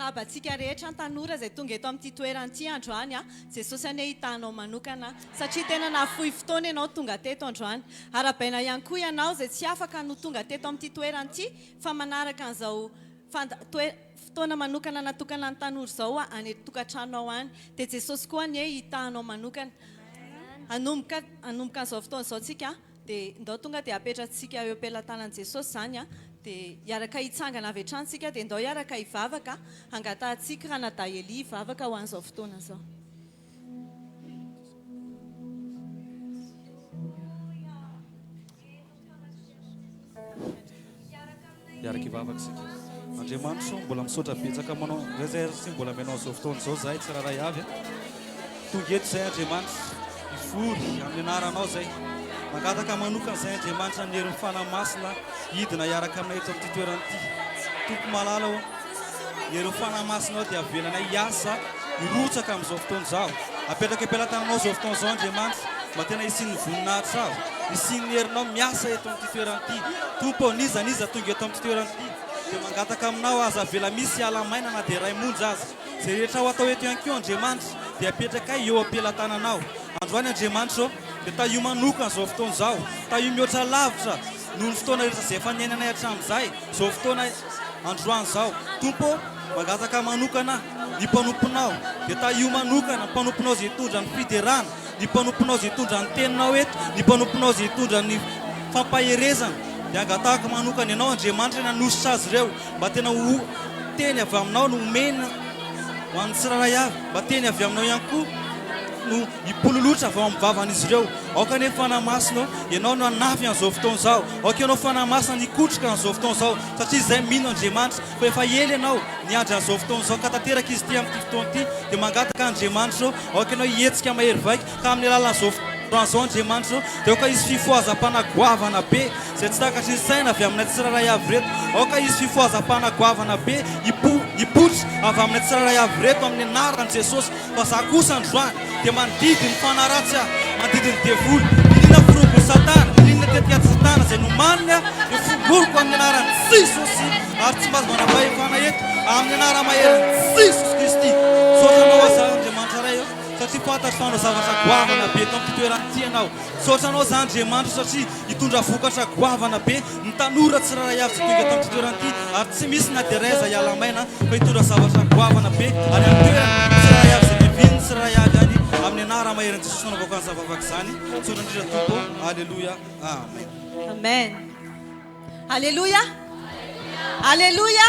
abatsika rehetra ny tanora izay tonga eto amin'ity toeran'ity androany a Jesosy anie hitanao manokana satria tena nafohy fotoana ianao tonga teto androany arabaina ihany koa ianao izay tsy afaka no tonga teto amin'ity toeran'ity fa manaraka an'izao fotoana manokana natokana ny tanora izao a any tokantranao any dia Jesosy koa anie hitanao manokana hanomboka an'izao fotoana izao tsika dia ndao tonga dia apetratsika eo am-pelantanan' Jesosy zany a dia iaraka hitsangana avy hatrany dia ndao iaraka hivavaka hangatahantsika raha nadahely hivavaka ho an'izao fotoana izao. Iaraka hivavaka sika. Andriamanitra mbola misaotra betsaka manao zay sy mbola menao zao fotoana izao zahay tsy raha avy tonga eto zay Andriamanitra ivory amin'ny anaranao zay mangataka manokana zay Andriamanitra ny herin'ny fanahymasina hidina iaraka aminay eto amin'ity toerana ity tompo malala ho ny herin'ny fanahymasina ao dia avelanay hiasa hirotsaka amin'izao fotoana izao apetraka am-pelantananao zao fotoana izao Andriamanitra mba tena isian'ny voninahitra ao isian'ny herinao miasa eto amin'ity toerana ity tompo nizaniza tonga eto amin'ity toerana ity dia mangataka aminao aza avela misy alamaina na dia ray monja aza zay rehetra ho atao eto ihany koa Andriamanitra dia apetraka eo am-pelantananao androany Andriamanitra dia ta io manokana zao fotoana izao ta io mihoatra lavitra noho ny fotoana rehetra izay efa niainanay hatramin'izay zao fotoana androany izao tompo mangataka manokana ny mpanomponao dia ta io manokana mpanomponao izay hitondra ny fiderana ny mpanomponao izay hitondra ny teninao eto ny mpanomponao izay hitondra ny fampaherezana dia angatahaka manokana ianao Andriamanitra nanositra azy ireo mba tena ho teny avy aminao no omena ho an'ny tsiraray avy mba teny avy aminao ihany koa no hipololotra avy ao amin'ny vavan'izy ireo aoka ane fanahymasina ianao no anafy an'izao fotoana izao aoka ianao fanahymasina nikotroka an'izao fotoana izao satria izay mino Andriamanitra fa efa ely ianao niandry an'izao fotoana izao ka tanteraka izy ty amin'ity fotoana ity dia mangataka Andriamanitra aoka ianao hihetsika mahery vaika ka amin'ny alalan'izao fotoana Andriamanitra dia aoka izy fifohazam-panagoavana be zay tsy takatry ny saina avy aminay tsiraray avy reto aoka izy fifohazam-panagoavana be hipotra avy aminay tsiraray avy reto amin'ny anaran'i Jesosy fa za kosa androany dia mandidy ny fanaratsy aho mandidy ny devoly inona firogo satana inona tetikaty satana zay nomanina dia fongoroko amin'ny anaran'i Jesosy ary tsy mahazo manam-pahefana eto amin'ny anara mahery Jesosy Kristy saotranao aza Andriamanitra ray eo satria fantatry fanao zavatra goavana be eto amin'ny toerana ity ianao saotranao za Andriamanitra satria hitondra vokatra goavana be ny tanora tsiraray avy tsy tonga eto amin'ny toerana ity ary tsy misy na dia raiza hiala-maina fa hitondra zavatra goavana be ary amin'ny toerana tsiraray avy zay miviny tsiraray avy any amin'ny anara mahery Jesosy nanaovaka ny zavavaka izany saotra indrindra tompo alleluia amen amen alleluia alleluia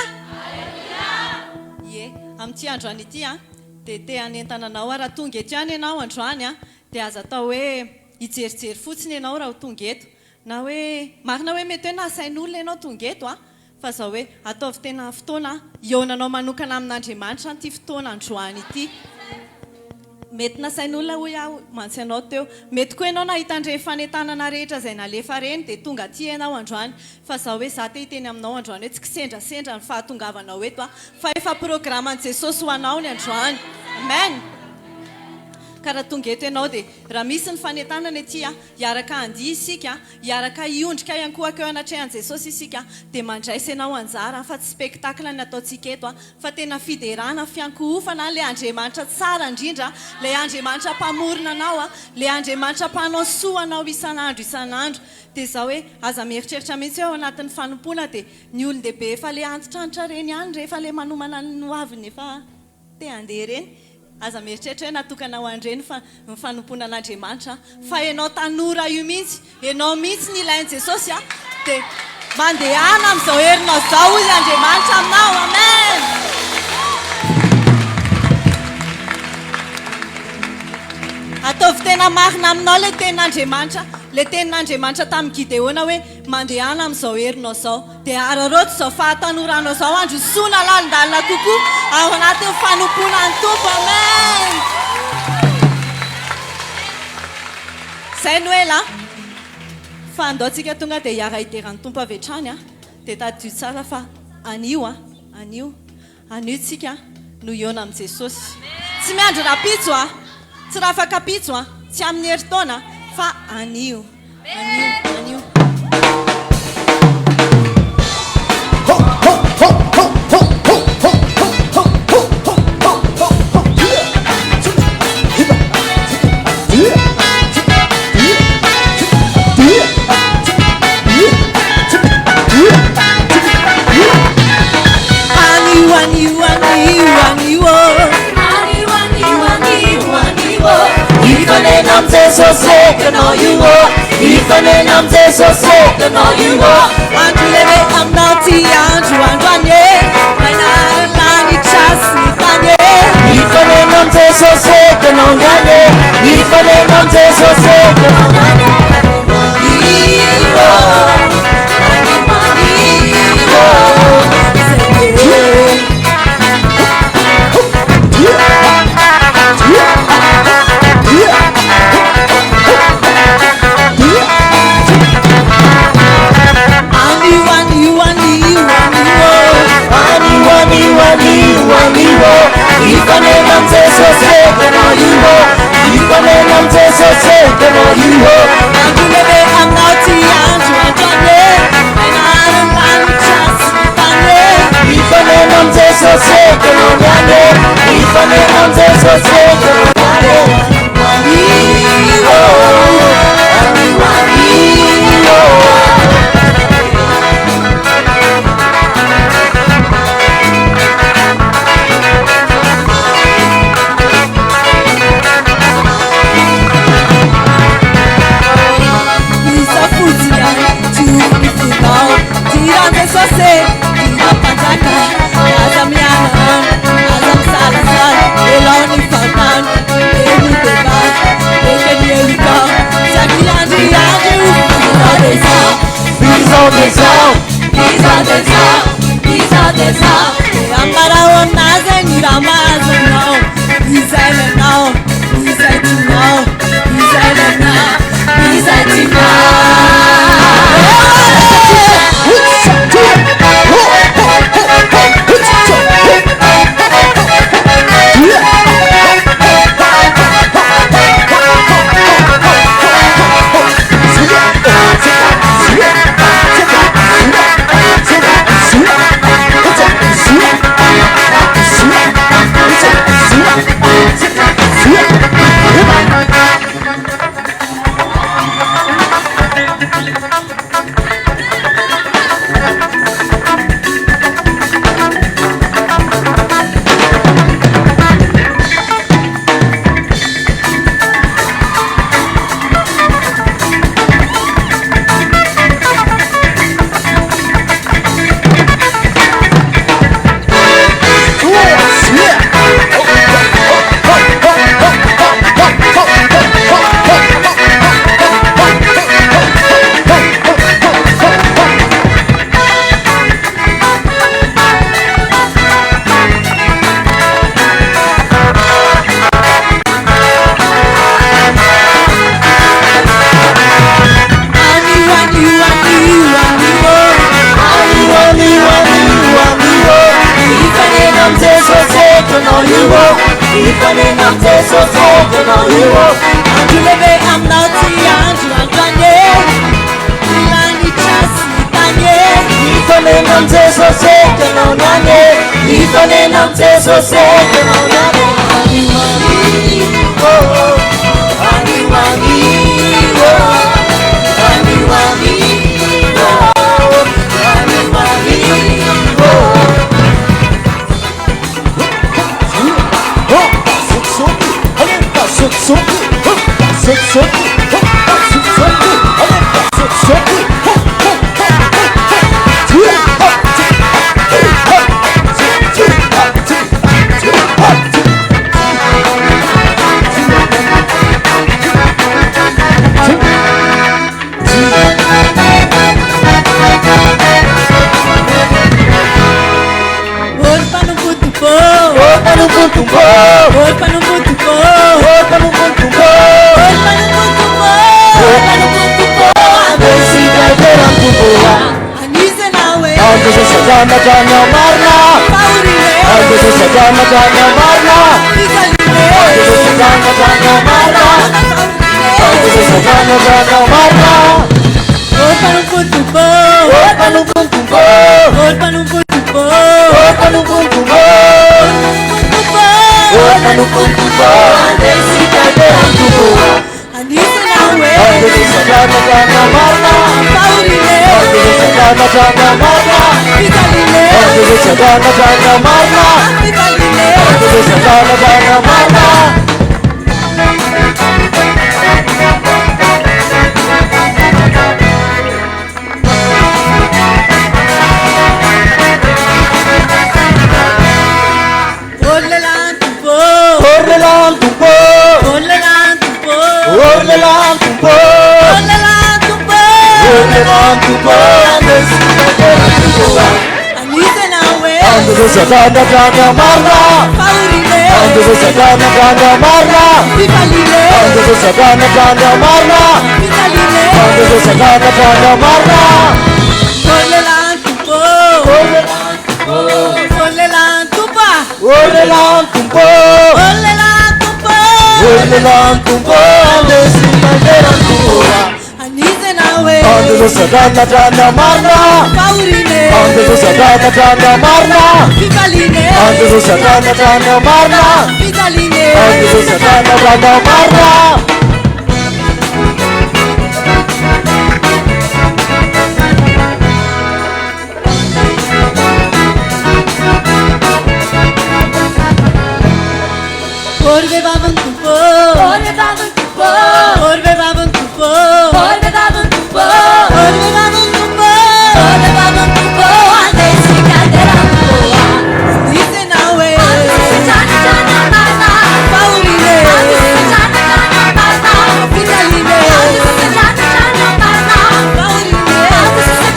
ye amin'ity androany ity a dia te hanentananao raha tonga eto ihany ianao androany a dia aza atao hoe hijerijery fotsiny ianao raha ho tonga eto na hoe marina hoe mety hoe nasain'olona ianao tonga eto a fa zao hoe ataovy tena fotoana ionanao manokana amin'Andriamanitra n'ity fotoana androany ity mety nasain'olona hoy aho mantsy ianao teo mety koa ianao nahita andreny fanentanana rehetra izay nalefa reny dia tonga aty ianao androany fa zao hoe za te hiteny aminao androany hoe tsy kisendrasendra ny fahatongavanao eto a fa efa programan'i Jesosy ho anao ny androany amen ka raha tonga eto ianao dia raha misy ny fanentanana ety a hiaraka handia isika hiaraka hiondrika ihany koa akeo anatrehan'i Jesosy isika dia mandraisa ianao anjara fa tsy spektakla ny ataontsika eto a fa tena fiderana fiankohofana ilay Andriamanitra tsara indrindra ilay Andriamanitra mpamorona anao a ilay Andriamanitra mpanao soa anao isan'andro dia zao hoe aza mieritreritra mihitsy eo anatin'ny fanompona dia ny olon-dehibe efa le antitrantitra reny ihany rehefa le manomana ny hoaviny efa te handeha reny aza mieritreritra hoe natokana ho andreny fa ny fanompona an'Andriamanitra fa ianao tanora io mihitsy ianao mihitsy ny ilain'i Jesosy a dia mandehana amin'izao herinao zao izy Andriamanitra aminao amen ataovy tena marina aminao le tenin'Andriamanitra tamin'ny Gideona hoe mandehana amin'izao herinao zao dia araroto izao fahatanoranao zao andro soana lalindalina kokoa ao anatin'ny fanompona ny tompo amen zay no ela fa andaontsika tonga dia hiara hideran'ny tompo avy hatrany a dia tadio tsara fa anio tsika no iona amin'i Jesosy tsy miandro rapitso a tsy raha afaka pitso a tsy amin'ny herintaona fa anio Sosegano you are, even in Amte Sosegano you are. Anduleve amnauti anju andwane, Maina lani chasni tanye. Even in Amte Sosegano yane, even in Amte Sosegano yane. Orlelantumpo, Orlelantumpo, Ando sakana kana marna, ando sakana kana marna, ando sakana kana marna, ando sakana kana marna. Orlelantumpo, Orlelantumpa, Orlelantumpo, Orlelantumpo, Orlelantumpo, Desimaderantumpo. Ando sakana kana marna, ando sakana kana marna, ando sakana kana marna, ando sakana kana marna. Orbe babantumpo, Orbe babantumpo, Orbe babantumpo, Orbe babantumpo, Orbe babantumpo, Orbe babantumpo, ande sikadera boa. Dice nawe, chana chana mama, faurine, chana chana mama, fidaline, chana chana mama, faurine,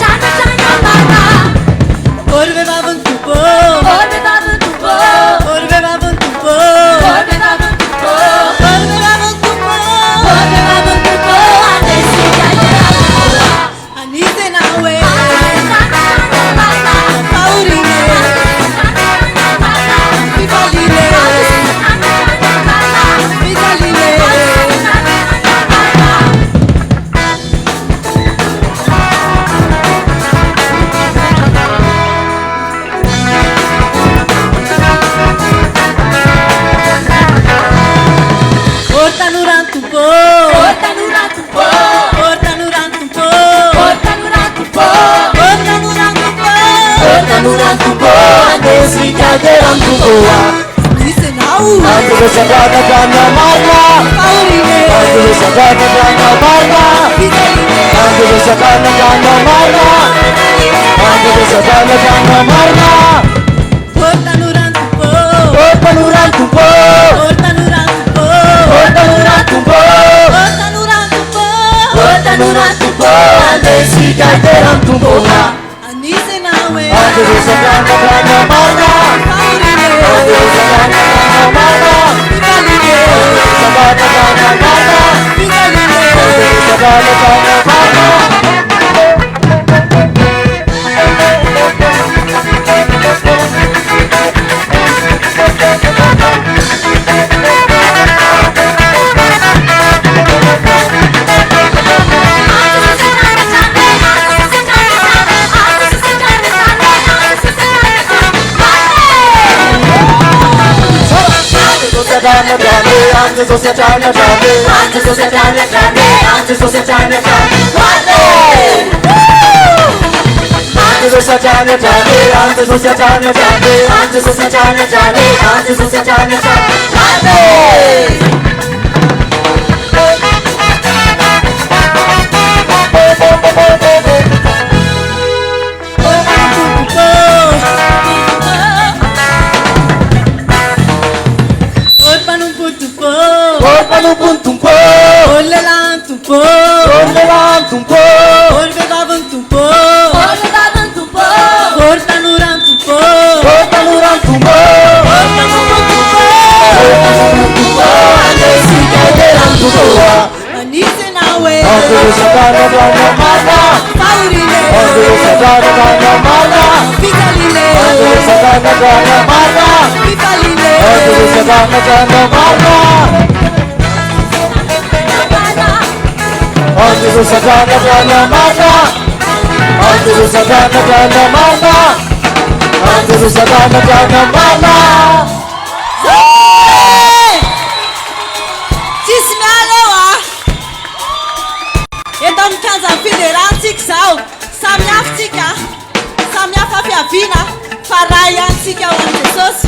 chana chana mama. Orbe babantumpo, Orbe babantumpo, Orbe babantumpo, Orbe babantumpo, Orbe babantumpo, Orbe babantumpo, ande sikadera boa. Anise nawe, chana chana mama, faurine, chana chana mama, fidaline, chana chana mama, fidaline, chana chana mama. Ortanurantumpo, Ortanurantumpo, Ortanurantumpo, Ortanurantumpo, Ortanurantumpo, Ortanurantumpo, Desimaderantumpo. Dice nau, Ando sakana kana marna, faurine, ando sakana kana marna, fidaline, ando sakana kana marna, ando sakana kana marna. Ortanurantumpo, Ortanurantumpo, Ortanurantumpo, Ortanurantumpo, Ortanurantumpo, Ortanurantumpo, Desimaderantumpo. Anise nawe, Ando sakana kana marna, faurine, ando sakana kana marna, fidaline, sakana kana marna, fidaline. ando sakana kana marna. Ortanurantumpo, Orlelantumpo, Orlelantumpo, Orbe babantumpo, Orbe babantumpo, Ortanurantumpo, Ortanurantumpo, Ortanurantumpo, Ortanurantumpo, Desimaderantumpo. Anise nawe, Ando sakana kana marna, faurine, ando sakana kana marna, fidaline, ando sakana kana marna, fidaline, ando sakana kana marna, ando sakana kana marna, ando sakana kana marna, ando sakana kana marna. Tsisy mialewa. Eto amin'ny kanja federantsika zao, samy hafa tsika, samy hafa fiaviana, fa raha ihantsika ao amin'i Jesosy.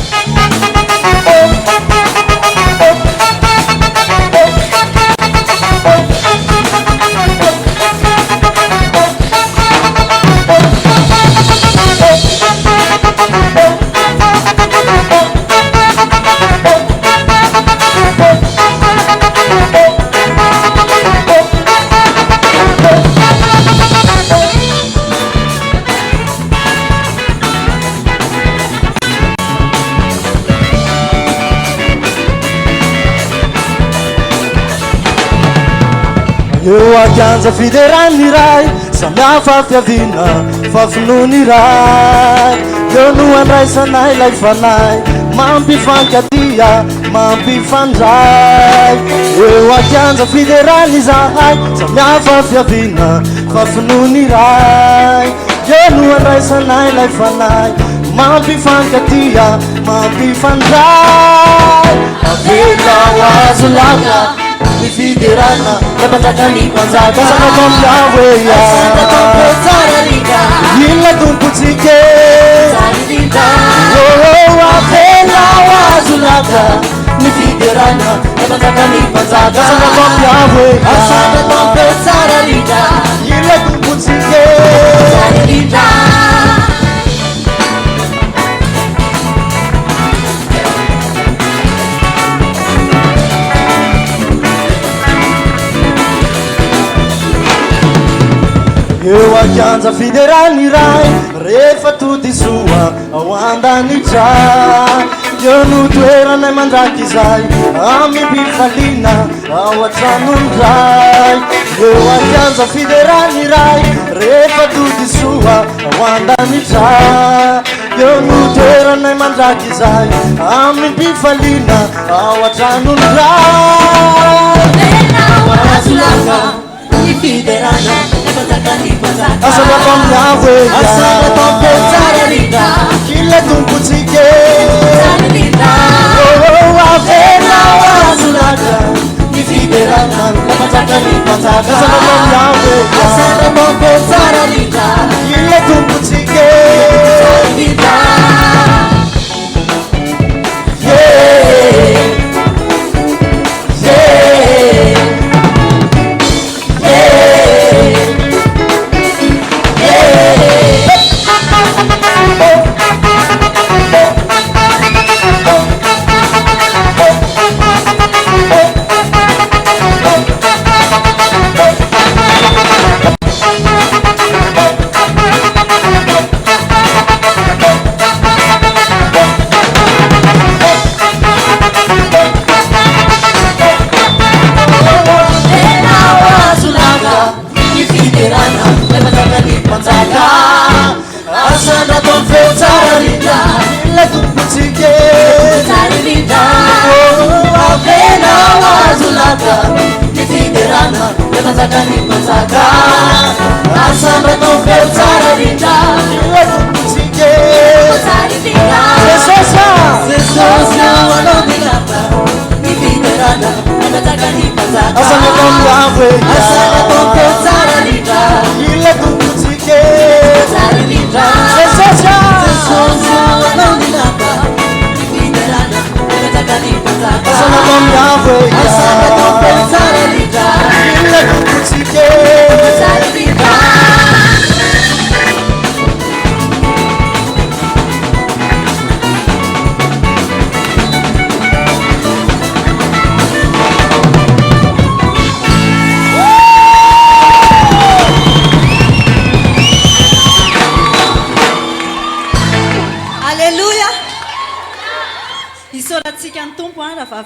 eo akianja fiderany ray samihafa fiavina fafinony ray eo no andraisanay lay fanay mampifankatia mampifandray eo akianja fiderany zahay samihafa fiavina fafinony ray eo no andraisanay lay fanay mampifankatia mampifandray avela azo laka fiderana lepanjakany panjaka sanatomyaweya ila tumputsike avela azo laka fiderana lepanjakany panjaka sanatomyaweya ila tumputsike eo akianja fiderany ray rehefa todisoa ao andanitray eo no toeranay mandraky zay amimpifalina ao antranondray eo akianja fiderany ray rehefa todisoa ao andanitray eo no toeranay mandraky zay amimpifalina ao antranondray fiderana asana pamyaweya asana pampetsararida kila tumputsike avena wazulaka fiderana lepanjakany panjaka asana pamyaweya asana pampetsararida kila tumputsike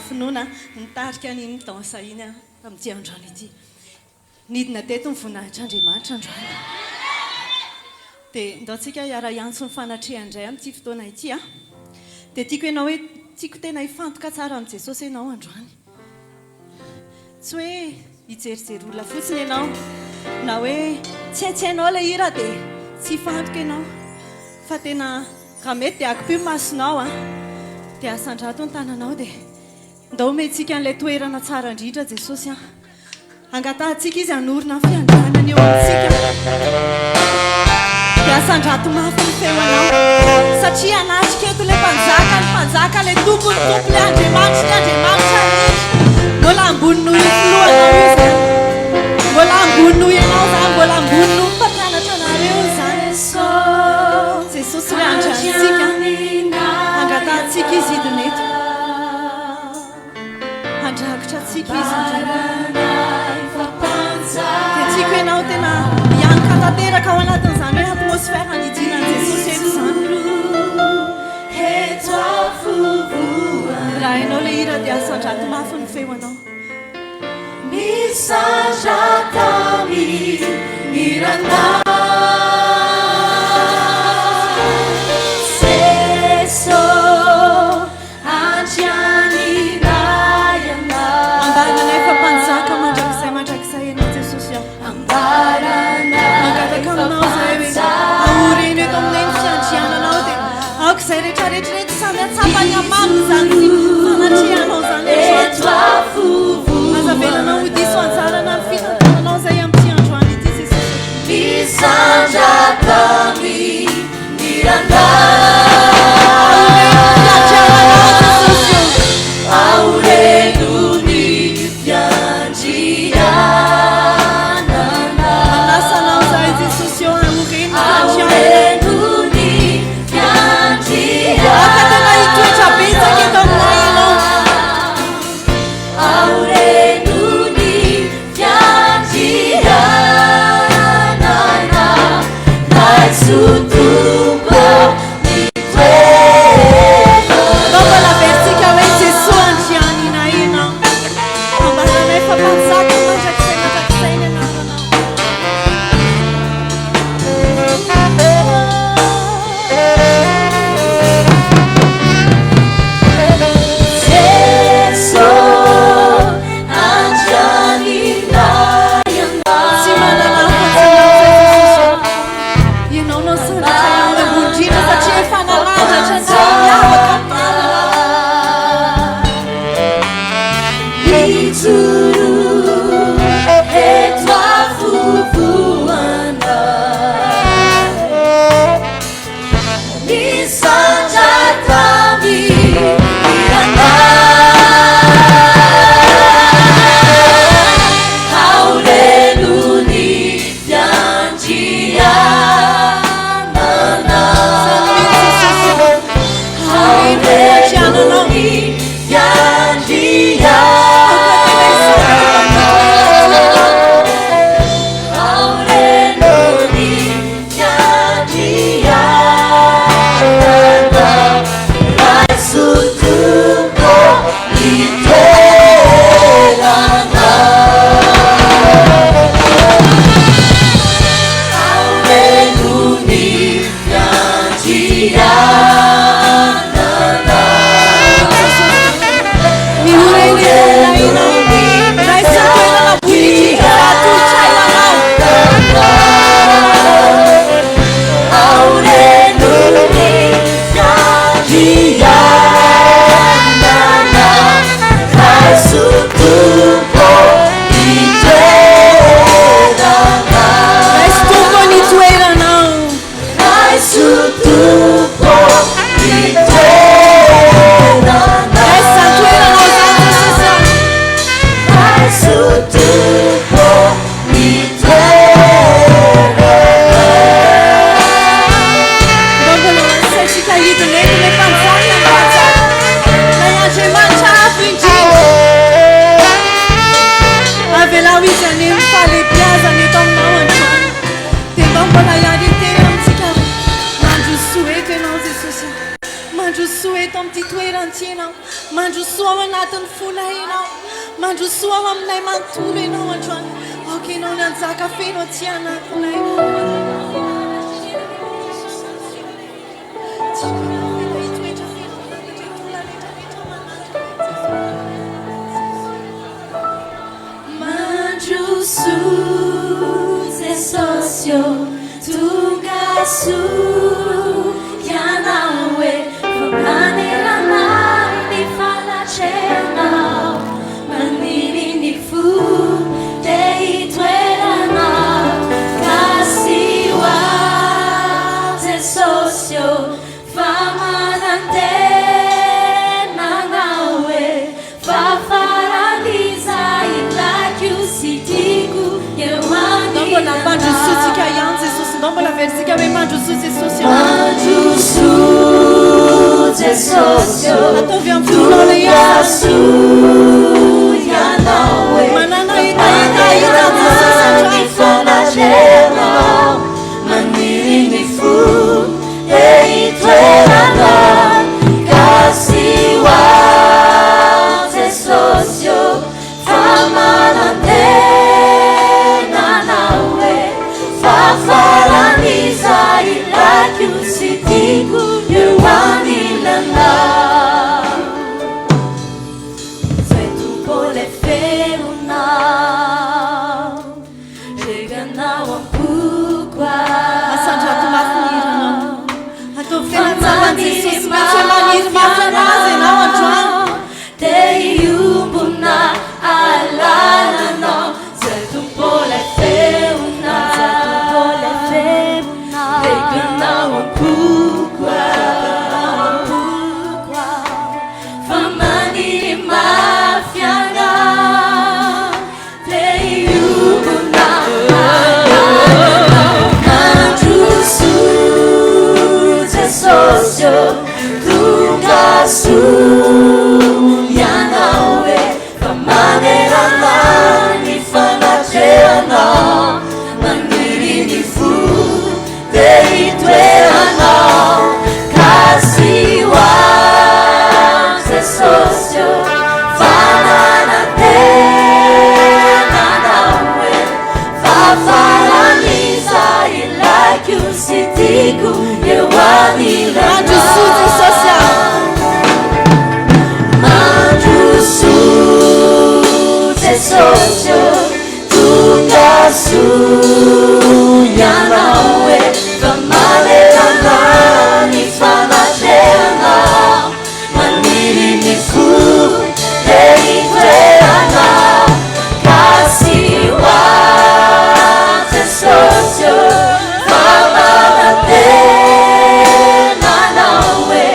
Finoana nitarika ny dansa iny amin'ity androany ity nidina teto nivonahitr'Andriamanitra androany dia ndaontsika hiara-iantso ny fanatrehandray amin'ity fotoana ity dia tiako ianao hoe tiako tena hifantoka tsara amin'ny Jesosy ianao androany tsy hoe hijerijery olona fotsiny ianao na hoe tsy hainao ilay hira dia tsy hifantoka ianao fa tena raha mety dia akopio masonao dia asandrato ny tananao dia ndao mentsika an'ilay toerana tsara indrindra Jesosy angatahantsika izy hanorina fiandrianany eo amintsika dia asandrato mafy ny feonao satria anatrika eto ilay mpanjaka ilay tompony ilay Andriamanitra rehetra mbola ambony noho ifoloanao izy mbola ambony noho ianao zany mbola ambony noho mpampianatra anareo zany Jesosy ilay andriantsika angatahantsika izy hidina eto handrakitra atsika izy dia tiako ianao tena hianika tanteraka ao anatin'izany hoe atmosfera nidinany Jesosy eto zany raha ianao le hira dia asandrato mafy ny feo anao Famana ianao e fa malerana ny fanateanao maniry ny fo le itoeranao kasihoate sosio fa manatenanao e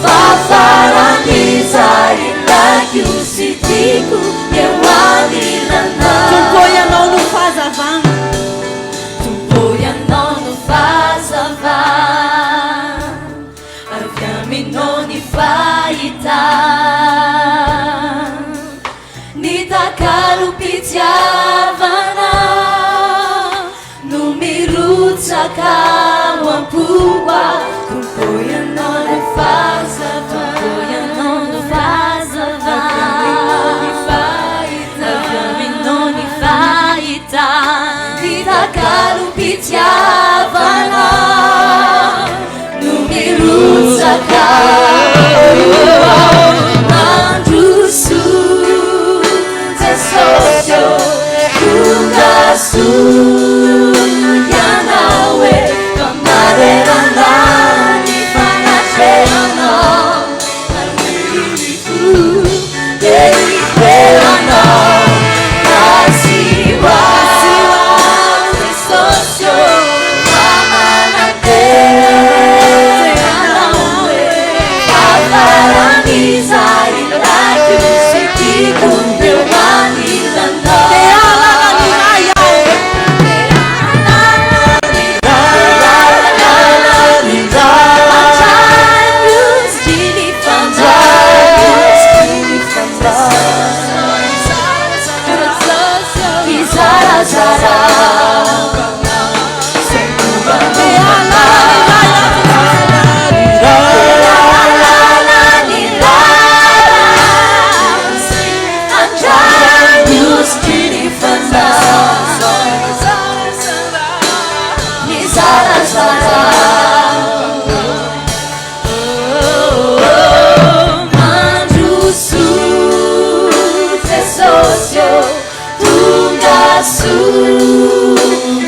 fa faran'izay lakiositiako ewanilanao tompo ianao no fahazavana tompo ianao no fahazavana avy aminao ny fahitana ny takarom-pitiavana no mirotsaka ho am-poa tompo ianao no fahazavana tompo ianao no fahazavana avy aminao ny fahitana ny takarom-pitiavana no mirotsaka mandroso tesosio tungaso ianao e fa malerana ny fanateanao maniry fo le itoeranao kasihoate sosio fa manateanao e fa faran'izay lakiositiako ewanilanao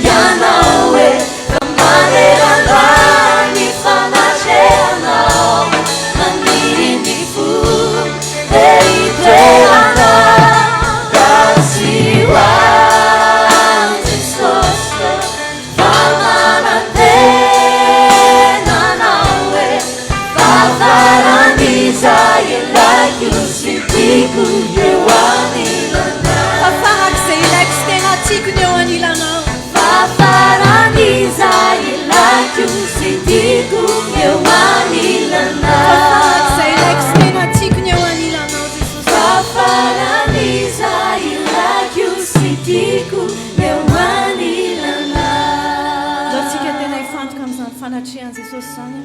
ianao e fa malerana ny fanateanao maniry ny fo le itoeranao kasihoate sosio fa manatenanao e fa faran'izay lakiositiako ewanilanao fafarak'izay ilaiko sy tena tiako ny eo anilanao fa faran'izay lakiositiako ewanilanao fafarak'izay ilaiko sy tena tiako ny eo anilanao jesosy fa faran'izay lakiositiako ewanilanao zaotsika tena hifantoka amin'izany fanatrehan jesosy zany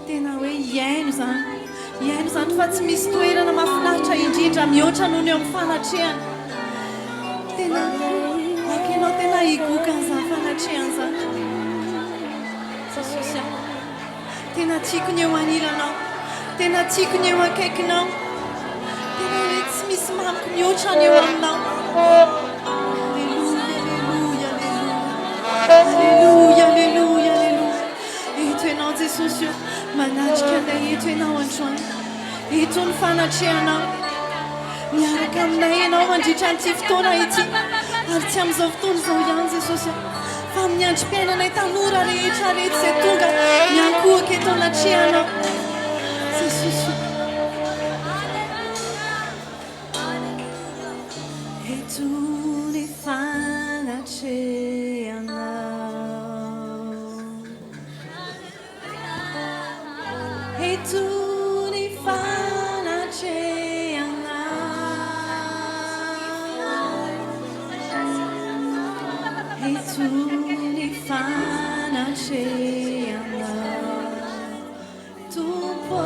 tena hoe iaino zany fa tsy misy toerana mahafinaritra indrindra mihoatra noho ny eo amin'ny fanatrehana tena akenao tena higoka an'izany fanatrehana zany jesosy a tena tiako ny eo anilanao tena tiako ny eo akaikinao tena hoe tsy misy mamiko mihoatra ny eo aminao alleluia alleluia eto ianao jesosy io manatrika anay eto ianao androany eto ny fanatrehanao miaraka aminay ianao mandritra n'ity fotoana ity ary tsy amin'izao fotoana izao ihany jesosy fa amin'ny androm-piainanay tanora rehetra rehetra izay tonga miankohaka eto anatrehanao jesosy eto ny fanatrehanao eto ny fanatrehanao eto ny fanatrehanao tompo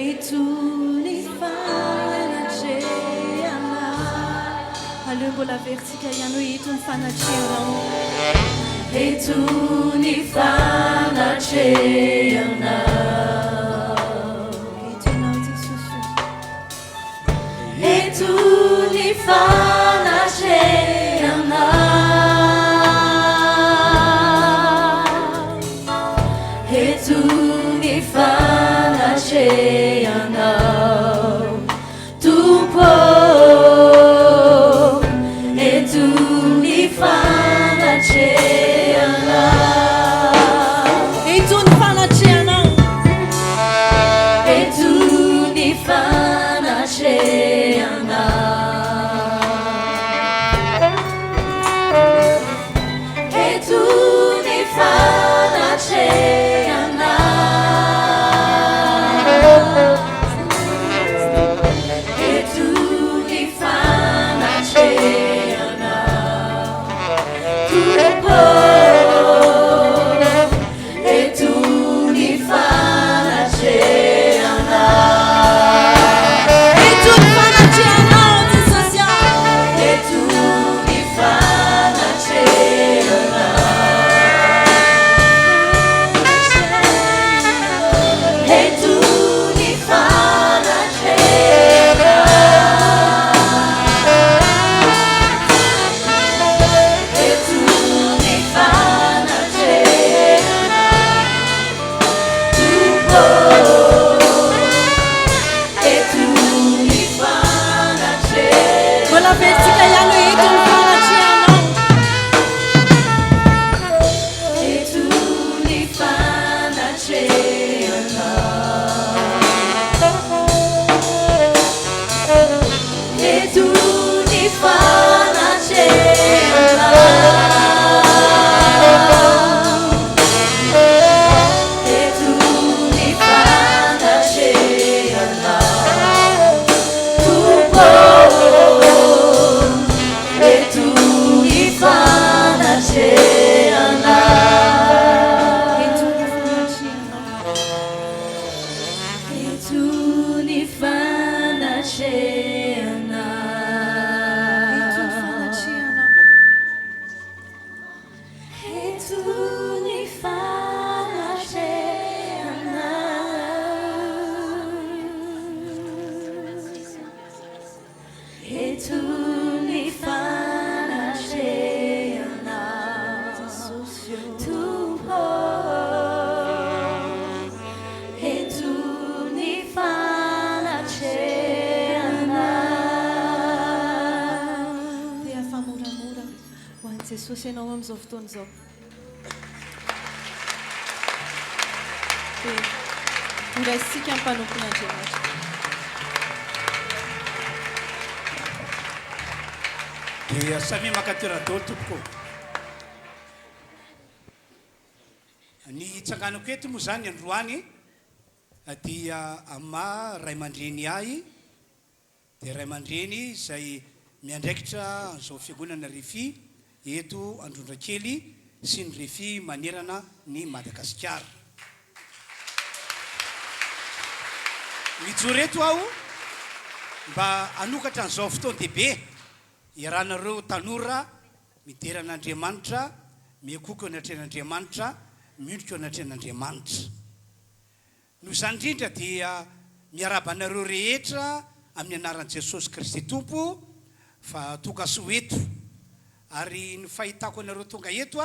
eto ny fanatrehanao aleo mbola vertsika ihany hoe eto ny fanatrehanao eto ny fanatrehanao eto ianao jesosy eto ny fanatrehanao fanatrehanao tompo eto ny fanatrehanao eto ny fanatrehanao eto ny fanatrehanao eto ny fanatrehanao eto ny fanatrehanao tompo eto ny fanatrehanao eto ny fanatrehanao Jesosy eto ny fanatrehanao eto ny fanatrehanao eto ny fanatrehanao tompo eto ny fanatrehanao mbola betsika ihany hoe eto ny fanatrehanao eto ny fanatrehanao eto ny fanatrehanao eto ny fanatrehanao tompo eto ny fanatrehanao eto ny fanatrehanao eto ny fanatrehanao eto ny fanatrehanao eto ny fanatrehanao tompo eto ny fanatrehanao dia famoramora ho an'i Jesosy ianao amin'izao fotoana izao dia horaisitsika amin'ny mpanompon'Andriamanitra dia samy makateradoly tompoko ny tsanganako eto moa zany androany dia ama ray aman-dreny ahy dia ray aman-dreny izay miandraikitra an'izao fiangonana RHEFI eto Androndrakely sy ny RHEFI manerana ny Madagasikara mijoro eto aho mba anokatra an'izao fotoana dehibe iarahanareo tanora mideran'Andriamanitra miakoko eo anatrehan'Andriamanitra miondrika eo anatrehan'Andriamanitra no izany indrindra dia miarabanareo rehetra amin'ny anaran'i Jesosy Kristy Tompo fa tonga soa eto ary ny fahitako anareo tonga eto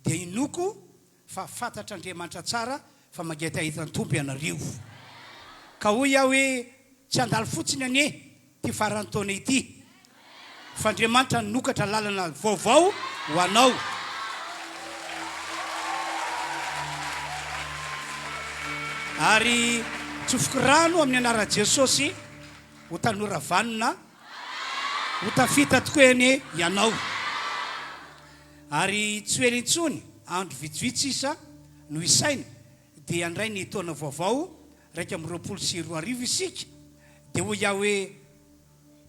dia inoko fa fantatra Andriamanitra tsara fa mangety ahitany tompo ianareo ka hoy aho hoe tsy andalo fotsiny anie ty farany taona ity fa Andriamanitra nokatra lalana vaovao ho anao ary tsofoko rano amin'ny anaran'i Jesosy ho tanora vanona ho tafita tokoa eny ianao ary tsy hoe intsony andro vitsivitsy isa no isaina dia andray ny taona vaovao raika amin'ny 24 isika dia hoy iaho hoe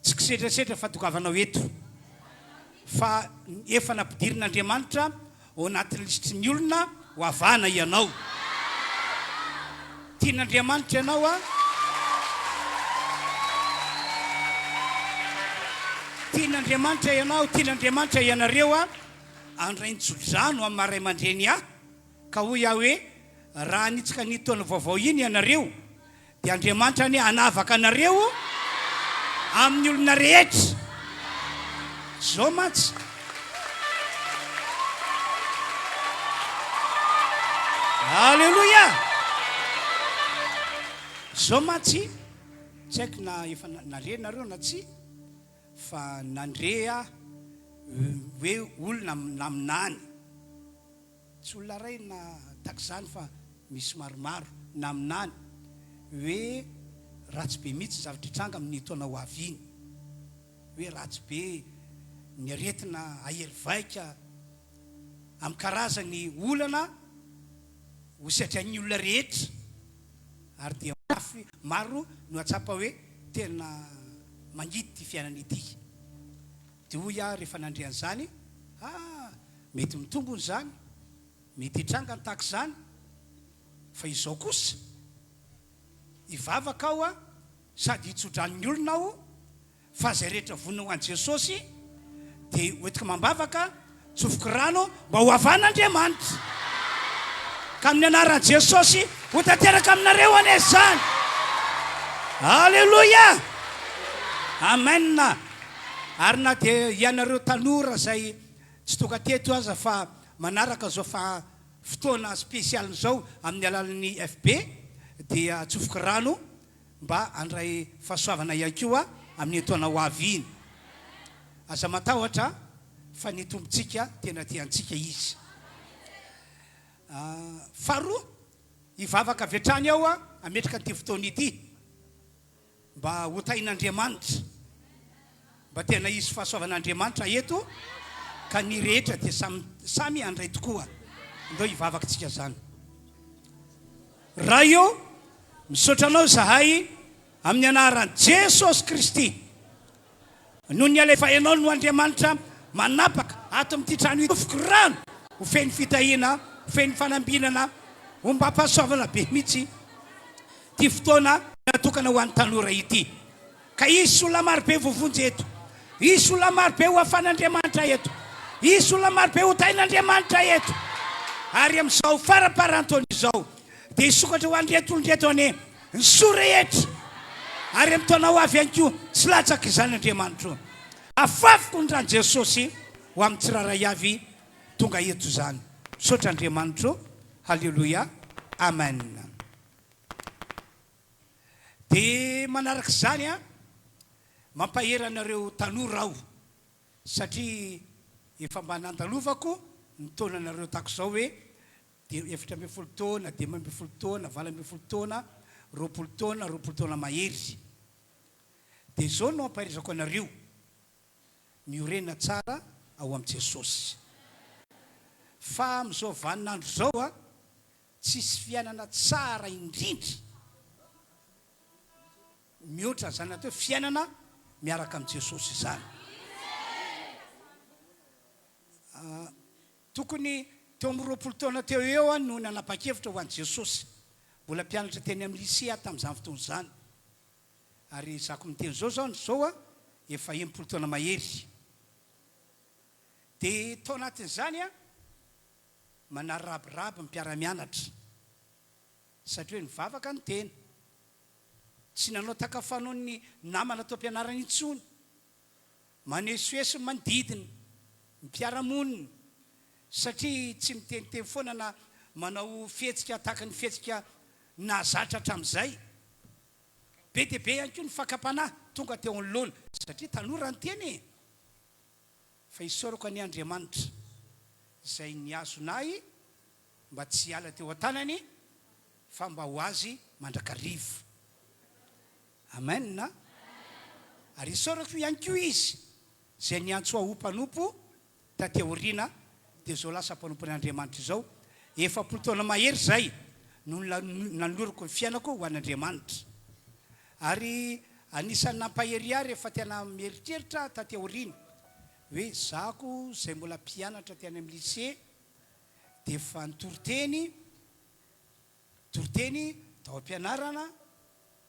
tsy kisetrasetra fatogavanao eto fa efa nampidirin'Andriamanitra ao anatin'ny lisitry ny olona ho avana ianao tian'Andriamanitra ianao tian'Andriamanitra ianao tian'Andriamanitra ianareo andray nitsodrano amin'ny maray aman-dreny ka hoy iaho hoe raha nitsika ny taona vaovao iny ianareo dia Andriamanitra ny anavaka anareo amin'ny olona rehetra zao mantsy Alléluia zao matsy tsy haiko na efa narenareo na tsy fa nandrea hoe olona naminany tsy olona ray na takizany fa misy maromaro naminany hoe ratsy be mihitsy zavatra tranga amin'ny taona ho aviny hoe ratsy be ny aretina ahery vaika amin'ny karazany olana ho satran'ny olona rehetra ary dia maro no atsapa hoe tena mangidy ty fiainana ity dia hoy aho rehefa nandrean'izany mety mitombony zany mety hitranga ny tahaka izany fa izao kosa hivavaka aho sady hitsodran'ny olona aho fa zay rehetra vonina ho an'i Jesosy dia hoentika mambavaka tsofoko rano mba ho havan'Andriamanitra ka amin'ny anaran'i Jesosy ho tanteraka aminareo ane zany. Alleluia, amen. Ary na dia ianareo tanora zay tsy toka teto aza fa manaraka zao fa fotoana spesialy zao amin'ny alalan'ny FB dia tsofoko rano mba andray fahasoavana ihany koa amin'ny taona ho avy iny. Aza matahotra fa ny tombotsika tena tiantsika izy. Faharoa, hivavaka avy hatrany aho ametraka an'ity fotoana ity mba ho tain'Andriamanitra, mba tena izy fahasoavan'Andriamanitra eto ka ny rehetra dia samy andray tokoa. Ndao hivavaka tsika zany. Raha io misaotra anao zahay amin'ny anaran'i Jesosy Kristy. Noho ny alefa ianao no Andriamanitra manapaka ato amin'ity trano tsofoko rano ho feny fitahina, ho feny fanambinana, ho mba hampahasoavana be mihitsy ty fotoana natokana ho an'ny tanora ity. Ka isy olona maro be vovonjy eto, isy olona maro be ho afan'Andriamanitra eto, isy olona maro be ho tain'Andriamanitra eto. Ary amin'izao faraparantaona izao dia hisokatra ho an'reto olondreto ane ny soa rehetra. Ary amin'ny taona ho avy ihany koa tsy latsaka izany Andriamanitra. Afafiko ny ran'i Jesosy ho amin'ny tsiraray avy tonga eto zany. Misaotra Andriamanitra. Halleluia, amen. Dia manaraka izany mampahery anareo tanora aho satria efa mba nandalovako ny taonanareo tahaka izao hoe efatra ambin'ny folo taona, dimy ambin'ny folo taona, valo ambin'ny folo taona, roapolo taona mahery. Dia izao no ampahirizako anareo miorena tsara ao amin'i Jesosy. Fa amin'izao vaninandro izao tsisy fiainana tsara indrindra mihoatra zany atao fiainana miaraka amin'i Jesosy izany. Tokony teo amin'ny roapolo taona teo eo no nanapa-kevitra ho an'i Jesosy. Mbola mpianatra teny amin'ny lycée tamin'izany fotoana izany. Ary zako miteny zao zao efa 80 taona mahery. Dia tao anatin'izany manarabiraba mpiara-mianatra satria hoe nivavaka ny tena. Tsy nanao takafanao ny namana tao am-pianarana intsony. Manesoesy ny manodidina, mpiara-monina satria tsy miteniteny foana na manao fihetsika tahaka ny fihetsika nahazatra hatramin'izay. Be dia be ihany koa ny fakam-panahy tonga teo anoloana satria tanora ny teny. Fa isaorako any Andriamanitra izay niazonay mba tsy hiala teo an-tanany fa mba ho azy mandrakarivo. Amen na. Ary isaorako ihany koa izy izay niantso aho mpanompo taty aoriana dia zao lasa mpanompon'Andriamanitra izao. 70 taona mahery zay no nanolorako ny fiainako ho an'Andriamanitra. Ary anisan'ny nampahery ahy rehefa tena mieritreritra taty aoriana hoe zako izay mbola mpianatra teny amin'ny lycée dia efa nitoriteny tao am-pianarana,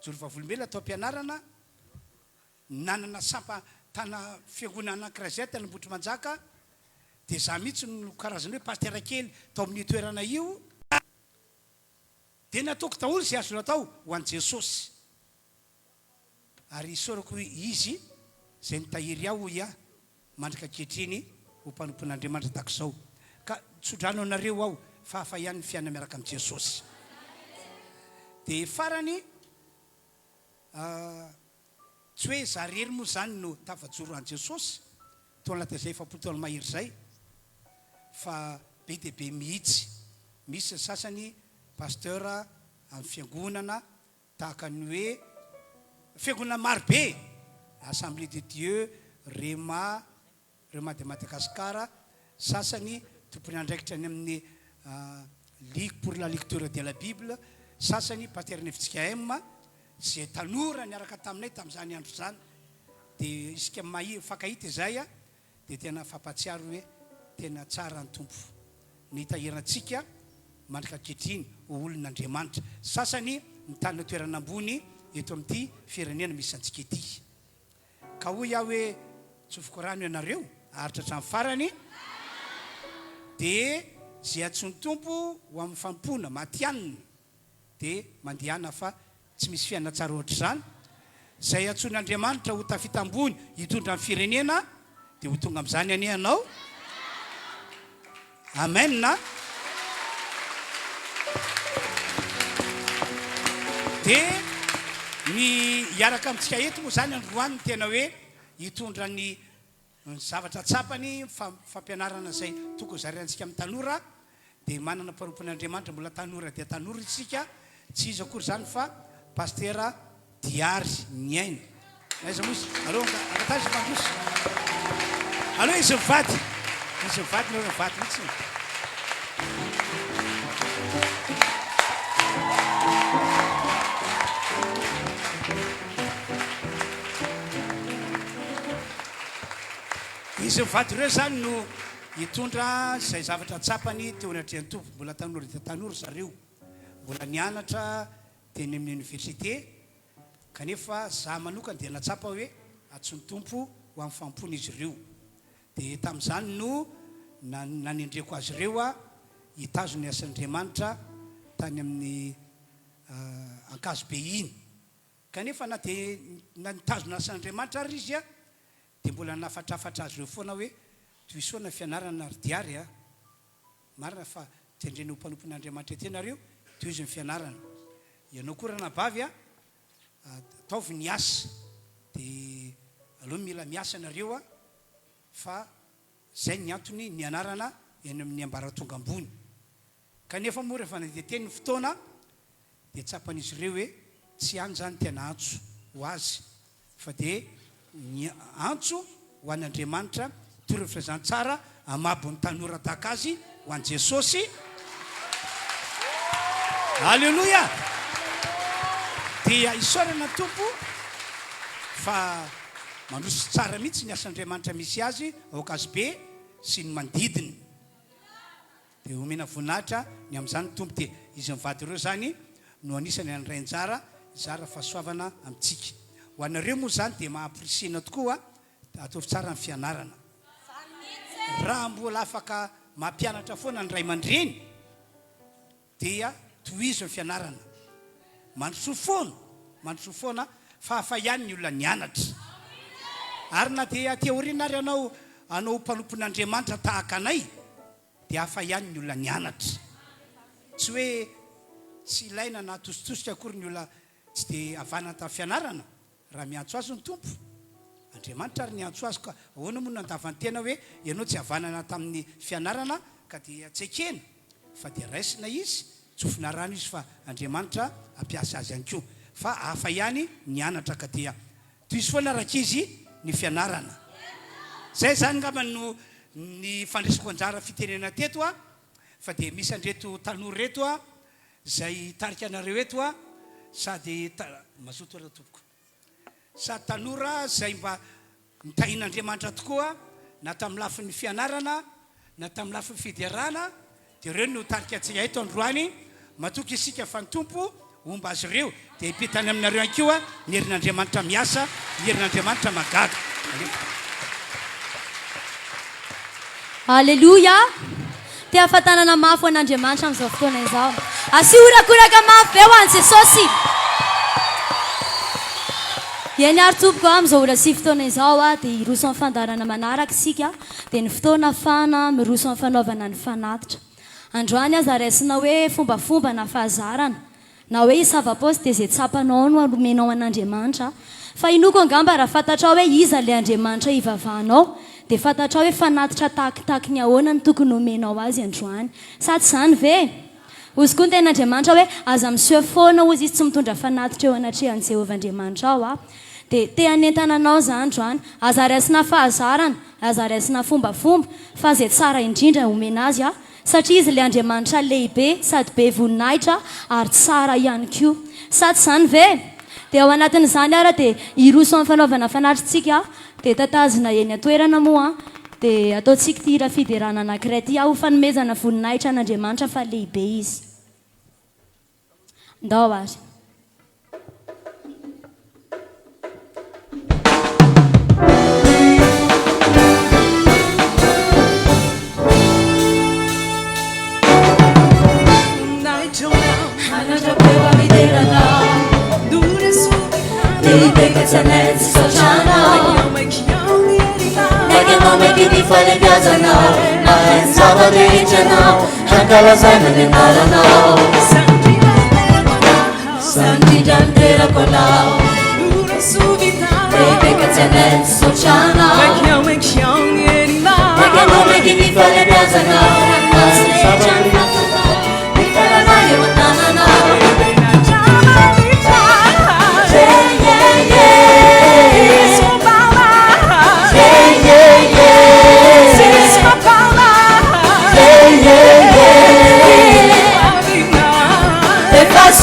jorovavolombelona tao am-pianarana, nanana sampatana fiangonana anankiray zay tany Ambotry Manjaka. Dia za mihitsy no karazany hoe pastera kely tao amin'ny toerana io. Dia nataoko daholo izay azo natao ho an'i Jesosy. Ary isaorako izy izay nitahiry aho hoy mandrika ankehitriny ho mpanompon'Andriamanitra tahaka izao. Ka tsodrano anareo aho fa hafa ihany ny fiainana miaraka amin'i Jesosy. Dia farany tsy hoe za rery moa zany no tafajoro an Jesosy taolata zay efapolo mahery zay fa be dia be mihitsy misy sasany pasteur amin'ny fiangonana tahaka ny hoe fiangonana marobe Assemblée de Dieu RHEMA de Madagasikara sasany tompony andraikitra any amin'ny Ligue pour la lecture de la Bible sasany pasteur Nevitsika M zay tanora niaraka taminay tamin'izany andro zany dia isika fakahita izay dia tena fampatsiaro hoe tena tsara ny tompo ny tahirantsika mandrika ankehitriny ho olon'Andriamanitra sasany mitana toerana ambony eto amin'ity firenena misy antsika ity ka hoy iaho hoe tsofoko rano ianareo aritra hatramin'ny farany dia zay atsony tompo ho amin'ny fampona matianina dia mandehana fa tsy misy fiaina tsara ohatra zany zay atson'Andriamanitra ho tafita ambony hitondra amin'ny firenena dia ho tonga amin'izany ani ianao amen na dia ny hiaraka amintsika eto moa zany androany tena hoe hitondra ny zavatra tsapany fampianarana zay tokony zariantsika amin'ny tanora dia manana mpanompon'Andriamanitra mbola tanora dia tanora isika tsy izy akory zany fa pasteur Diary Niaina aiza moa izy allo akatazy mandroso allo izy mivady no mivady mihitsy izy mivady ireo zany no hitondra zay zavatra tsapany teo anatrehan'ny tompo mbola tanora dia tanora zareo mbola nianatra teny amin'ny université kanefa za manokana dia natsapa hoe atsony tompo ho amin'ny fampony izy ireo dia tamin'izany no nanendreko azy ireo hitazo ny asan'Andriamanitra tany amin'ny ankazo be iny kanefa na dia nitazo ny asan'Andriamanitra ary izy dia mbola nafatrafatra azy ireo foana hoe toisoana fianarana ary diary marina fa tendreny ho mpanompon'Andriamanitra tenareo toy izy ny fianarana ianao koa raha nabavy ataovy ny asa dia aloha mila miasa nareo fa zay ny antony ny anarana eny amin'ny ambaratonga ambony kanefa moa rehefa nandeha teny ny fotoana dia tsapan'izy ireo hoe tsy any zany tena antso ho azy fa dia ny antso ho an'Andriamanitra toro firazantsara amabo ny tanora tahaka azy ho an' Jesosy alleloia dia isaorana tompo fa mandroso tsara mihitsy ny asan'Andriamanitra misy azy aokazy be sy ny mandidiny dia omena voninahitra ny amin'izany tompo dia izy mivady ireo zany no anisany an'rainjara zara fahasoavana amintsika ho anareo moa zany dia mahamprisina tokoa ataovy tsara ny fianarana raha mbola afaka mampianatra foana ny ray aman-dreny dia tohizo ny fianarana mandroso foana fa hafa ihany ny olona nianatra ary na dia teoriana ary anao mpanompon'Andriamanitra tahaka anay dia hafa ihany ny olona nianatra tsy hoe tsy ilaina na tositosika akory ny olona tsy dia havana tamin'ny fianarana raha miantso azy ny tompo Andriamanitra ary niantso azy ka ahoana moa nandavany tena hoe ianao tsy havanana tamin'ny fianarana ka dia tsekena fa dia raisina izy tsofina rano izy fa Andriamanitra ampiasa azy ihany koa fa hafa ihany nianatra ka dia toy izy foana rakizy ny fianarana zay zany ngamba no ny fandresiko anjara fitenena teto fa dia misy andreto tanora reto zay tarika anareo eto sady mazoto areo tompoko sady tanora zay mba mitahin'Andriamanitra tokoa na tamin'ny lafin'ny fianarana na tamin'ny lafin'ny fiderana dia ireo no tarika antsika eto androany matoky isika fa ny tompo omba azy ireo dia hipitany aminareo ihany koa ny herin'Andriamanitra miasa ny herin'Andriamanitra magaga Alleluia te ahafantanana mafy ho an'Andriamanitra amin'izao fotoana izao asiorakoraka mafy be ho an' Jesosy eny ary tompoko amin'izao ora sy fotoana izao dia hiroso amin'ny fandarana manaraka isika dia ny fotoana fana miroso amin'ny fanaovana ny fanatitra androany aza raisina hoe fombafomba na fahazarana na hoe isavapaosy dia zay tsapanao no alomenao an'andriamanitra fa inoko angamba raha fantatrao hoe iza le andriamanitra ivavahanao dia fantatrao hoe fanatitra tahakitaky ny ahoana ny tokony omenao azy androany sady zany ve ozy koa ny ten'andriamanitra hoe aza miseho foana ozy izy tsy mitondra fanatitra eo anatrehan'i jehovahandriamanitra ao a dia te hanentananao zany androany aza raisina fahazarana aza raisina fombafomba fa zay tsara indrindra omena azy a satria izy le andriamanitra lehibe sady be voninahitra ary tsara ihany koa sady zany ve dia ao anatin'izany ara dia iroso amin'ny fanaovana fanatritsika dia tatazina eny atoerana moa dia ataontsika ty hira fiderana anankiray ty ho fanomezana voninahitra an'andriamanitra fa lehibe izy ndao ary Make it for the Gazano, and Salvador, Hankalazana, and Alano. Santi Dandera Colao, they make a tenant, so Chana. Make it for the Gazano, and Salvador.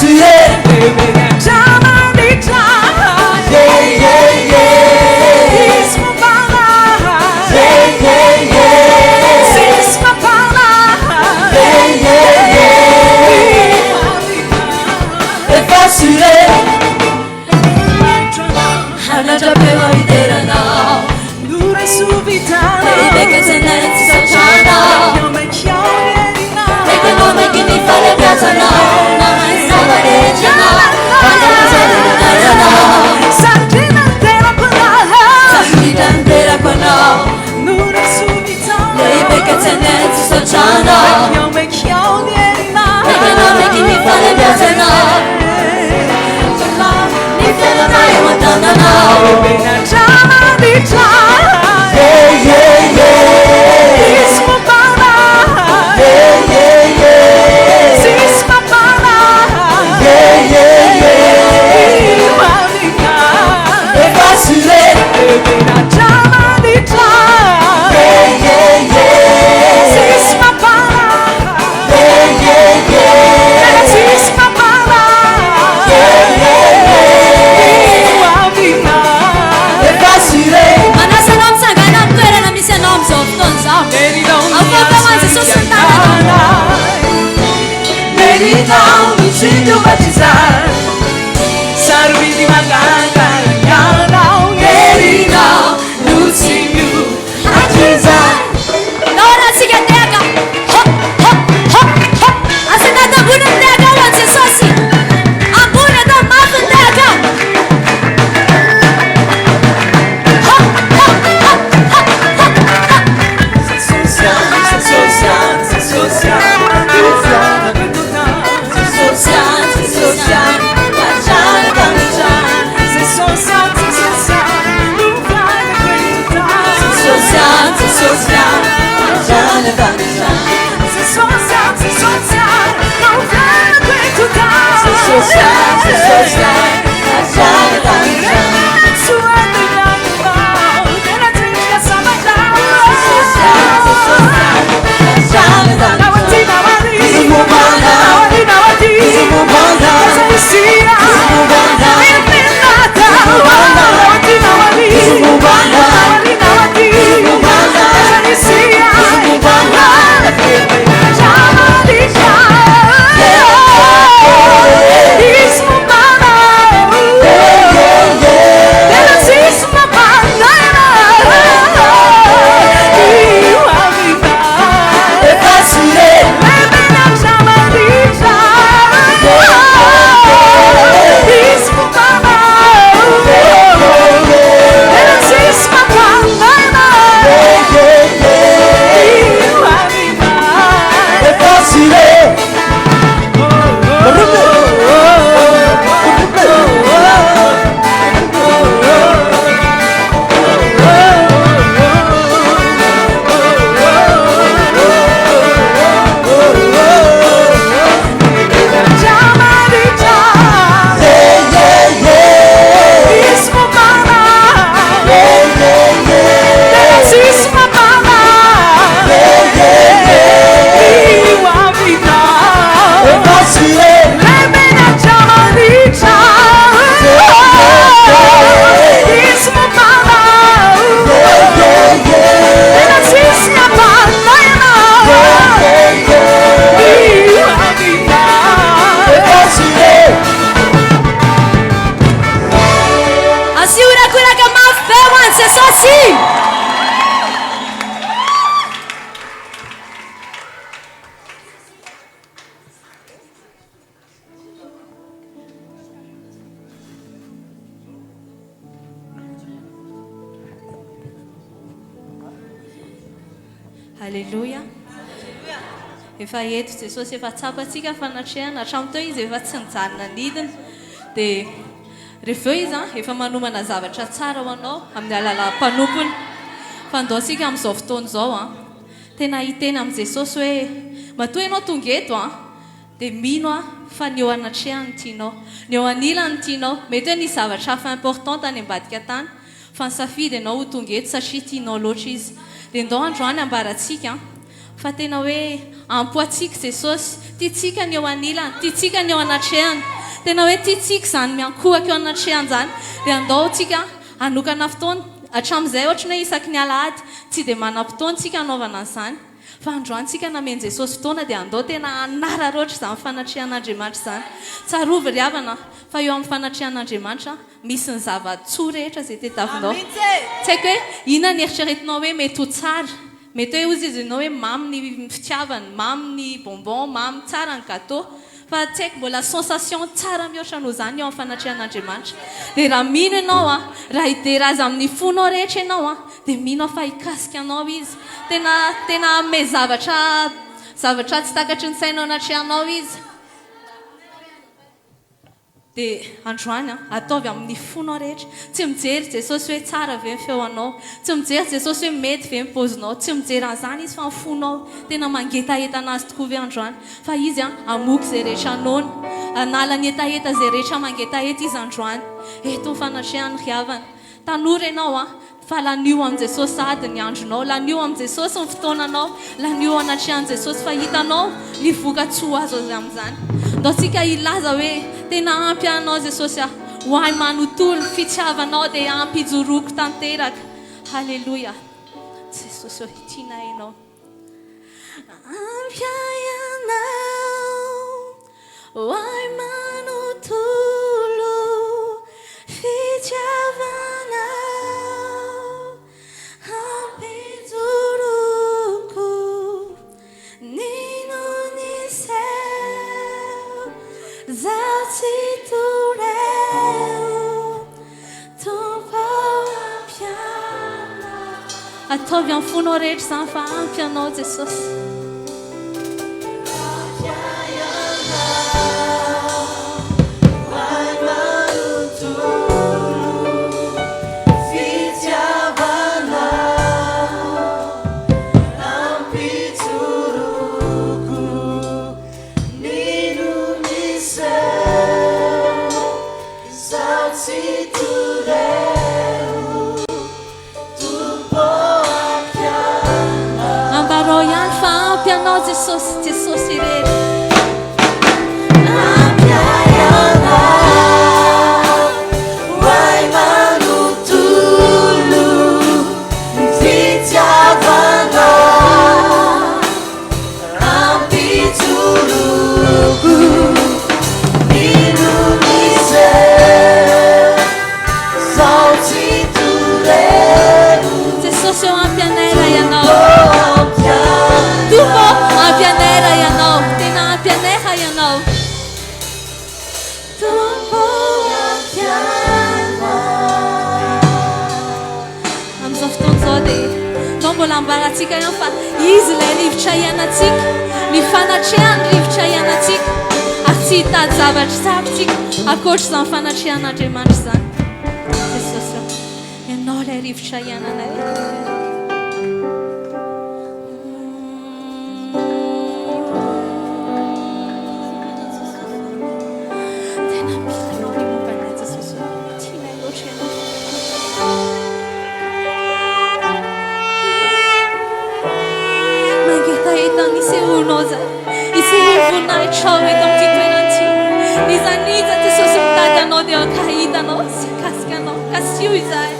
Yeah. Halleluja. Efa eto Jesosy efa tsapatsika fanatrehana hatramin'ny teo izy efa tsy nijanona nidina dia rehefa eo izy efa manomana zavatra tsara ho anao amin'ny alalam-panompony fa andaotsika amin'izao fotoana izao tena hiteny amin'i Jesosy hoe matoa ianao tonga eto dia mino fa ny eo anatrehany tianao, ny eo anilany tianao, mety hoe nisy zavatra hafa importante any ambadika tany fa nisafidy ianao ho tonga eto satria tianao loatra izy. Dia ndao androany ambaratsika fa tena hoe ampoatsika Jesosy, tiatsika ny eo anilany, tiatsika ny eo anatrehany, tena hoe tiatsika izany miankohaka eo anatrehany zany. Dia andao tsika anokana fotoana hatramin'izay ohatrany hoe isaky ny alahady tsy dia manam-potoana tsika anaovana an'izany fa androany tsika nameny Jesosy fotoana dia andao tena anararoatra izany fanatrehan'Andriamanitra izany. Tsarovy ry havana fa eo amin'ny fanatrehan'Andriamanitra misy ny zava-tsoa rehetra izay tadiavinao. Tsy haiko hoe inona ny eritreretinao hoe mety ho tsara, mety hoe ozy izy ianao hoe mamy ny fitiavany, mamy ny bonbon, mamy tsara ny gâteau, fa tsy haiko mbola sensation tsara mihoatra noho izany eo amin'ny fanatrehan'Andriamanitra. Dia raha mino ianao raha hidera azy amin'ny fonao rehetra ianao dia mino fa hikasika anao izy, tena ame zavatra tsy takatry ny sainao anatrehanao izy. Dia androany ataovy amin'ny fonao rehetra, tsy mijery Jesosy hoe tsara ve ny feonao, tsy mijery Jesosy hoe mety ve ny paozinao, tsy mijery an'izany izy fa ny fonao tena mangetaeta anazy tokoa ve androany fa izy amoky izay rehetra anona, anala ny etaeta izay rehetra mangetaeta izy androany. Eto ny fanatrehany ry havana, tanora ianao fa lanio amin'i Jesosy sady ny andronao, lanio amin'i Jesosy ny fotoananao, lanio anatrehan'i Jesosy fa hitanao ny voka-tsoa azo azy amin'izany. Ndao tsika ilaza hoe tena ampy anao Jesosy ho ahy manontolo fitiavanao dia ampy hijoroako tanteraka. Halleluja. Jesosy ho tiana ianao. Ampy anao ho ahy manontolo fitiavanao, ampy hijoroako zaho tsy toreo tompo ampiana. Ataovy amin'ny fonao rehetra izany fa ampy anao Jesosy. Jesosy irery. Ambaratsika ihany fa izy ilay rivotra ianatsika, ny fanatrehany rivotra ianatsika ary tsy hitady zavatra sarotsika ankoatra izany fanatrehan'Andriamanitra izany. Jesosy ianao ilay rivotra iananay. Tena mila anao ny mombanay Jesosy, tianay loatra ianao. Isehoanao zay, isehoanao voninahitra eto amin'ity toerana ity. Nizaniza Jesosy mitady anao dia ka hitanao sy kasika anao, kasio izahay.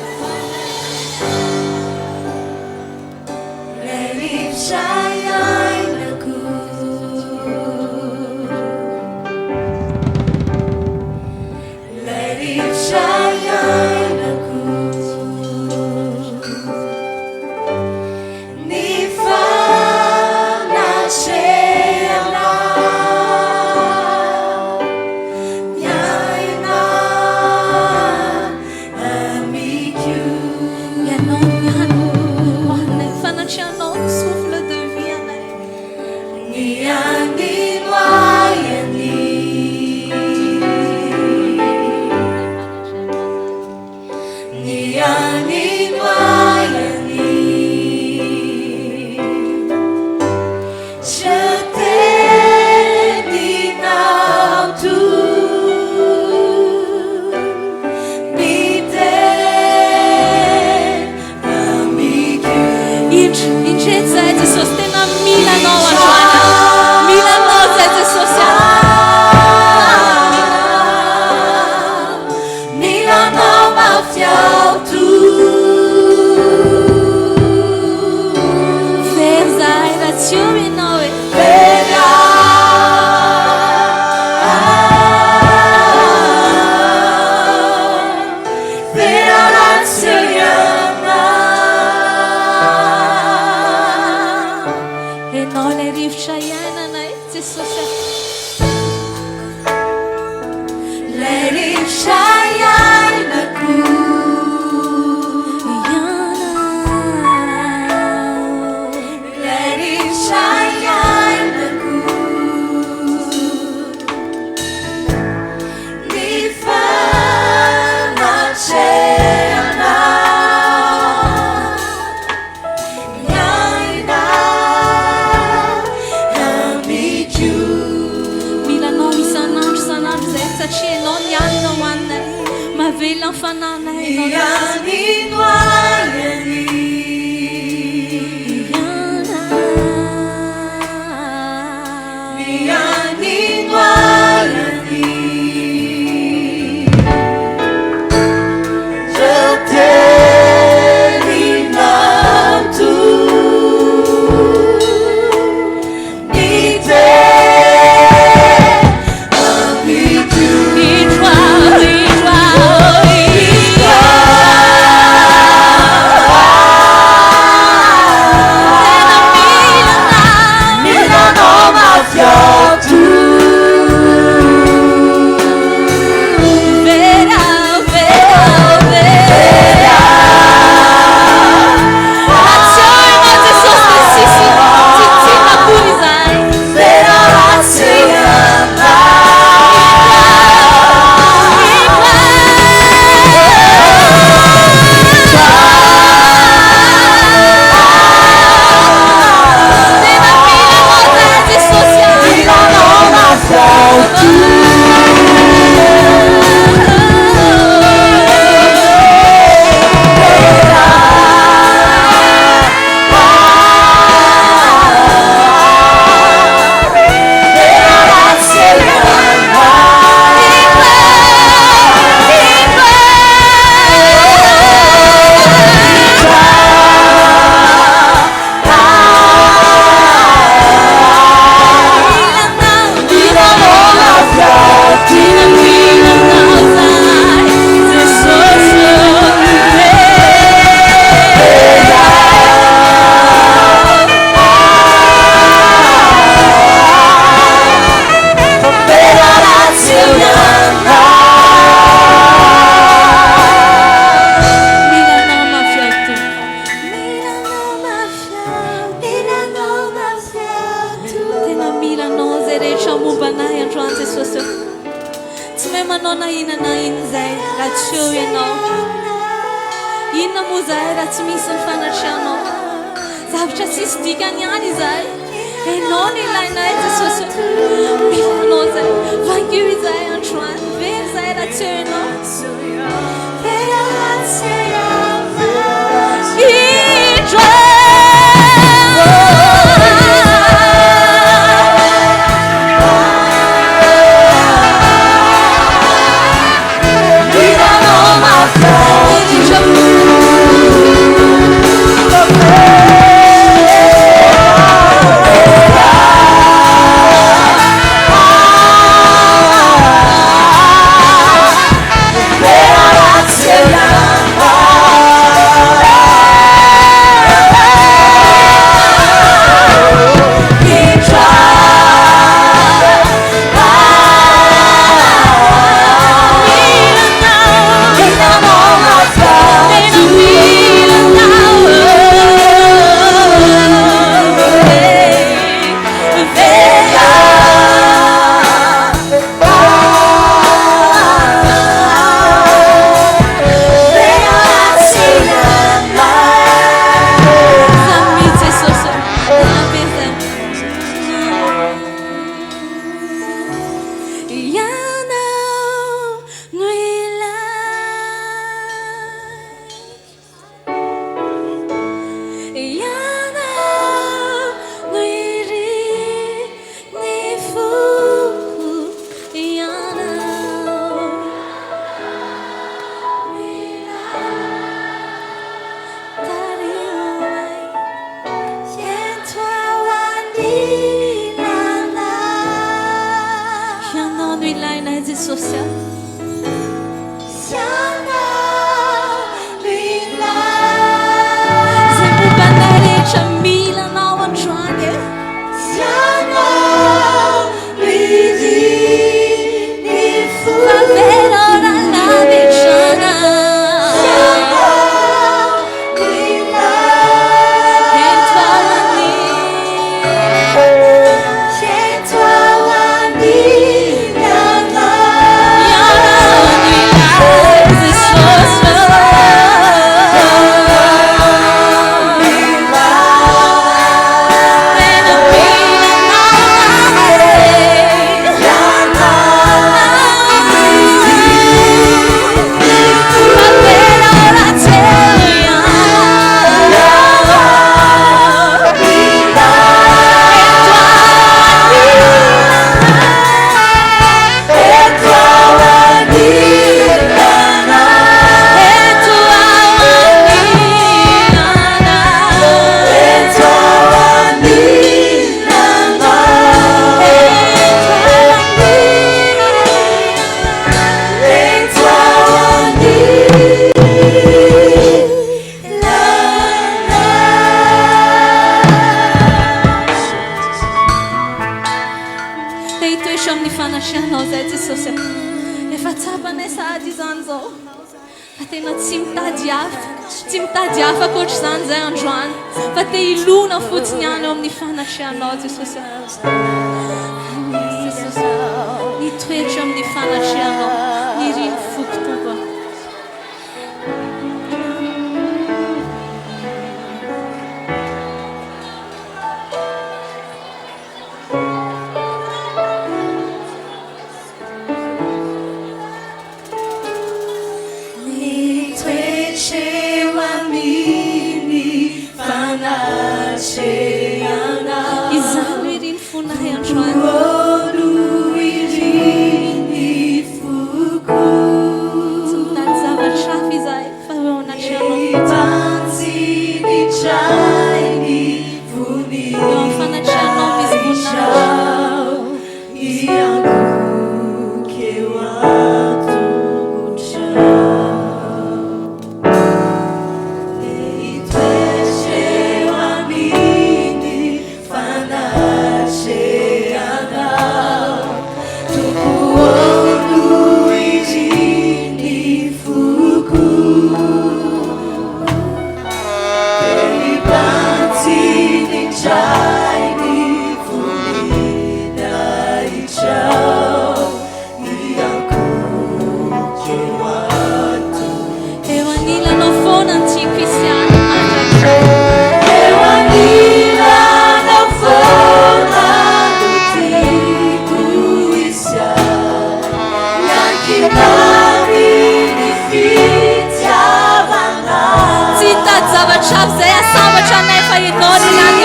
Vera Jesosy zay mombanay rehetra milanao androany favela ora lavetrana tsy mitady afaka ohatr'izany zay androany fa te ilona fotsiny any eo amin'ny fanatrianao Jesosy nitoetra amin'ny fanatrianao niriny foko tompo izany iriny fonahy androany tsy mitady zavatra hafa izahay fa eo anatrianao eo amin'ny fanatrianao misy voninahitra zay asambatra anay fa ianao ny nany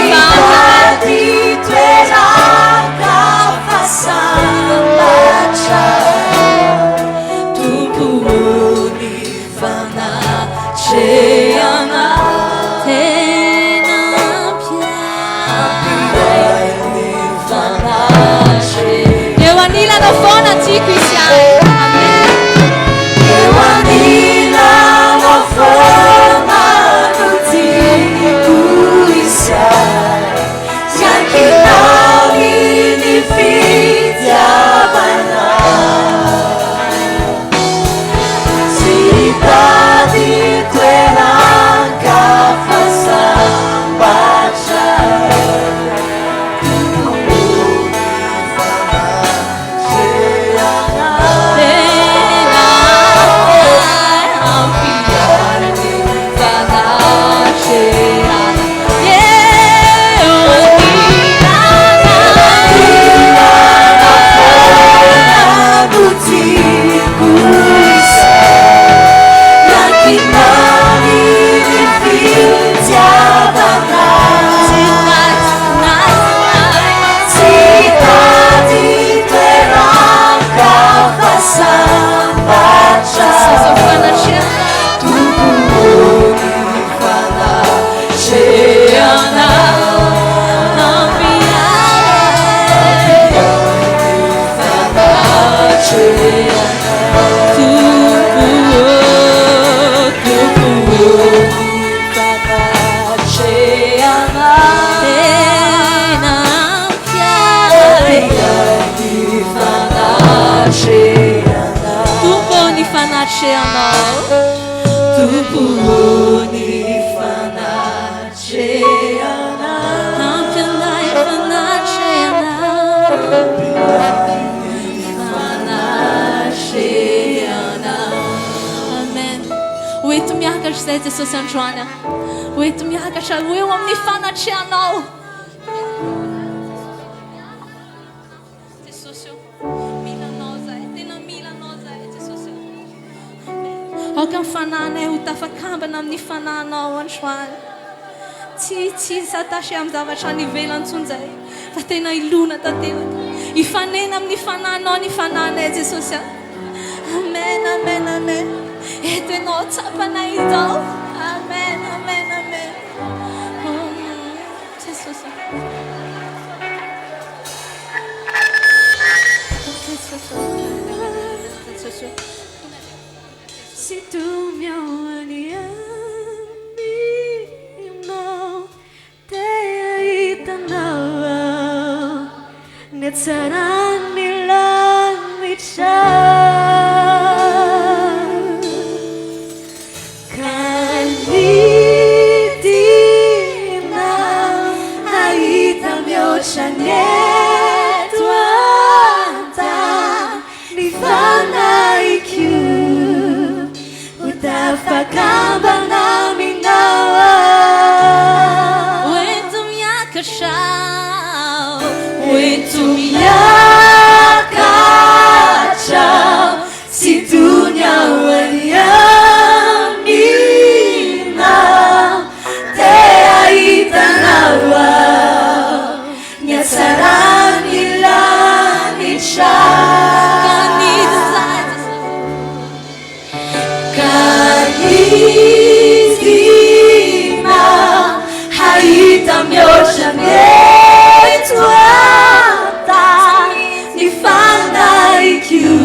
tompony fanatreana tena mpiainy fanatre eo anilanao foana tiako izy any amen eo anilanao foana fanatrehanao tompony fanatrehanao ampianay fanatrehanao amen oeto miakatra izay Jesosy androany oeto miakatra eo amin'ny fanatrehanao Aoka fananay ho tafakambana amin'ny fananao androany tsy satasy amin'ny zavatra nivelany tsonjay fa tena ilona tanteraka ifanena amin'ny fananao ny fananay Jesosy amen amen amen eto ianao tsapanay izao amen amen amen Jesosy Se tu me aminao te hitanao netsarany langitra kanidina ahita mihoatra ny eto anta ny fanaikio tafakambana minawa oeto miakatra si dunia waliamina te aitanawa nyasarani lanisha Kanizina haita miosha netwata nifandaikiu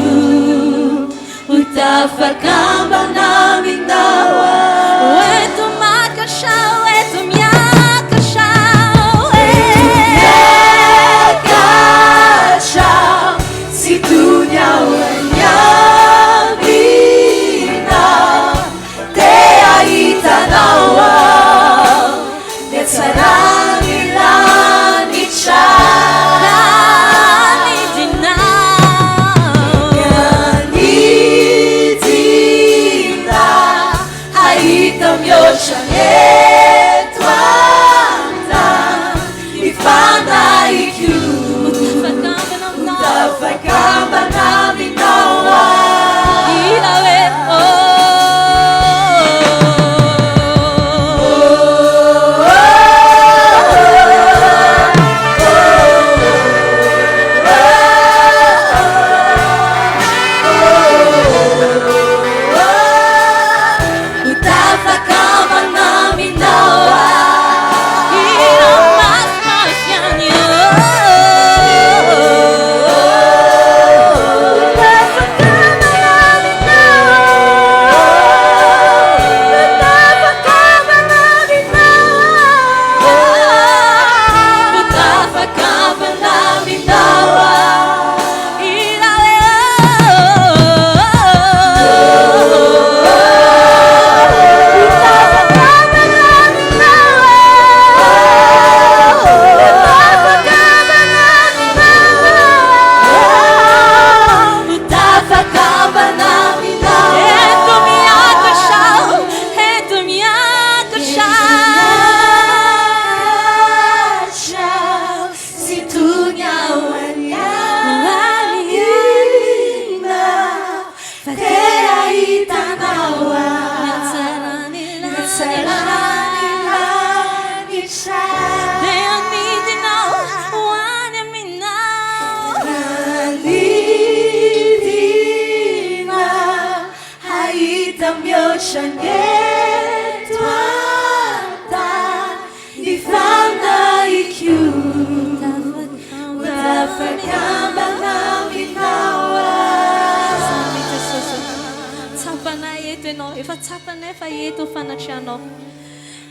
utafakamba na minawa wetu makasha wetu miakasha kasha si dunia Itanawa Netsarani lanicha Kanidina Haita myosha netwanda Nifana ikiu Utafakamba na minawa Ilawe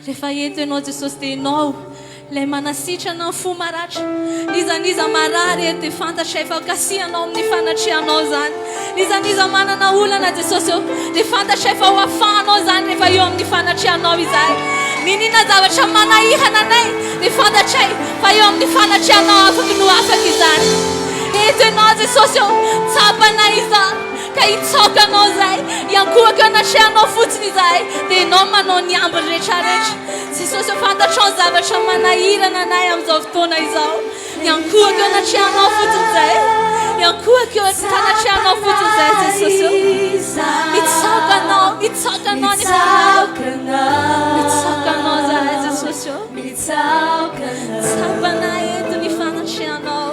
Rehefa ento ianao Jesosy dia ianao lay manasitrana fo maratra nizaniza marary dia fantatray fa kasihanao amin'ny fanatrehanao zany nizaniza manana olana jesosy eo dia fantatray fa ho afahanao zany rehefa eo amin'ny fanatrehanao izay ninina zavatra manahirana anay dia fantatray fa eo amin'ny fanatrehanao afaka no afaka izany eto ianao jesosy eo tsapanay izany ka hitsaokanao zay iankohaka anatrehanao fotsiny izay dia ianao manao ny ambiny rehetrarehetra jesosy eo fantatrao zavatra manahirana anay amin'izao fotoana izao iankohaka anatrehanao fotsiny zay iankohaka tanatrehanao fotsiny zay jesosy eo mitsaokanao mitsaokanao mitsaokanao zay jesosy eo tsapanay eto ny fanatrehanao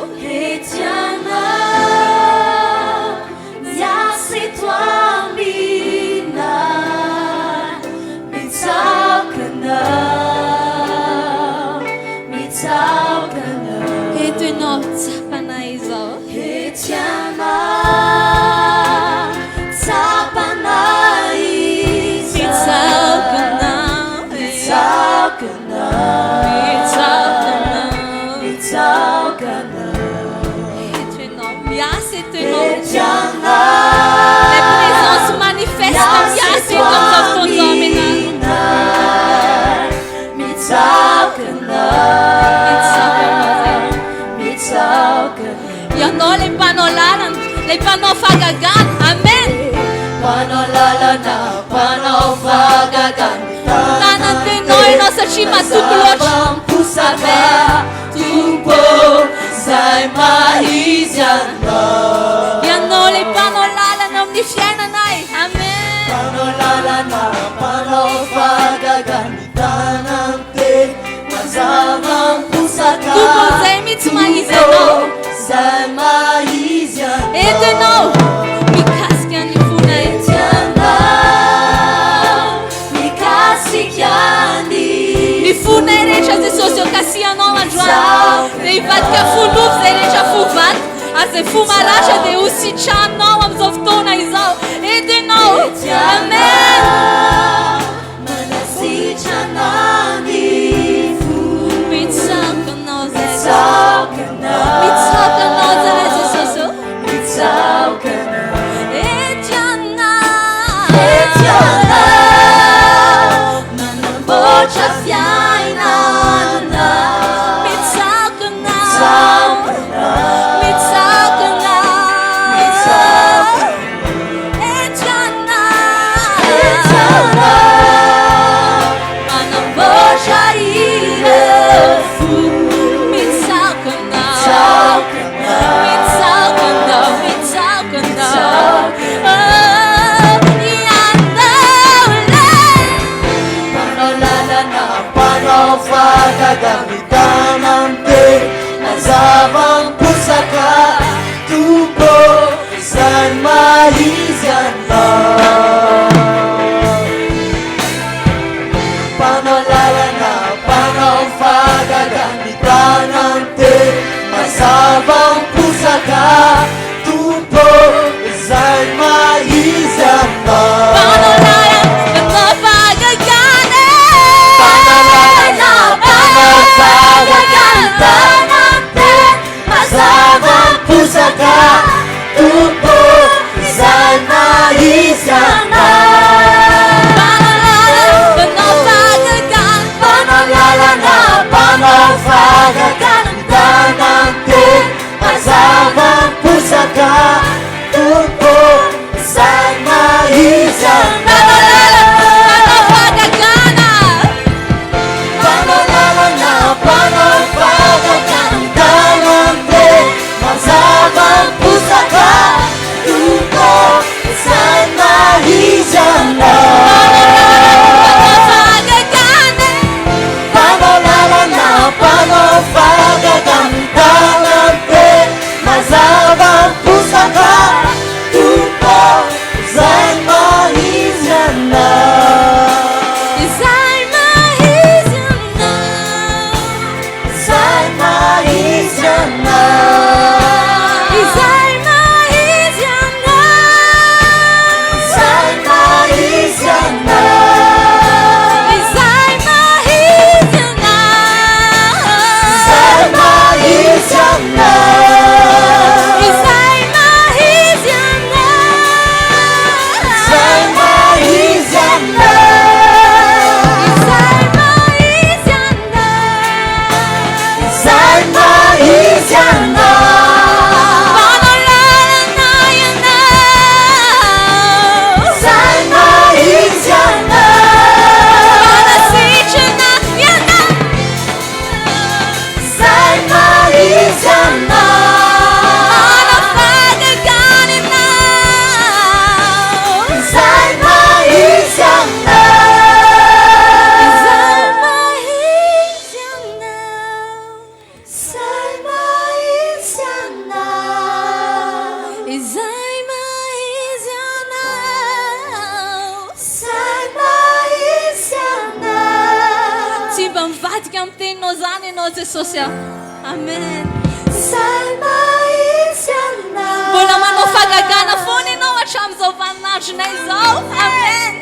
eto ianao tsapanay izao miasa eto ianao la présence manifeste miasa eto amin'izao fotoan'izao amenay ianao lay mpanao lalana lay mpanao fagagana amen mpanao lalana mpanao fagagana nanantenao ianao satria matoky loatra tumpo zay maizy anao ianao lay mpanao lalana amin'ny fiainanay amen mpanao lalana mpanao fagagana tanante mazava mposaka tumpo zay mitsy maizy anao zay maizy anao eto ianao mikasika ny fonay ny fonay rehetra jesosy eo kasihanao androany dia hivadika fonovy zay rehetra fovaty azay fo maratra dia ho sitranao amin'izao fotoana izao eto ianao amen mitsaokanao zay mitsaokanao zay jesosy eo manamboatra fiainana mitsaokanao manamboatra irefo mitsaokanao Fagagamitante mazava pusaka tubo san maiziana panolalana panau fagagamitante mazava pusaka tubo san maiziana Mazava mivadika amin'ny teninao zany ianao Jesosy amen mbola manao fagagana foana ianao hatramin'izao vaninandronay izao amen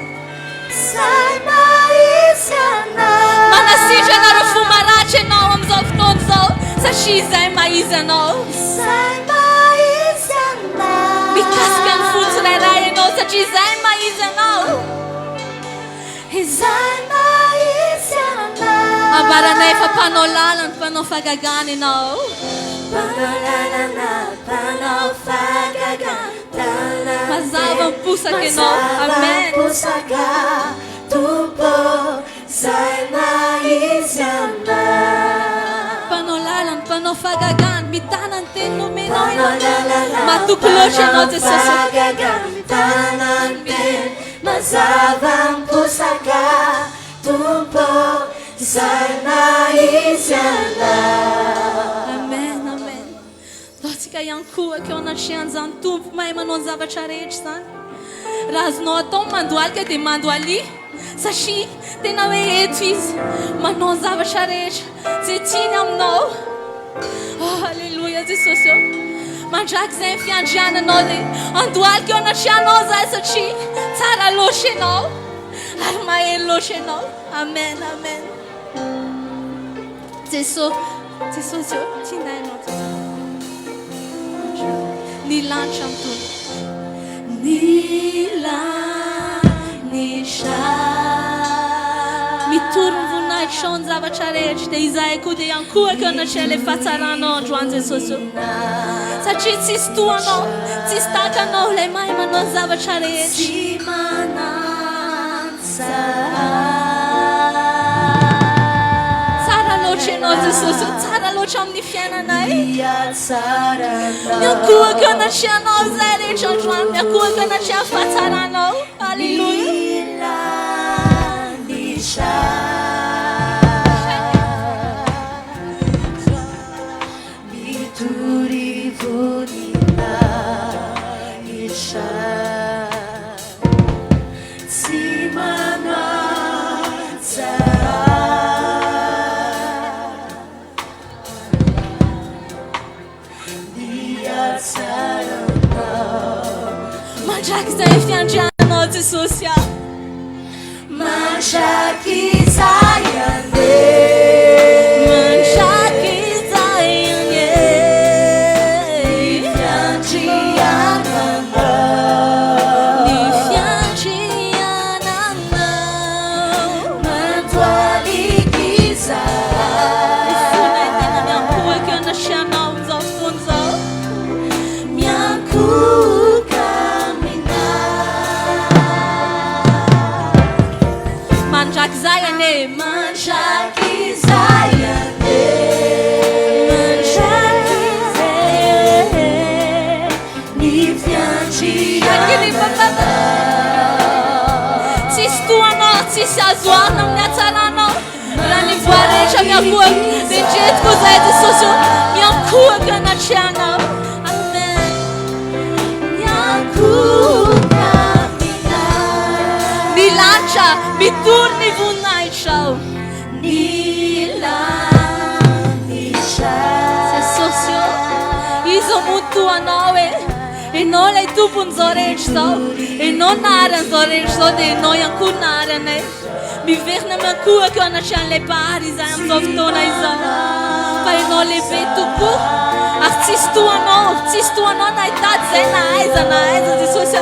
manasitra anareo fo maratra ianao amin'izao fotoana izao satria izay maizy anao mikasika ny fo tsirairay ianao satria izay maizy anao ambaranay efa mpanao lalana mpanao fagagana ianao mazava miposaka ianao amen mpanao lalana mpanao fagagana mitana ny teninao menao ianao matoky loatra ianao Jesosy mazava miposaka tumpo amen amen laotsika ihany koa akeo anatrehan'izany tompo mahay manao ny zavatra rehetra zany raha azonao atao mandoalika dia mandoalia satria tena hoe eto izy manao ny zavatra rehetra zay tiany aminao halleloia Jesosy mandraky izay ny fiandriananao dia andoalika eo anatrehanao zay satria tsara loatra ianao ary mahelo loatra ianao amen amen Jesosy tindainao ny lanitra mitony mitory ny voninahitro ny zavatra rehetra dia izahay koa dia ihany koa akeo anatrea ilay fahatsaranao androany Jesosy satria tsisy toanao tsisy takanao ilay mahay manao ny zavatra rehetra tsara loatra ianao Jesosy tsara loatra amin'ny fiainanay miankohaka anatrehanao izay rehetra androany miankohaka anatreha fahatsaranao halleloia mandraky izay fiandrianao Jesosy mandraky izay ande mandraky izay ande ny fiandriananao mandoalika izay fonay tena miankohaka eo anatrehanao amin'izao fotoana izao miankohaka mandraky izay ane mandraky izay ande mandraky izay ny fiandriananao tsisy toanao tsisy azoana amin'ny hatsaranao raha ny voarehetra miankohaka dia ndretiko izay Jesosy miankohaka anatrehanao amen miankohaka ny lanitra mitory ny voninahitrao ny lanitra Jesosy izy motoanao ianao ilay tompon'izao rehetra izao ianao naharan'izao rehetra izao dia ianao ihany koa naharanay miverina miankohaka eo anatrehan'ilay mpahary izay amin'izao fotoana izao fa ianao lehibe tokoa ary tsisy toanao na hitady izay na aiza Jesosy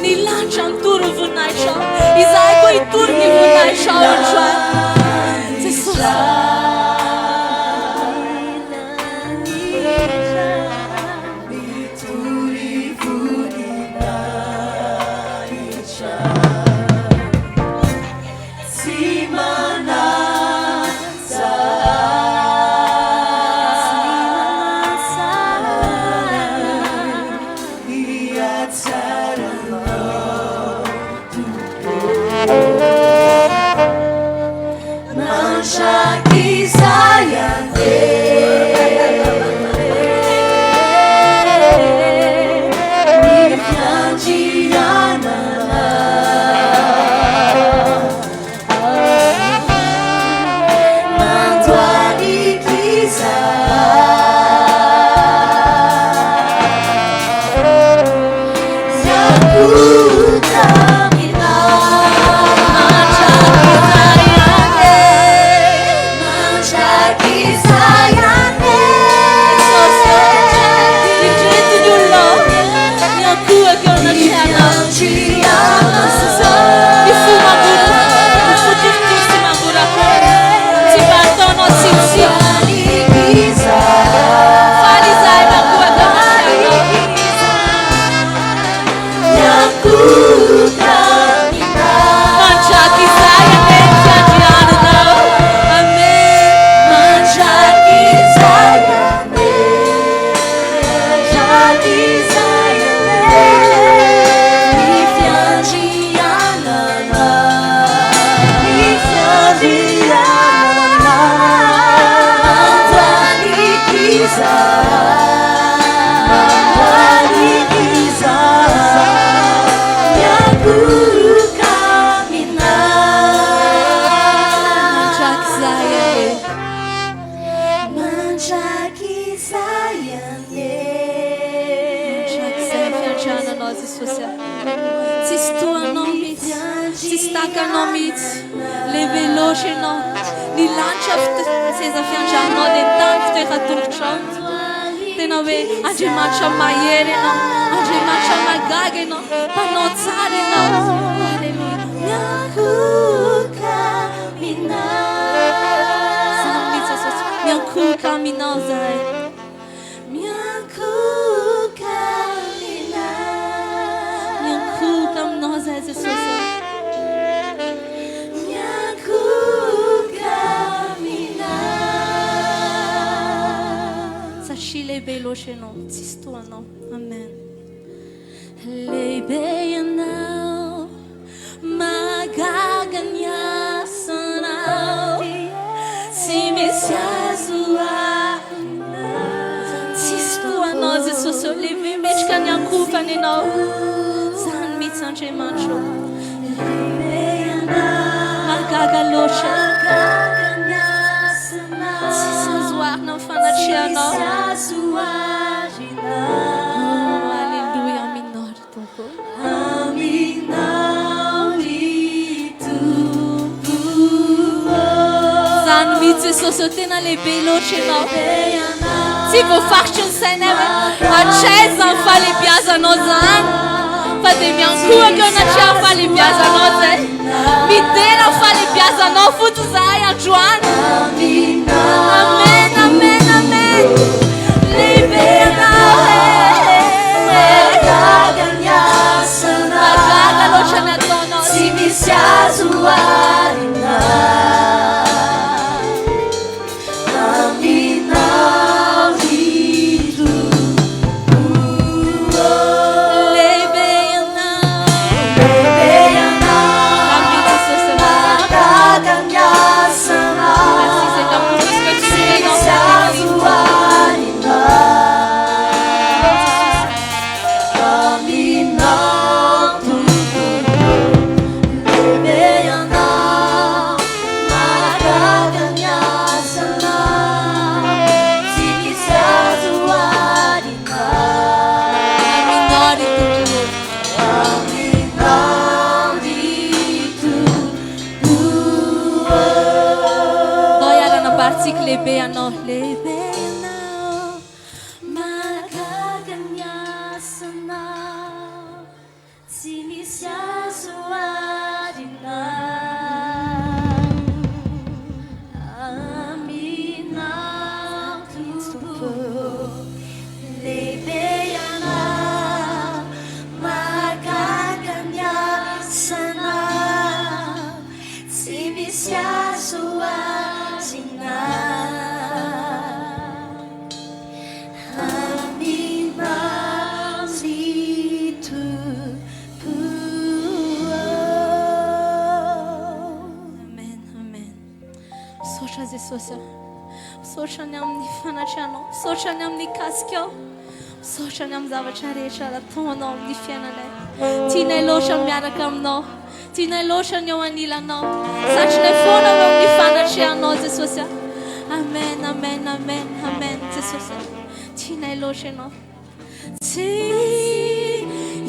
ny lanitra mitory ny voninahitrao izahay koa hitory ny voninahitrao androany Jesosy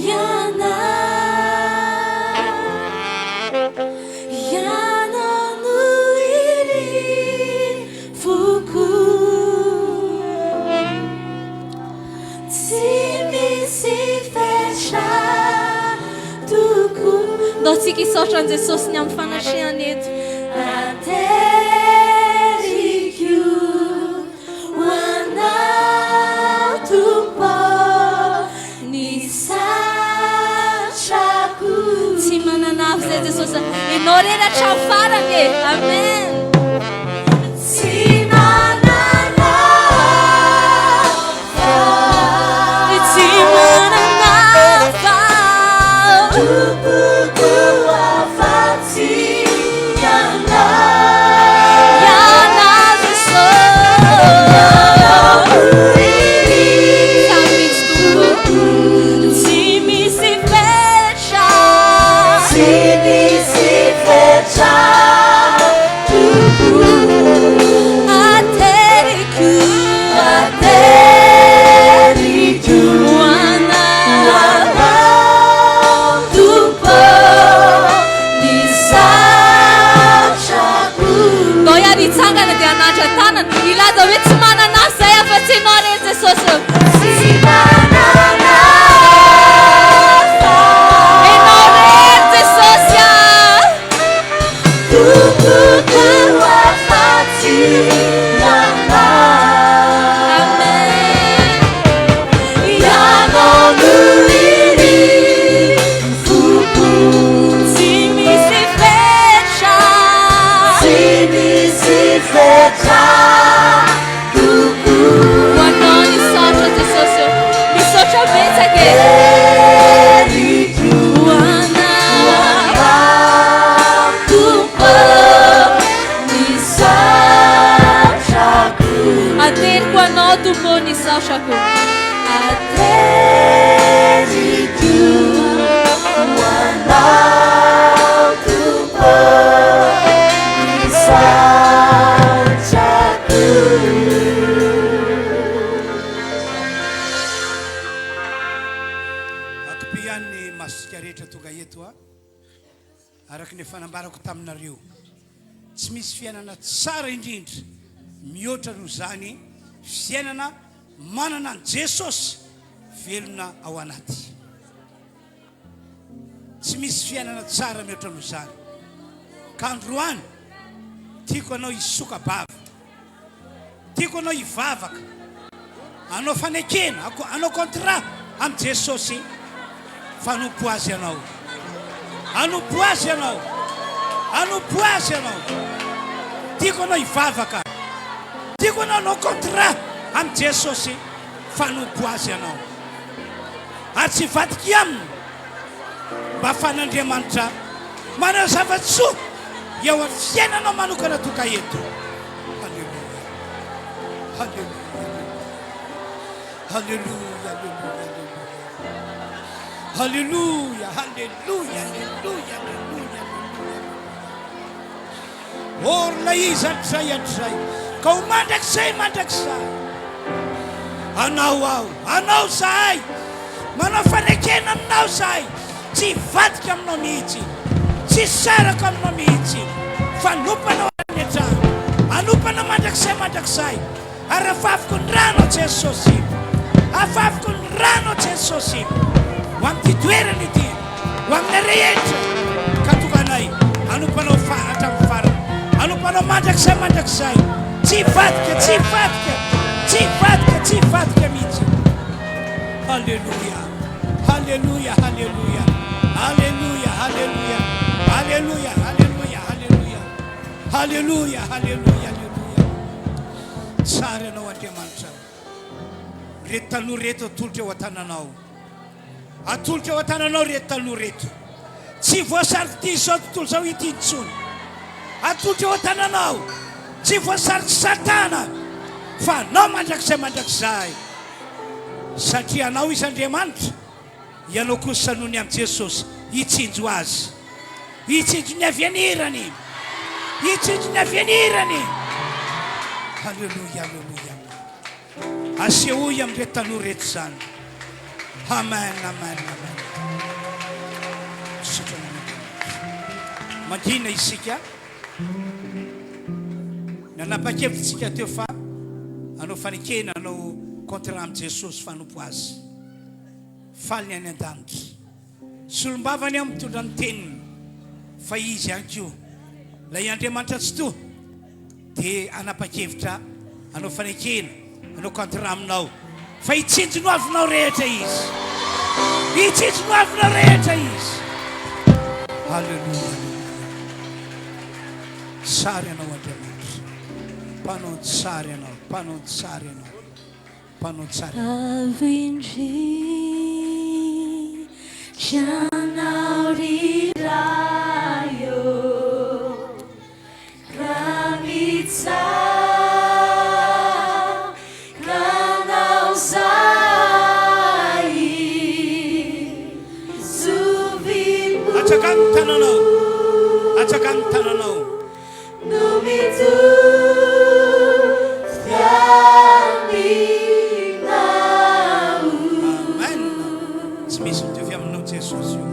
Yana andaontsika isaotra an Jesosy ny amin'ny fanatreany eto. Ateriko hoanao Tompo ny satrako. Tsy mananafy zay Jesosy. Ianao rery hatrany farany e. Amen. Tsy mananafa. Tsy mananafa. Tubuku afatsy yana. Yana Jesosy. Samy tubuku. Tsy misy fetra. Tsy misy fetra. Tubuku. Ateriku. Ateriku. Wana. Tompo ny satrako. Mbao ihany hitsangana dia hanatra tanana. Ilaza hoe tsy mananafy zay afa-tsy ianao rery Jesosy. Tsy mananafa. Ianao rery Jesosy. Tubuku afatsy yana. Amen. Ianao nuiri fuku. Tsy misy fetra. Tsy misy fetra. Tubu. Ho anao nisaotra Jesosy. Misaotra betsaka e. Ateriku. Wana. Tompo ny satrako. Ateriko anao Tompo ny saotrako. Ateriku hoanao Tompo ny satrako. Akpian'ny masika rehetra tonga eto araky ny fanambarako taminareo. Tsy misy fiainana tsara indrindra mihoatra noho zany fiainana manana an Jesosy velona ao anaty. Tsy misy fiainana tsara mihoatra noho zany. Ka androany tiako anao hisoka bava, tiako anao hivavaka, anao fanekena, anao contrat am Jesosy. Fanompo azy ianao. Anompo azy ianao. Anompo azy ianao. Tiako anao hivavaka, tiako anao contrat am Jesosy. Fanompo azy ianao. Ary tsy vadiky aminy mba fan'Andriamanitra manao zava-tsoa eo amin'ny fiainanao manokana toka eto. Halleluja. Halleluja. Halleluja. Halleluja. Halleluja. Halleluja. Halleluja. Orla izy hatray ka ho mandrakizay mandrakizay. Anao aho, anao zahay, manao fanekena aminao zahay. Tsy vadika aminao mihitsy, tsy saraka aminao mihitsy. Fanompanao anetrano, anompana mandrakizay. Ary afafiko ny rano Jesosy, afafiko ny rano Jesosy. Ho amin'ny toerana ity, ho amin'ny rehetra ka tokanay. Anompanao hatramin'ny farany, anompanao mandrakizay. Tsy vadika mihitsy. Halleluja. Halleluja. Halleluja. Halleluja. Halleluja. Halleluja. Halleluja. Halleluja. Halleluja. Halleluja. Tsara anao Andriamanitra. Reto taloha reto atolotra eo an-tananao. Atolotra eo an-tananao reto taloha reto. Tsy voasariky ty izao tontolo izao ity intsony. Atolotra eo an-tananao. Tsy voasariky Satana. Fa anao mandrakizay. Satria anao izy Andriamanitra. Ianao kosa sanony am Jesosy hitsinjo azy. Hitsinjo ny avianirany. Hitsinjo ny avianirany. Halleluja. Halleluja. Asehoy amin'ireo taloha reto zany. Amen. Amen. Amen. Mandina isika. Nanapa-kevitsika teo fa anao fanekena, anao contrat am Jesosy fanompo azy. Faly ny any an-danitra. Solombavany amin'ny mitondra ny teniny. fa izy ihany koa lay Andriamanitra tsy to dia anapa-kevitra anao fanekena anao contrat aminao fa hitsinjino avinao rehetra izy hitsinjino avinao rehetra izy halleluja sary anao Andriamanitra mpanao tsara ianao mpanao tsara ianao mpanao tsara Janao rirayo Ramitsa Ranao zai Zubimu Atsakany tananao Numitu Amen. Tsy misy mitovy aminao Jesosy io.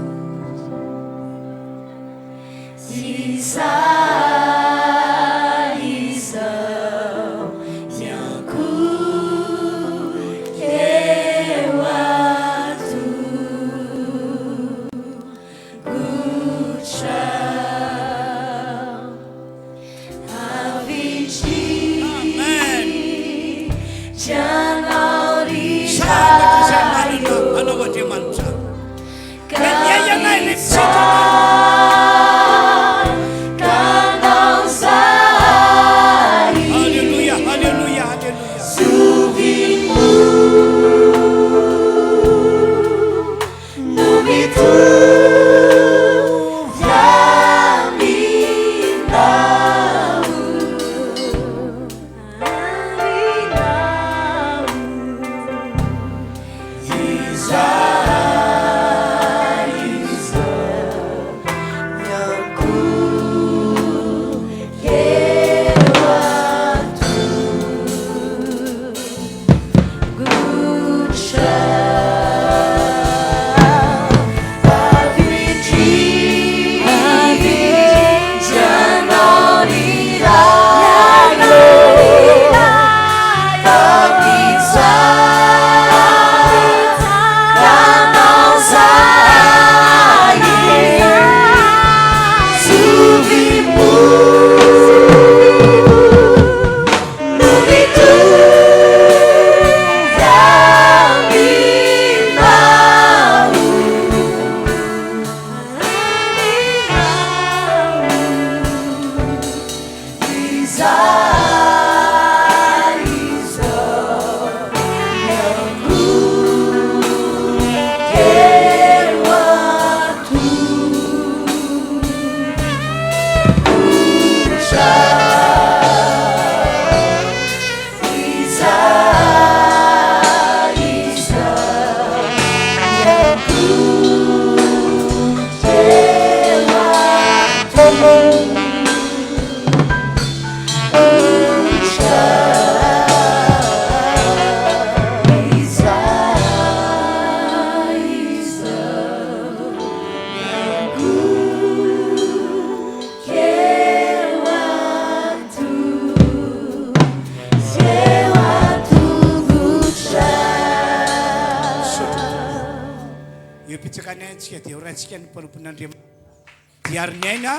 Diarniaina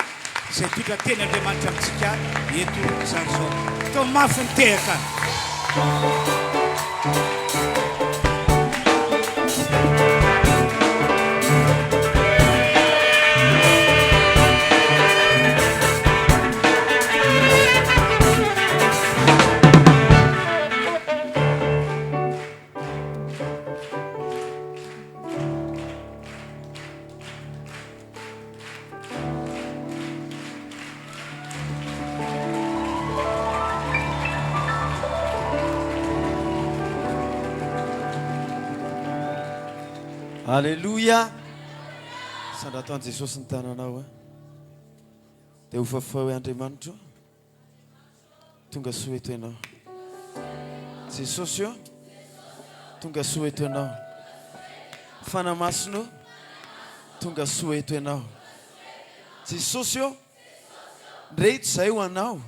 izay toetra teny Andriamanitra amintsika eto izany zao. Tao mafy ny tehaka. Alléluia. Sandratan Jesosy ny tananao dia ho fafao Andriamanitra tonga soa eto ianao. Jesosy tonga soa eto ianao. Fanamasino tonga soa eto ianao. Jesosy rehetra izay ho anao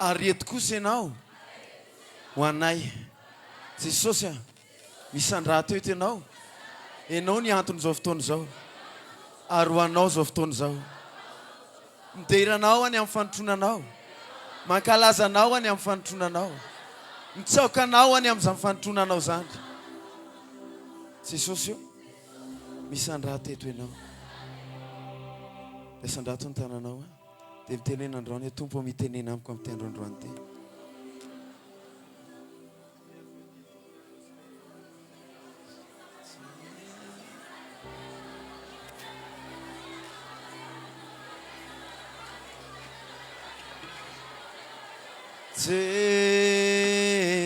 ary eto kosa ianao ho anay. Jesosy misandraha teo eto ianao. Enao ny antony zao fotoana zao ary ho anao zao fotoana zao mideranao any amin'ny fanotronanao mankalazanao any amin'ny fanotronanao mitsaokanao any amin'izany fanotronanao zany Jesosy io misy andraha teto ianao dia sandrato ny tananao dia mitenena androany tompo mitenena amiko amin'ny tendro androany ty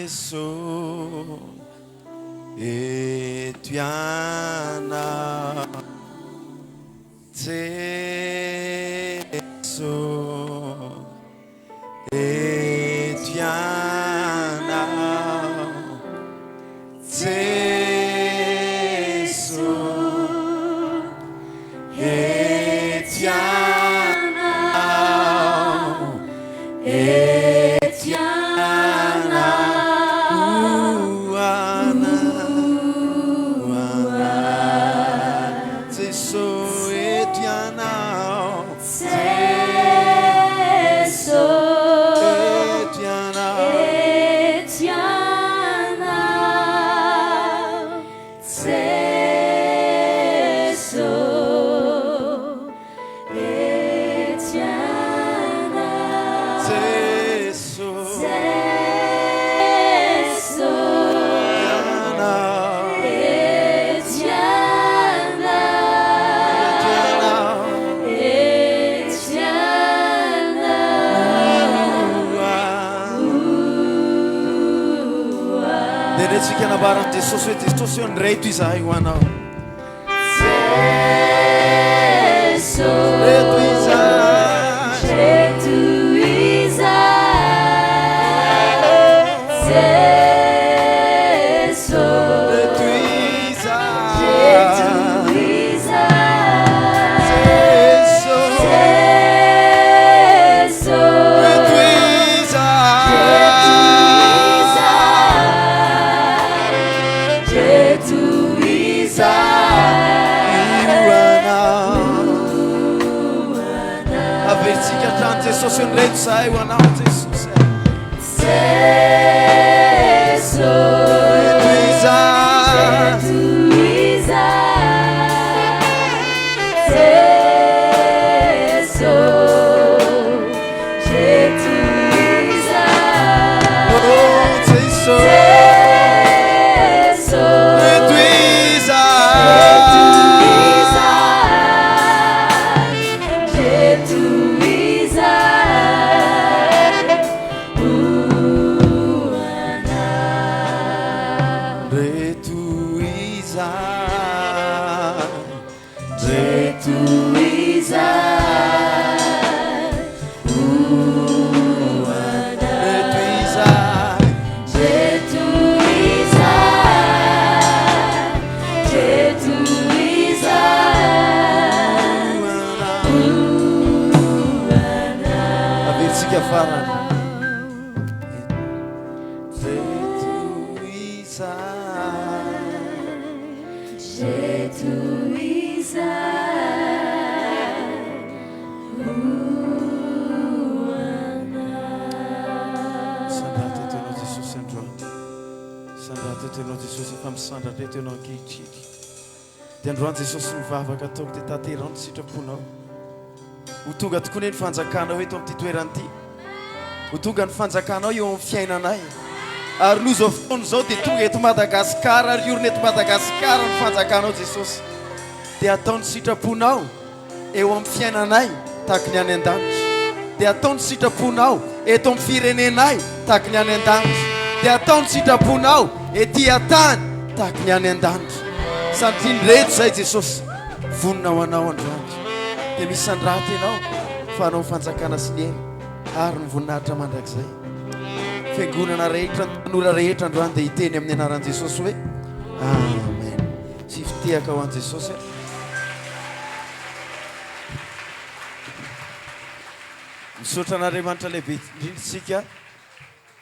Gesù etiana Gesù etiana Gesù Barang Yesus Yesus yang rei tu saya wanau. Yesus rei tu saya. Jesus yang rei saya wanau Jesus. Androany Jesosy ny vavaka ataoko dia tanterano ny sitraponao ho tonga tokoa ny fanjakanao eto amin'ity toerana ity ho tonga ny fanjakanao eo amin'ny fiainanay ary loha zao fotoana izao dia tonga eto Madagasikara ary orona eto Madagasikara ny fanjakanao Jesosy dia ataony sitraponao eo amin'ny fiainanay tahaka ny any an-danitra dia ataony sitraponao eto amin'ny firenenay tahaka ny any an-danitra dia ataony sitraponao ety an-tany tahaka ny any an-danitra Santin reto zay Jesosy vonina ho anao androany dia misy sandraty ianao fa anao fanjakana sy ny ely ary ny voninahitra mandrakizay fiangonana rehetra ny tanora rehetra androany dia hiteny amin'ny anaran'i Jesosy hoe amen sy fitehaka ho an'i Jesosy misaotra an'Andriamanitra lehibe indrindratsika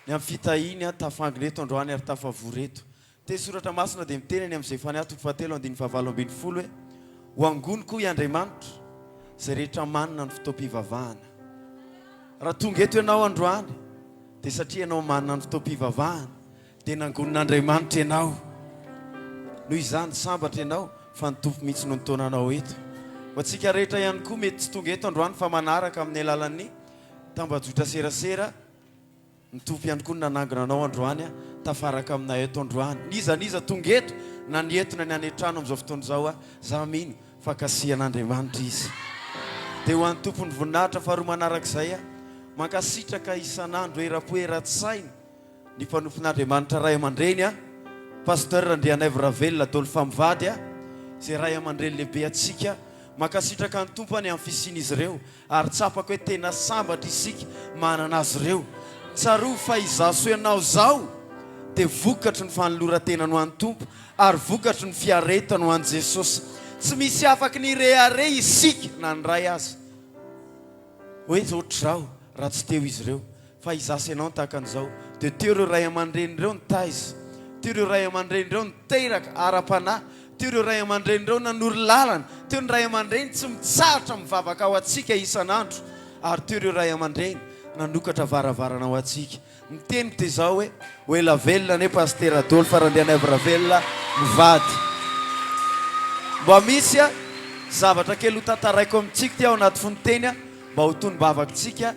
ny amin'ny fitahiny tafangina eto androany ary tafavory eto te soratra masina dia mitenany amin'izay fany ato 7:7 hoe ho angoniko i Andriamanitra zay rehetra manina ny fotoam-pivavahana raha tonga eto ianao androany dia satria ianao manina ny fotoam-pivavahana dia nangonin'Andriamanitra ianao noho izany sambatra ianao fa nitompo mihitsy no nitaonanao eto ho antsika rehetra ihany koa mety tsy tonga eto androany fa manaraka amin'ny alalan'ny tambajotra serasera nitompo ihany koa ny nanangona anao androany tafaraka aminay eto androany nizaniza tonga eto na ny entona ny anetrano amin'izao fotoana izao za mino fa kasihan'Andriamanitra izy dia ho an'ny tompony voninahitra faharoa manarak'izay mankasitraka isan'andro era-po-era-tsaina ny mpanompon'Andriamanitra ray aman-dreny pasteur Andrianaivo Ravelona Dolo Famivady izay ray aman-dreny lehibe atsika mankasitraka ny tompony amin'ny fisian'izy ireo ary tsapako hoe tena sambatra isika manana azy ireo tsaroa fa izaso ianao zao dia vokatry ny fanoloran-tena no an'ny tompo ary vokatry ny fiaretana ho an'i Jesosy tsy misy afaky ny rehare isika na ny ray azy hoe ohatr'izao raha tsy teo izy ireo fa izaso ianao ny tahaka an'izao dia teo ireo ray aman-dreny ireo ny taiza teo ireo ray aman-dreny ireo niteraka ara-panahy teo ireo ray aman-dreny ireo nanory lalana teo ny ray aman-dreny tsy mitsahatra mivavaka ao atsika isan'andro ary teo ireo ray aman-dreny nanokatra varavarana ao atsika miteny te zao hoe ela velona ne pasteur Adolphe Randianaivo Ravelona mivady mba misy zavatra kely ho tantaraiko amintsika ty ao anaty fonteny mba ho tony-bavakintsika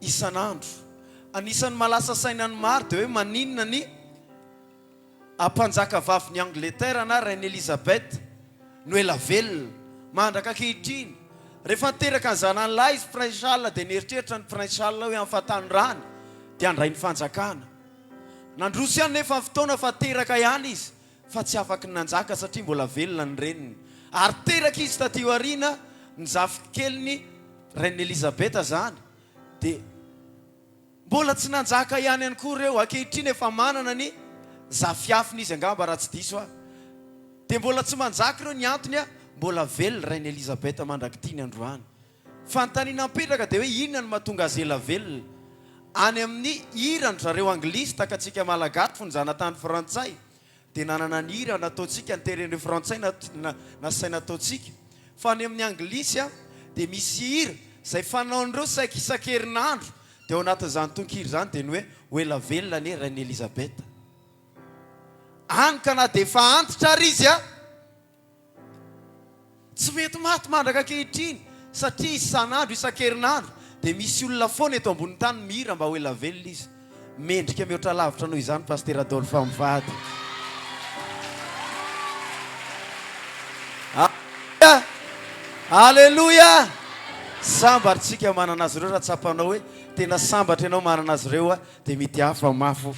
isan'andro anisan'ny malasa sainany maro dia hoe maninona ny ampanjaka vavy ny Angleterre na Reine Elisabeth no ela velona mandraka ankehitriny rehefa niteraka ny zanany lahy izy Prince Charles dia nieritreritra ny Prince Charles hoe amin'ny fatany rany dia andray ny fanjakana nandroso ihany nefa ny fotoana fa teraka ihany izy fa tsy afaky nanjaka satria mbola velona ny reniny ary teraka izy taty aoriana ny zafika kelyny Reine Elisabeth zany dia mbola tsy nanjaka ihany ihany koa ireo ankehitriny efa manana ny zafiafina izy angamba raha tsy diso dia mbola tsy manjaka ireo ny antony mbola velona Reine Elisabeth mandrakitiny androany fanontaniana mipetraka dia hoe inona ny mahatonga azy ela velona any amin'ny hirany zareo anglisy takatsika malagasy fonjana tany frantsay dia nanana ny hira nataontsika nyteren'ireo frantsay nasaina ataontsika fa any amin'ny anglisy dia misy hira izay fanaon'ireo saika isan-kerinandro dia ao anatin'izany tonkiry zany dia ny hoe ela velona ane Reine Elisabeth anyka na dia efa antitra ary izy tsy mety maty mandraka ankehitriny satria isan'andro isan-kerinandro dia misy olona foana eto ambony tany mihira mba ho ela velona izy mendrika mihoatra lavitra noho izany pasteur Adolphe Famivady Alleluia sambatritsika manana azy ireo raha tsapanao hoe tena sambatra ianao manana azy ireo dia mety hafa mafo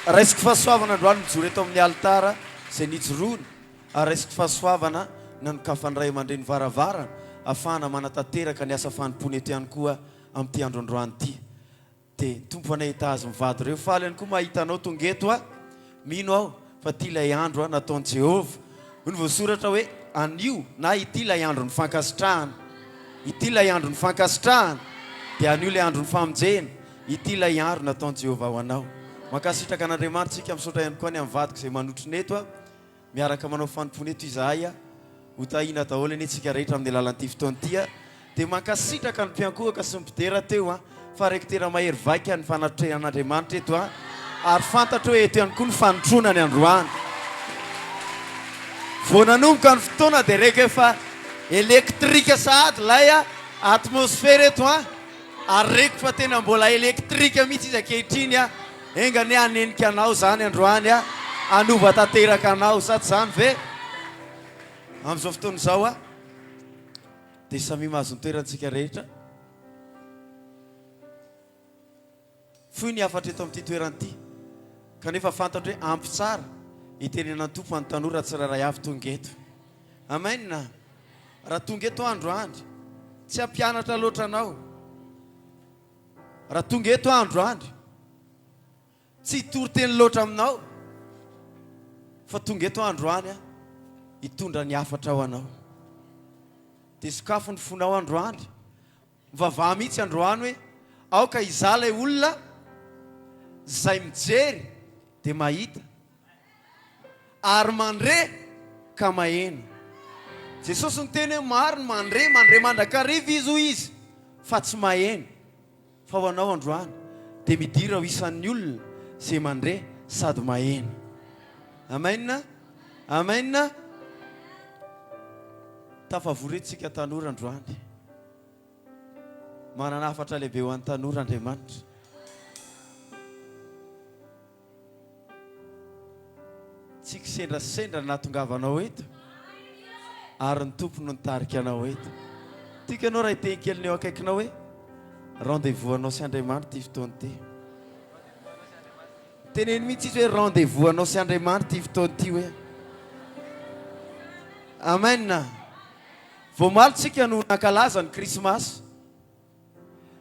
resaka fahasoavana androany mijoro eto amin'ny altara izay nijoroany ary resaka fahasoavana nanokafany ray aman-dreny varavarana ahafahana manatanteraka ny asa fanompony eto ihany koa amin'ity androandroany ity dia tompo anahita azy mivady ireo faly ihany koa mahita anao tonga eto mino aho fa ty ilay andro nataon'i Jehova ny voasoratra hoe anio na ity ilay andro ny fankasitrahana ity ilay andro ny fankasitrahana dia anio ilay andro ny famonjena ity ilay andro nataon'i Jehova ho anao mankasitraka an'Andriamanitra tsika misaotra ihany koa ny amin'ny vadika izay manotriny eto miaraka manao fanompony eto izahay ho tahina daholo anie tsika rehetra amin'ny alalan'ity fotoan'ity dia mankasitraka ny mpiankohaka sy mipidera teo fa rektera mahery vaika ny fanatrehan'Andriamanitra eto ary fantatra hoe eto ihany koa ny fanotrona ny androany vao nanomboka ny fotoana dia reka efa elektrika sahady lay atmosfera eto ary reko fa tena mbola elektrika mihitsy izy ankehitriny engany hanenika anao zany androany anova tanteraka anao sady zany ve amin'izao fotoana izao dia samy mahazo ny toerantsika rehetra foy ny afatra eto amin'ity toeran'ity kanefa fantatra hoe ampy tsara itenenany tompo any tanora tsy raray avy tonga eto amenna raha tonga eto androany tsy ampianatra loatra anao raha tonga eto androany tsy hitory-teny loatra aminao fa tonga eto androany hitondra ny afatra ao anao dia sokafo ny fonao androany mivavaha mihitsy androany hoe aoka izah ilay olona zay mijery dia mahita ary mandre ka maheno jesosy ny teny hoe maro ny mandre mandrakariva izy ho izy fa tsy maheno fa ho anao androany dia midira ho isan'ny olona zay mandre sady maheno. Amen. Amen. Tafavorentsika tanora androany, mananafatra lehibe ho an'ny tanora Andriamanitra. Tsika sendrasendra nahatongavanao eto ary ny tompo no nitarika anao eto. Tika anao raha itehikeliny eo akaikinao hoe rendez-vous anao sy Andriamanitra ty fotoana ty. Teneny mihitsy izy hoe rendez-vous anao sy Andriamanitra ty fotoana ty hoe. Amen. Voamaly tsika no nankalaza ny Krismasy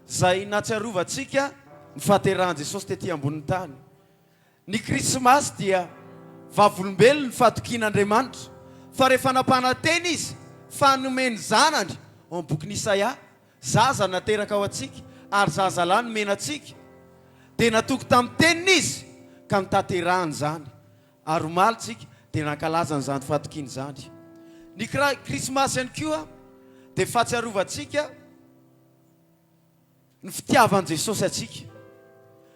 zay natsiarovantsika ny fahaterahan Jesosy tety ambonin'ny tany. Ny Krismasy dia vavolombelona ny fahatokian'Andriamanitra, fa rehefa napana teny izy fa nomeny zanany ao amin'ny boky Isaia, zaza nateraka ao atsika ary zaza lahy nomena atsika, dia natoky tamin'ny teniny izy ka nitaterahany zany ary omaly tsika dia nankalazany zany fahatokiany zany. Ny Krismasy ihany koa dia fahatsiarovantsika ny fitiavan'i Jesosy atsika,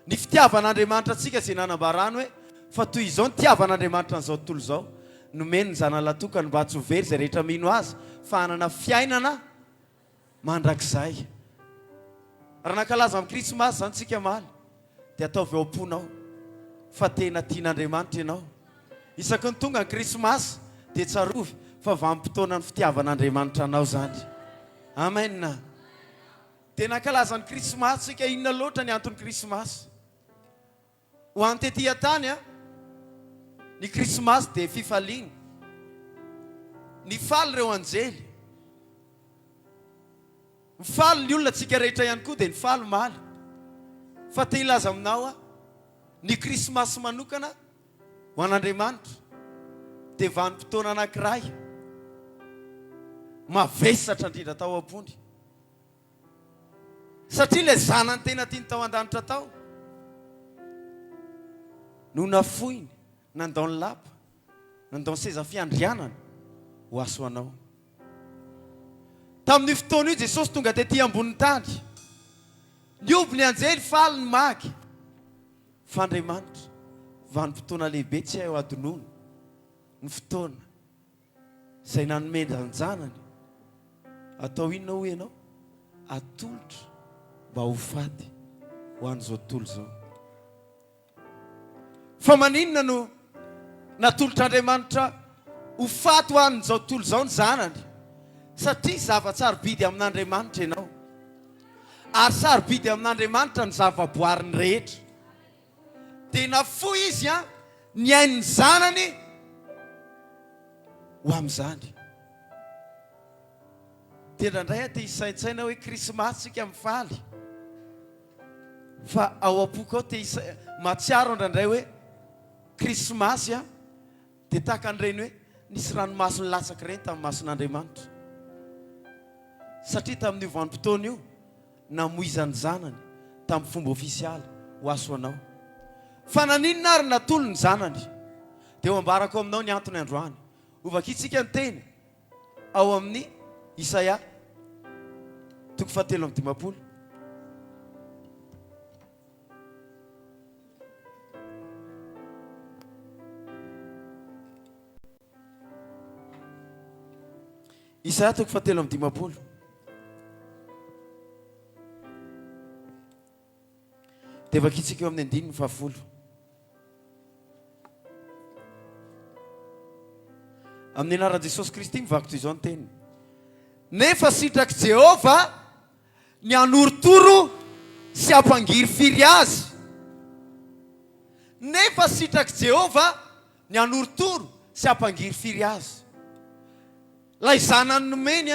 ny fitiavan'Andriamanitra atsika izay nanambarany hoe fa toy izao ny tiavan'Andriamanitra n'izao tontolo izao nomeny ny zanany latokany mba tsy ho very izay rehetra mino azy fa hanana fiainana mandrakizay. Raha nankalaza amin'ny Krismasy zany tsika maly dia ataovy ao am-ponao fa tena tian'Andriamanitra ianao. Isaky ny tonga ny Krismasy dia tsarovy fa vanim-potoana ny fitiavan'Andriamanitra anao zany. Amen. Dia nankalaza ny Krismasy tsika, inona loatra ny antony Krismasy? Ho an'ny tetỳ tany ny Krismasy dia fifaliana, ny faly ireo anjely, ny faly ny olona tsika rehetra ihany koa dia ny faly maly. Fa te hilaza aminao ny Krismasy manokana ho an'Andriamanitra dia vanim-potoana anankiray mavesatra indrindra tao am-pony, satria ilay zanany tena tiany tao an-danitra tao no nafoiny nandao ny lapa, nandao ny seza fiandrianana ho aso anao. Tamin'ny fotoana io Jesosy tonga tetỳ ambonin'ny tany, nioby ny anjely faly ny magy, fa Andriamanitra vanim-potoana lehibe tsy hay ho adonono ny fotoana izay nanomena ny zanany atao inona ho ianao atolotra mba ho fady ho an'izao tontolo izao. Fa maninona no natolotr'Andriamanitra ho faty ho an'izao tontolo izao ny zanany? Satria zava-tsarobidy amin'Andriamanitra ianao, ary sarobidy amin'Andriamanitra ny zava-boariny rehetra. Dia nafoy izy ny ain'ny zanany ho amin'izany. Tena indray te hisaintsaina hoe Krismasy tsika mifaly, fa ao am-poko ao te matsiaro indraindray hoe Krismasy dia tahaka an'ireny hoe nisy ranomasony latsaky ireny tamin'ny mason'Andriamanitra, satria tamin'io vanim-potoana io namoizany zanany tamin'ny fomba ofisialy ho aso anao. Fa naninona ary natolo ny zanany? Dia ho ambarako aminao ny antony androany. Ovakitsika ny teny ao amin'ny Isaia 7:15. Isaia 7:15. Dia vakitsika eo amin'ny 9:10. Amin'ny anaran'i Jesosy Kristy mivako toy izao ny teniny. Nefa sitraky Jehova ny anoritoro sy ampangiry firy azy. Nefa sitraky Jehova ny anoritoro sy ampangiry firy azy. Lay zanany nomeny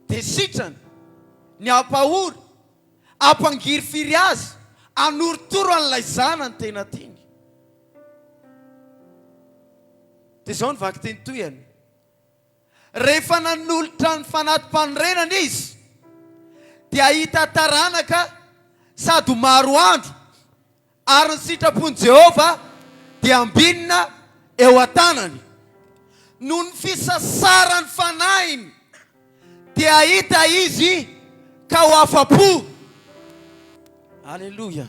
dia sitrany ny ampahory ampangiry firy azy, anoritoro an'ilay zanany tena tiany. Dia izao ny vaky teny toyany. Rehefa nanolotra ny fanatim-panorenana izy dia hita taranaka sady maro andro, ary ny sitrapony Jehova dia ambinina eo an-tanany. noho ny fisasarany fanainy dia ahita izy ka ho afa-po. Alleluia.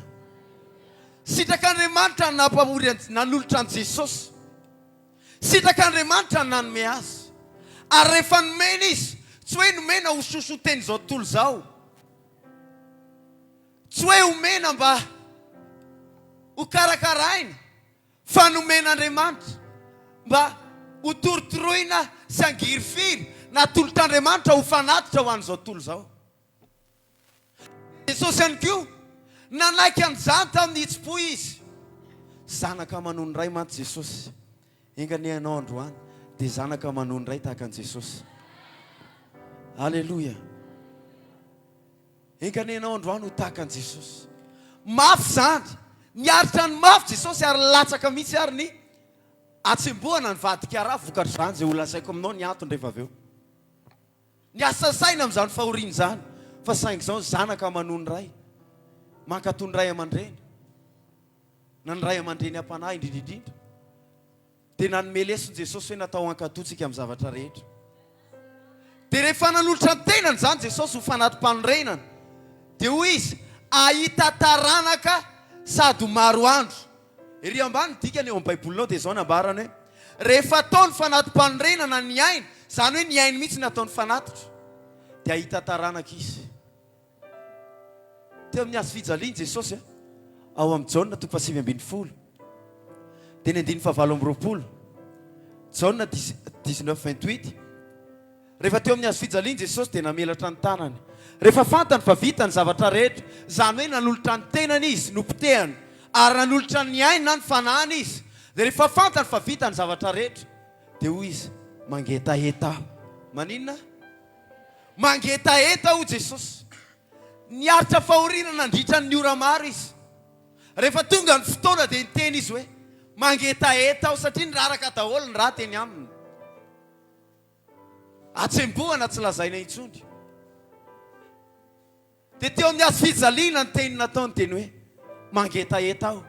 Sitrak'Andriamanitra ny nampamory nanolotra an' Jesosy. Sitrak'Andriamanitra ny nanome azy. Ary rehefa nomena izy, tsy hoe nomena ho sosoteny zao tontolo zao, tsy hoe omena mba ho karakaraina, fa nomen'Andriamanitra mba ho torotoroina sy angirifiry natolotr'Andriamanitra ho fanatitra ho an'izao tontolo zao. Jesosy ihany koa nanaiky an'izany tamin'ny hitsi-po izy. Zanaka manony ray mantsy Jesosy. Engany ianao androany dia zanaka manony ray tahaka an'i Jesosy. Alleluia. Engany ianao androany ho tahaka an'i Jesosy. Mafy zany. Miaritra ny mafy Jesosy ary latsaka mihitsy ary ny atsembohana ny vadika raha vokatra izany izay ho lazaiko aminao ny antony rehefa avy eo. Ny asa saina amin'izany fahoriana izany. Fa saingy izao zanaka manony ray. Mankatony ray aman-dreny. Na ny ray aman-dreny am-panahy indrindrindrindra. Dia nanome lesony Jesosy hoe natao hankatotsika amin'ny zavatra rehetra. Dia rehefa nanolotra ny tenany izany Jesosy ho fanatim-panorenana, dia hoy izy ahita taranaka sady maro andro. Ery ambany dikany eo amin'ny baibolinao dia izao nambarany hoe rehefa ataony fanatim-panorenana ny aina, izany hoe ny ainy mihitsy ny ataony fanatitra, dia ahita taranaka izy. Teo amin'ny azo fijaliany Jesosy ao amin'ny Jaona 7:20 dia ny 9:20 Jaona 19:28. Rehefa teo amin'ny azo fijaliany Jesosy dia namelatra ny tanany. Rehefa fantany fa vita ny zavatra rehetra, izany hoe nanolotra ny tenany izy nopotehany, ary nanolotra ny aina ny fanahany izy, dia rehefa fantany fa vita ny zavatra rehetra, dia hoy izy mangetaheta aho. Maninona? Mangetaheta ho Jesosy. Niaritra fahoriana nandritra ny ora maro izy. Rehefa tonga ny fotoana dia niteny izy hoe mangetaheta aho, satria niraraka daholo ny raha teny aminy. Atsembohana tsy lazaina intsony. Dia teo amin'ny azo fijaliana ny teny nataony teny hoe mangetaheta aho.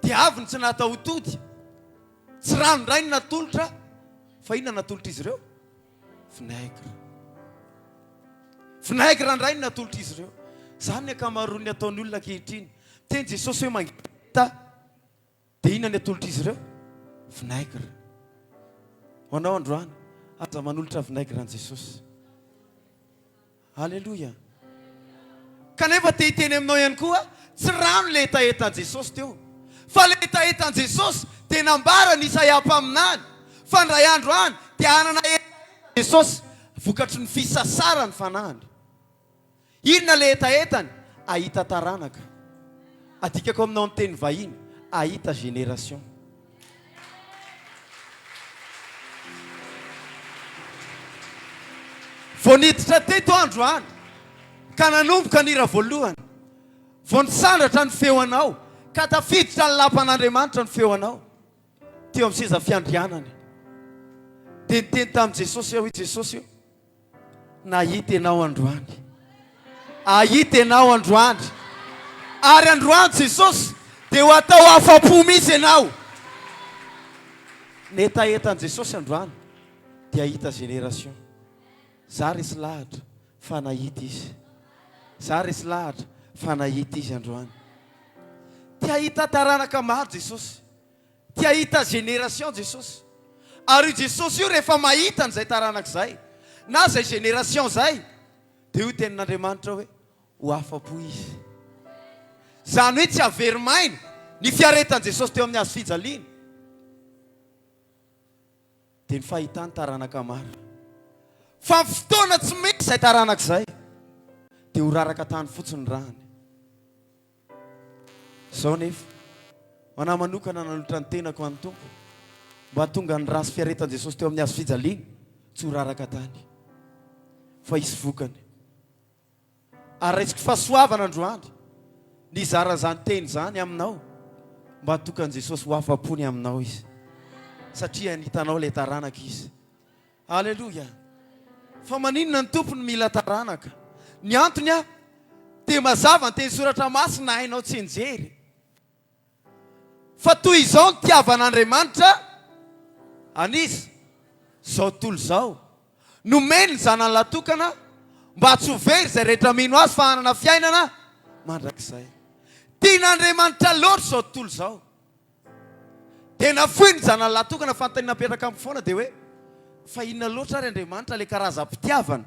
Dia avy ny tsy natao tody, tsy rano ray ny natolotra, fa inona natolotra izy ireo? Vinaigre. Vinaigre ny ray ny natolotra izy ireo. Izany ny ankamaroany ataony olona ankehitriny. Teny Jesosy hoe mangeta, dia inona ny atolotra izy ireo? Vinaigre. Ho anao androany, aza manolotra vinaigre an' Jesosy. Alleluia. Kanefa te hiteny aminao ihany koa, tsy rano le hetaheta an' Jesosy teo, fa le hetaheta an' Jesosy dia nambara ny Isaia mpaminany fa ndray andro any dia hanana Jesosy vokatry ny fisasarany fanahany. Inona le hetahentany? Ahita taranaka. Adikako aminao amin'ny teny vahiny, ahita génération. Vao niditra teto andro any ka nanomboka nira voalohany, vao nisandratra ny feonao ka tafiditra ny lampan'Andriamanitra ny feonao teo amin'ny seza fiandrianany, dia niteny tamin'i Jesosy hoe Jesosy io, nahita ianao androany, ahita ianao androany, ary androany Jesosy dia ho atao afa-po misy ianao. Ny hetaheta an' Jesosy androany dia ahita génération. Za resy lahatra fa nahita izy. Za resy lahatra fa nahita izy androany. Tia ahita taranaka maro Jesosy. Tia ahita génération Jesosy. Ary Jesosy io rehefa mahita an'izay taranaka izay na izay génération izay, dia io tenin'Andriamanitra hoe ho afa-po izy. Izany hoe tsy averimaina ny fiaretan'i Jesosy teo amin'ny hazo fijaliana, dia ny fahitany taranaka maro. Fa ny fotoana tsy mety izay taranaka izay, dia ho raraka tany fotsiny rahany. Izao nefa ho anahy manokana nanolotra ny tenako an'ny Tompo mba tonga ny rasy fiaretan'i Jesosy teo amin'ny hazo fijaliana tsy ho raraka tany, fa hisy vokany. Ary raisiko fahasoavana androany ny zarazany teny izany aminao mba tokan'i Jesosy ho afa-pony aminao izy, satria nitanao ilay taranaka izy. Alleluia. Fa maninona ny tompony mila taranaka? Ny antony dia mazava ny teny soratra masina hainao tsy enjery. Fa toy izao ny tiavan'Andriamanitra anizy zao tontolo zao nomeny zanany latokana mba tsy ho very zay rehetra mino azy fa hanana fiainana mandrakizay. Tian'Andriamanitra loatra zao tontolo zao. Tena fohy ny zanany latokana fanontaniana napetraka amin'ny foana dia hoe fa inona loatra ary Andriamanitra ilay karazam-pitiavana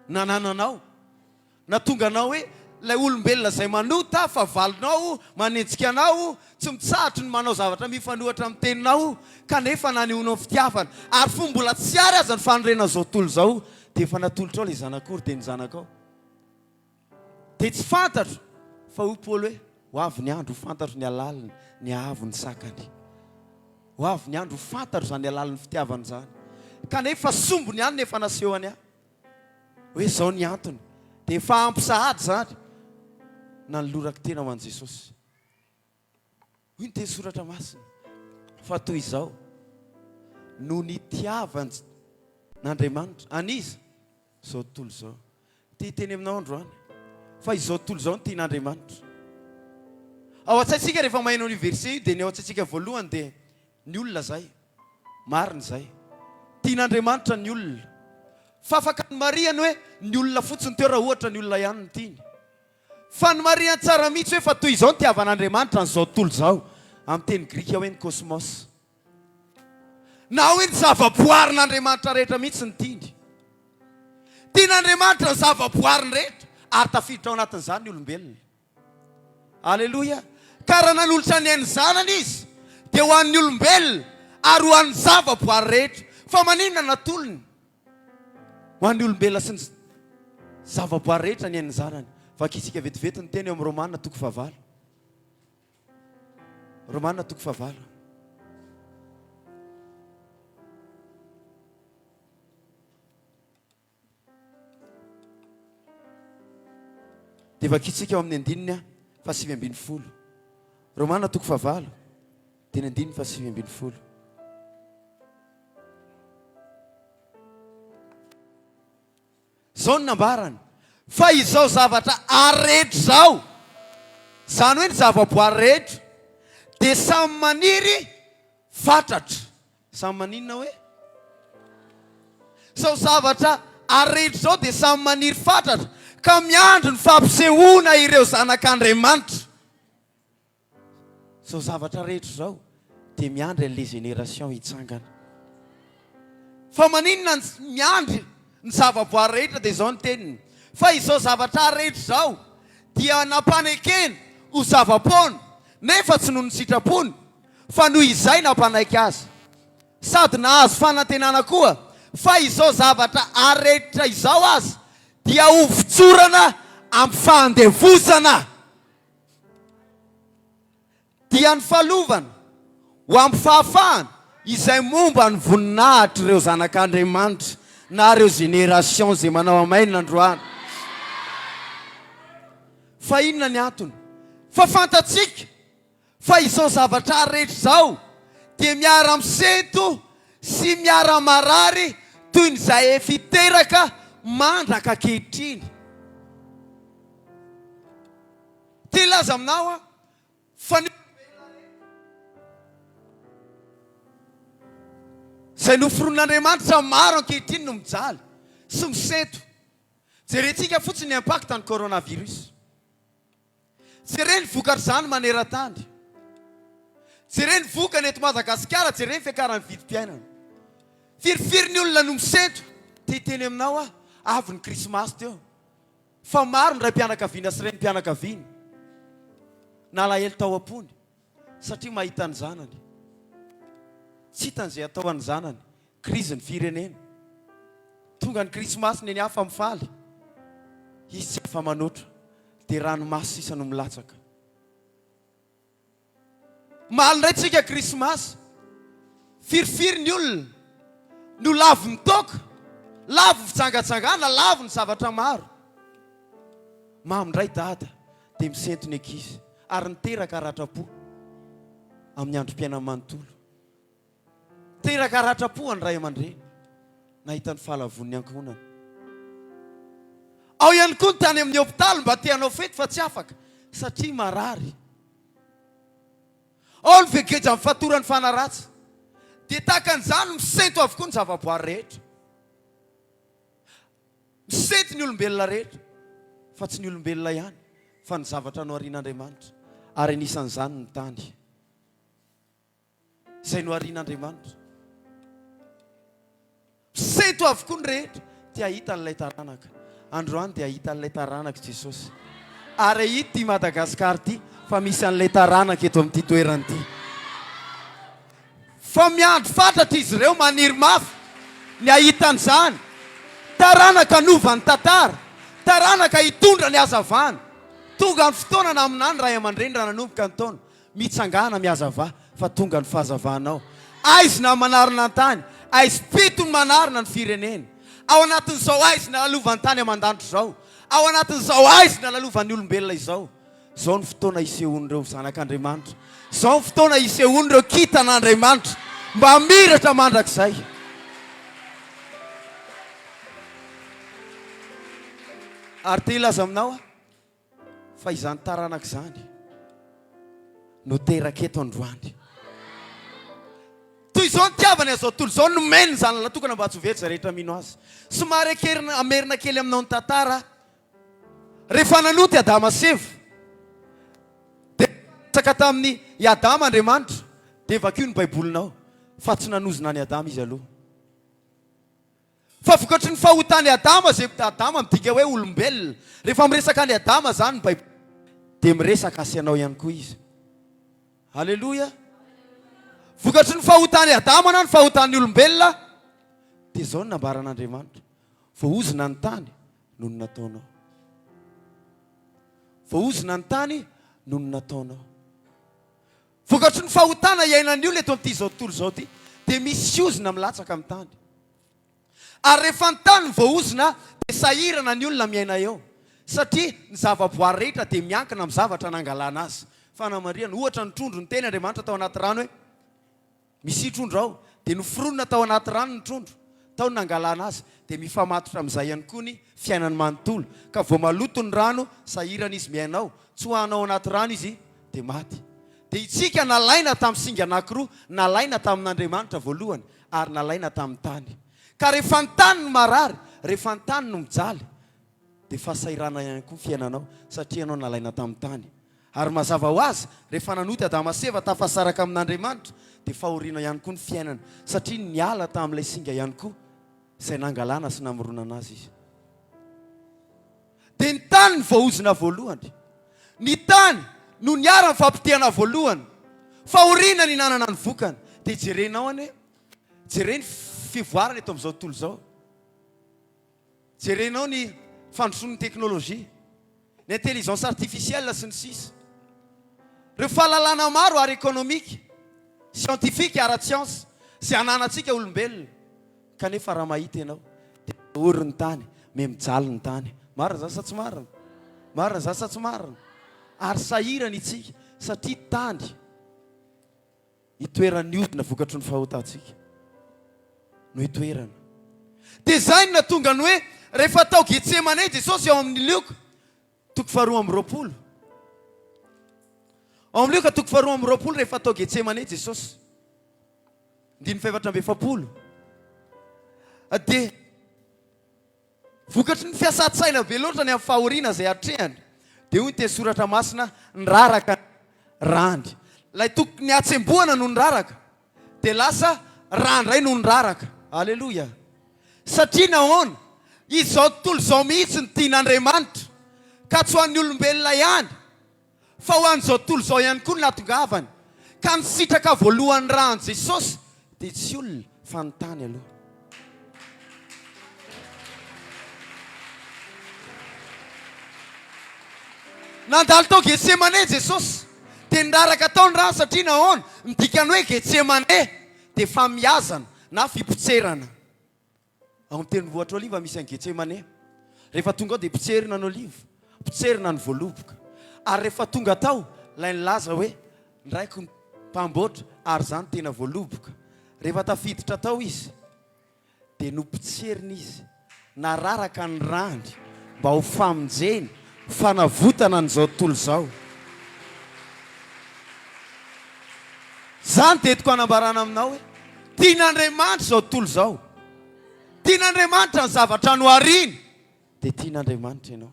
nanananao na tonga anao hoe ilay olombelona izay manota fa valinao manenjika anao tsy mitsahatra ny manao zavatra mifanohatra amin'ny teninao kanefa nanehoanao fitiavana ary fo mbola tsy ary aza ny fanorenana zao tontolo zao dia efa natolotra ao ilay zanak'ory dia ny zanakao dia tsy fantatro fa ho Paoly hoe ho avy ny andro ho fantatro ny alaliny ny ahavo ny sakany. Ho avy ny andro ho fantatro zany alaliny fitiavana zany kanefa sombony ihany nefa nasehony ahy hoe zao ny antony dia efa ampisahady zany na nylorako tena ho an'i Jesosy. Hoy ny teny soratra masina fa toy izao no nitiavany n'Andriamanitra aniza zao tontolo zao. Ty teny aminao androany fa izao tontolo zao no tian'Andriamanitra. Ao an-tsaintsika rehefa maheno université io dia ny ao an-tsaintsika voalohany dia ny olona zay marina zay tian'Andriamanitra ny olona fa afaka ny mariany hoe ny olona fotsiny teo raha ohatra ny olona ihany ny tiany fa ny mariany tsara mihitsy hoe fa toy izao ny tiavan'Andriamanitra n'izao tontolo zao amin'ny teny grika hoe ny cosmos na hoe ny zavaboarin'Andriamanitra rehetra mihitsy ny tiany. Tian'Andriamanitra ny zavaboariny rehetra ary tafiditra ao anatin'izany ny olombelona. Alleloia. Ka raha nanolotra ny hainy zanany izy dia ho an'ny olombelona ary ho an'ny zavaboary rehetra fa maninona natolony ho an'ny olombelona sy ny zavaboary rehetra ny hainy zanany. Vakisika vetivety ny teny eo amin'ny Romanina 9:9. Romanina 9:9. Dia vakitsika eo amin'ny 9:7. Romanina 9:9 dia ny 9:7. Zao ny nambarany fa izao zavatra arehetra zao zany hoe ny zavaboary rehetra dia samy maniry fatratra. Samy maninona hoe zao zavatra arehetra zao dia samy maniry fatratra ka miandro ny fampisehoana ireo zanak'Andriamanitra. Zao zavatra rehetra zao dia miandry an'ilay génération hitsangana. Fa maninona miandry ny zavaboary rehetra dia izao ny teniny fa izao zavatra rehetra zao dia nampanekena ho zavapoana nefa tsy noho ny sitrapony fa noho izay nampanaiky azy sady nahazo fanantenana koa fa izao zavatra arehetra izao azy dia ho fitsorana amin'ny fandevosana dia ny falovana ho amin'ny fahafahana izay momba ny voninahitra ireo zanak'Andriamanitra na ireo génération zay manao amainina androany. Fa inona ny antony? Fa fantatsika fa izao zavatra rehetra zao dia miara-miseto sy miara-marary toy ny izay efa hiteraka mandraka ankehitriny. Ty laza aminao fa izay noforon'Andriamanitra maro ankehitriny no mijaly sy miseto. Jerentsika fotsiny ny impact ny coronavirus. Jereny vokatra zany maneran-tany. Jereny vokany eto Madagasikara, jereny fiakaran'ny vidim-piainana. Firifiry ny olona no miseto. Teny aminao avy ny krismasy teo. Fa maro ny ray-mpianakaviana sy renim-pianakaviana nalahelo tao am-pony satria mahita ny zanany. Tsy hitan'izay atao any zanany, krizy ny firenena. Tonga ny krismasy ny hafa mifaly. Izy tsy afa manotra dia ranomasy sisa no milatsaka. Maly indray tsika krismasy. Firifiry ny olona no lavo mitoka, lavo fitsangatsangana, lavo ny zavatra maro. Mamindray dada dia misento ny ankizy ary niteraka ratra-po amin'ny androm-piainana manontolo. Teraka ratra-po any ray aman-dreny nahita ny fahalavon'ny ankohonana. Ao ihany koa ny tany amin'ny hôpitaly mba te-hanao fety fa tsy afaka satria marary. Ao ny vegeja amin'ny fatoran'ny fanaratsy dia takan'izany misento avokoa ny zavaboary rehetra, misety ny olombelona rehetra, fa tsy ny olombelona ihany fa ny zavatra no arian'Andriamanitra, ary anisan'izany ny tany izay no arian'Andriamanitra. Misento avokoa ny rehetra dia ahita n'ilay taranaka. Androany dia ahita n'ilay taranaka Jesosy, ary hita ty Madagasikara ty fa misy an'ilay taranaka eto amin'ity toerana ity. Fa miandro fatratra izy ireo maniry mafy ny ahitan'izany taranaka nova ny tantara, taranaka hitondra ny hazavana. Tonga ny fotoana na aminany ray aman-dreny raha nanomboka ny taona mitsangana miazava, fa tonga ny fahazavanao. Aizy na manarina ny tany, aizy pito ny manarina ny firenena. Ao anatin'izao aizy na lalovan'ny tany aman-danitro izao, ao anatin'izao aizy na lalovan'ny olombelona izao. Zao ny fotoana isehon'ireo zanak'Andriamanitra, zao ny fotoana isehon'ireo kitan'Andriamanitra mba miratra mandrakizay. Ary te ilaza aminao fa izany taranaka izany no teraka eto androany. Toy izao ny tiavany azao tontolo izao nomeny izany natokana mba tsy ho very zay rehetra mino azy. Somary amerina kely aminao ny tantara. Rehefa nanoty Adama seva dia saka tamin'ny Adama Andriamanitra, dia vakio ny baibolinao fa tsy nanozona ny Adama izy aloha. Fa vokatry ny fahotany Adama, zay Adama midika hoe olombelona, rehefa miresaka ny Adama zany ny baiboly dia miresaka asianao ihany koa izy. Halleloja. Vokatry ny fahotany Adama na ny fahotany olombelona dia zao ny nambaran'Andriamanitra, voahozina ny tany noho ny nataonao, voahozina ny tany noho ny nataonao. Vokatry ny fahotana iainan'ny olona eto amin'ity zao tontolo zao ty dia misy ozina milatsaka amin'ny tany. Ary rehefa ny tany voahozina dia sahirana ny olona miaina eo, satria ny zavaboary rehetra dia miankina amin'ny zavatra nangalana azy. Fanamarihana, ohatra ny trondro ny teny Andriamanitra tao anaty rano hoe misy trondro ao, dia noforonina tao anaty rano ny trondro, tao ny nangalana azy, dia mifamatotra amin'izay ihany koa ny fiainany manontolo. Ka vao maloto ny rano, sahirana izy miainao, tsy hoanao anaty rano izy dia maty. Dia itsika nalaina tamin'ny singa anankiroa, nalaina tamin'Andriamanitra voalohany ary nalaina tamin'ny tany. Ka rehefa ny tany no marary, rehefa ny tany no mijaly, dia fahasahirana ihany koa fiainanao satria ianao nalaina tamin'ny tany. Ary mazava ho azy, rehefa nanoty Adama seva tafasaraka amin'Andriamanitra dia fahoriana ihany koa ny fiainana, satria niala tamin'ilay singa ihany koa izay nangalana sy namoronana azy izy. Dia ny tany ny voahozina voalohany, ny tany no niara ny fampitehana voalohany, fahoriana ny nanana ny vokany. Dia jerenao ane, jereny fivoarana eto amin'izao tontolo izao, jerenao ny fandrosoan'ny teknôlôjia, ny intelligence artificielle sy ny sisa, ireo fahalalana maro ary économique, scientifique, ara-tsiansy izay ananantsika olombelona. Kanefa raha mahita ianao dia ory ny tany, mijaly ny tany. Marina zany sa tsy marina? Marina zany sa tsy marina? Ary sahirana itsika satria tany hitoerany odina vokatry ny fahotantsika no hitoerana. Dia izay no natonga ny hoe rehefa tao Getsemane Jesosy ao amin'ny lioka toko faharoa amby roapolo, ao amin'ny lioka toko faharoa amby roapolo, rehefa tao Getsemane Jesosy ndiny faefatra amby efapolo, dia vokatry ny fiasan-tsaina be loatra ny amin'ny fahoriana izay hatrehany, dia hoy ny teny soratra masina, niraraka randry. Ilay tokony hatsembohana no niraraka dia lasa randray no niraraka. Halleloja. Satria nahoana izy zao tontolo izao mihitsy ny tian'Andriamanitra, ka tsy ho an'ny olombelona ihany fa ho an'izao tontolo izao ihany koa ny natongavany. Ka nisitraka voalohan'ny rano Jesosy dia tsy olona fa ny tany aloha. Nandalo tao Getsemane Jesosy dia niraraka tao ny rano, satria nahoana midikany hoe Getsemane dia famiazana na fipotserana. Ao amin'ny teny vohatra oliva misy any Getsemane, rehefa tonga ao dia potserina ny oliva, potserina ny voaloboka. Ary rehefa tonga tao ilay nilaza hoe ndraiky ny mpamboatra ary zany tena voaloboka. Rehefa tafiditra tao izy dia nopotserina izy, nararaka ny randry mba ho famonjeny, fanavotana n'izao tontolo izao. Zany tetiko hanambarana aminao hoe tian'Andriamanitra zao tontolo zao. Tian'Andriamanitra ny zavatra nohariny dia tian'Andriamanitra ianao.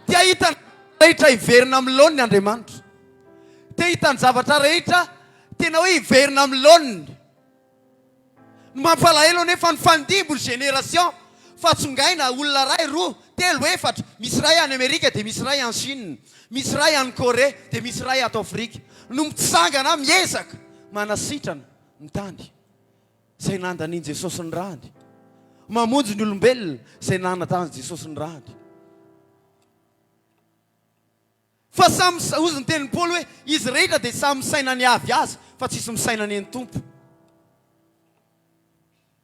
Tia hitany rehetra hiverina amin'ny laoniny Andriamanitra. Tia hitany zavatra rehetra tena hoe hiverina amin'ny laoniny. Mampalahelo anefa ny fandimbo ny génération fa tsongaina olona ray, roa, telo, efatra. Misy ray any Amerika dia misy ray any Chine, misy ray any Corée dia misy ray ato Afrika. No mitsangana miezaka manasitrana ny tany izay nandaniny Jesosy ny rany, mamonjy ny olombelona izay nanatany Jesosy ny rany. Fa samy ozy ny tenin'ny Paoly hoe izy rehetra dia samy misaina ny avy azy fa tsisy misaina ny tompo.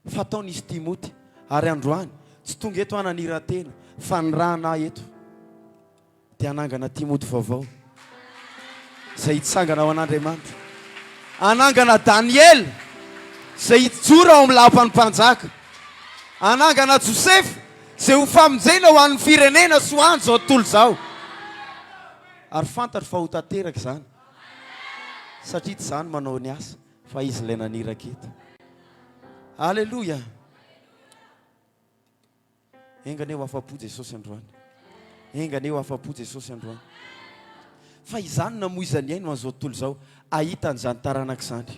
Fataon'izy Timoty ary androany tsy tonga eto hananira-tena fa ny rahana eto dia hanangana Timoty vaovao izay hitsangana ao an'Andriamanitra, hanangana Daniel izay hijora ao amin'ny lapan'ny mpanjaka, hanangana Josefa izay ho famonjena ho an'ny firenena sy ho any zao tontolo zao. Ary fantatro fa ho tanteraka izany satria tsy izany manao ny asa fa izy ilay naniraka eto. Alleluia. Engany eo afa-po Jesosy androany, engany eo afa-po Jesosy androany. Fa izany namoizany aino an'izao tontolo zao, ahitan'izany taranaka izany.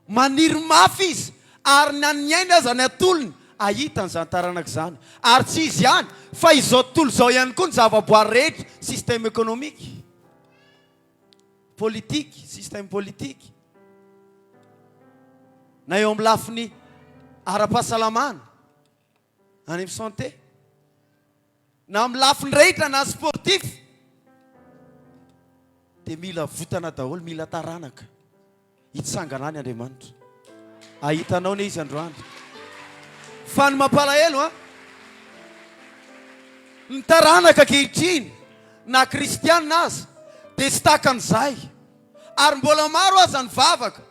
Maniry mafy izy ary ny aina aza ny atolony ahitan'izany taranaka izany. Ary tsy izy ihany fa izao tontolo zao ihany koa ny zavaboary rehetra, système économique, politique, système politique, na eo amin'ny lafiny ara-pahasalamana, any amin'ny santé, na amin'ny lafiny rehetra na sportif, dia mila votana daholo, mila taranaka hitsangana any Andriamanitra. Ahitanao ne izy androany. Fa ny mampalahelo ny taranaka kehitriny na kristianina aza dia tsy takan'izay, ary mbola maro aza ny vavaka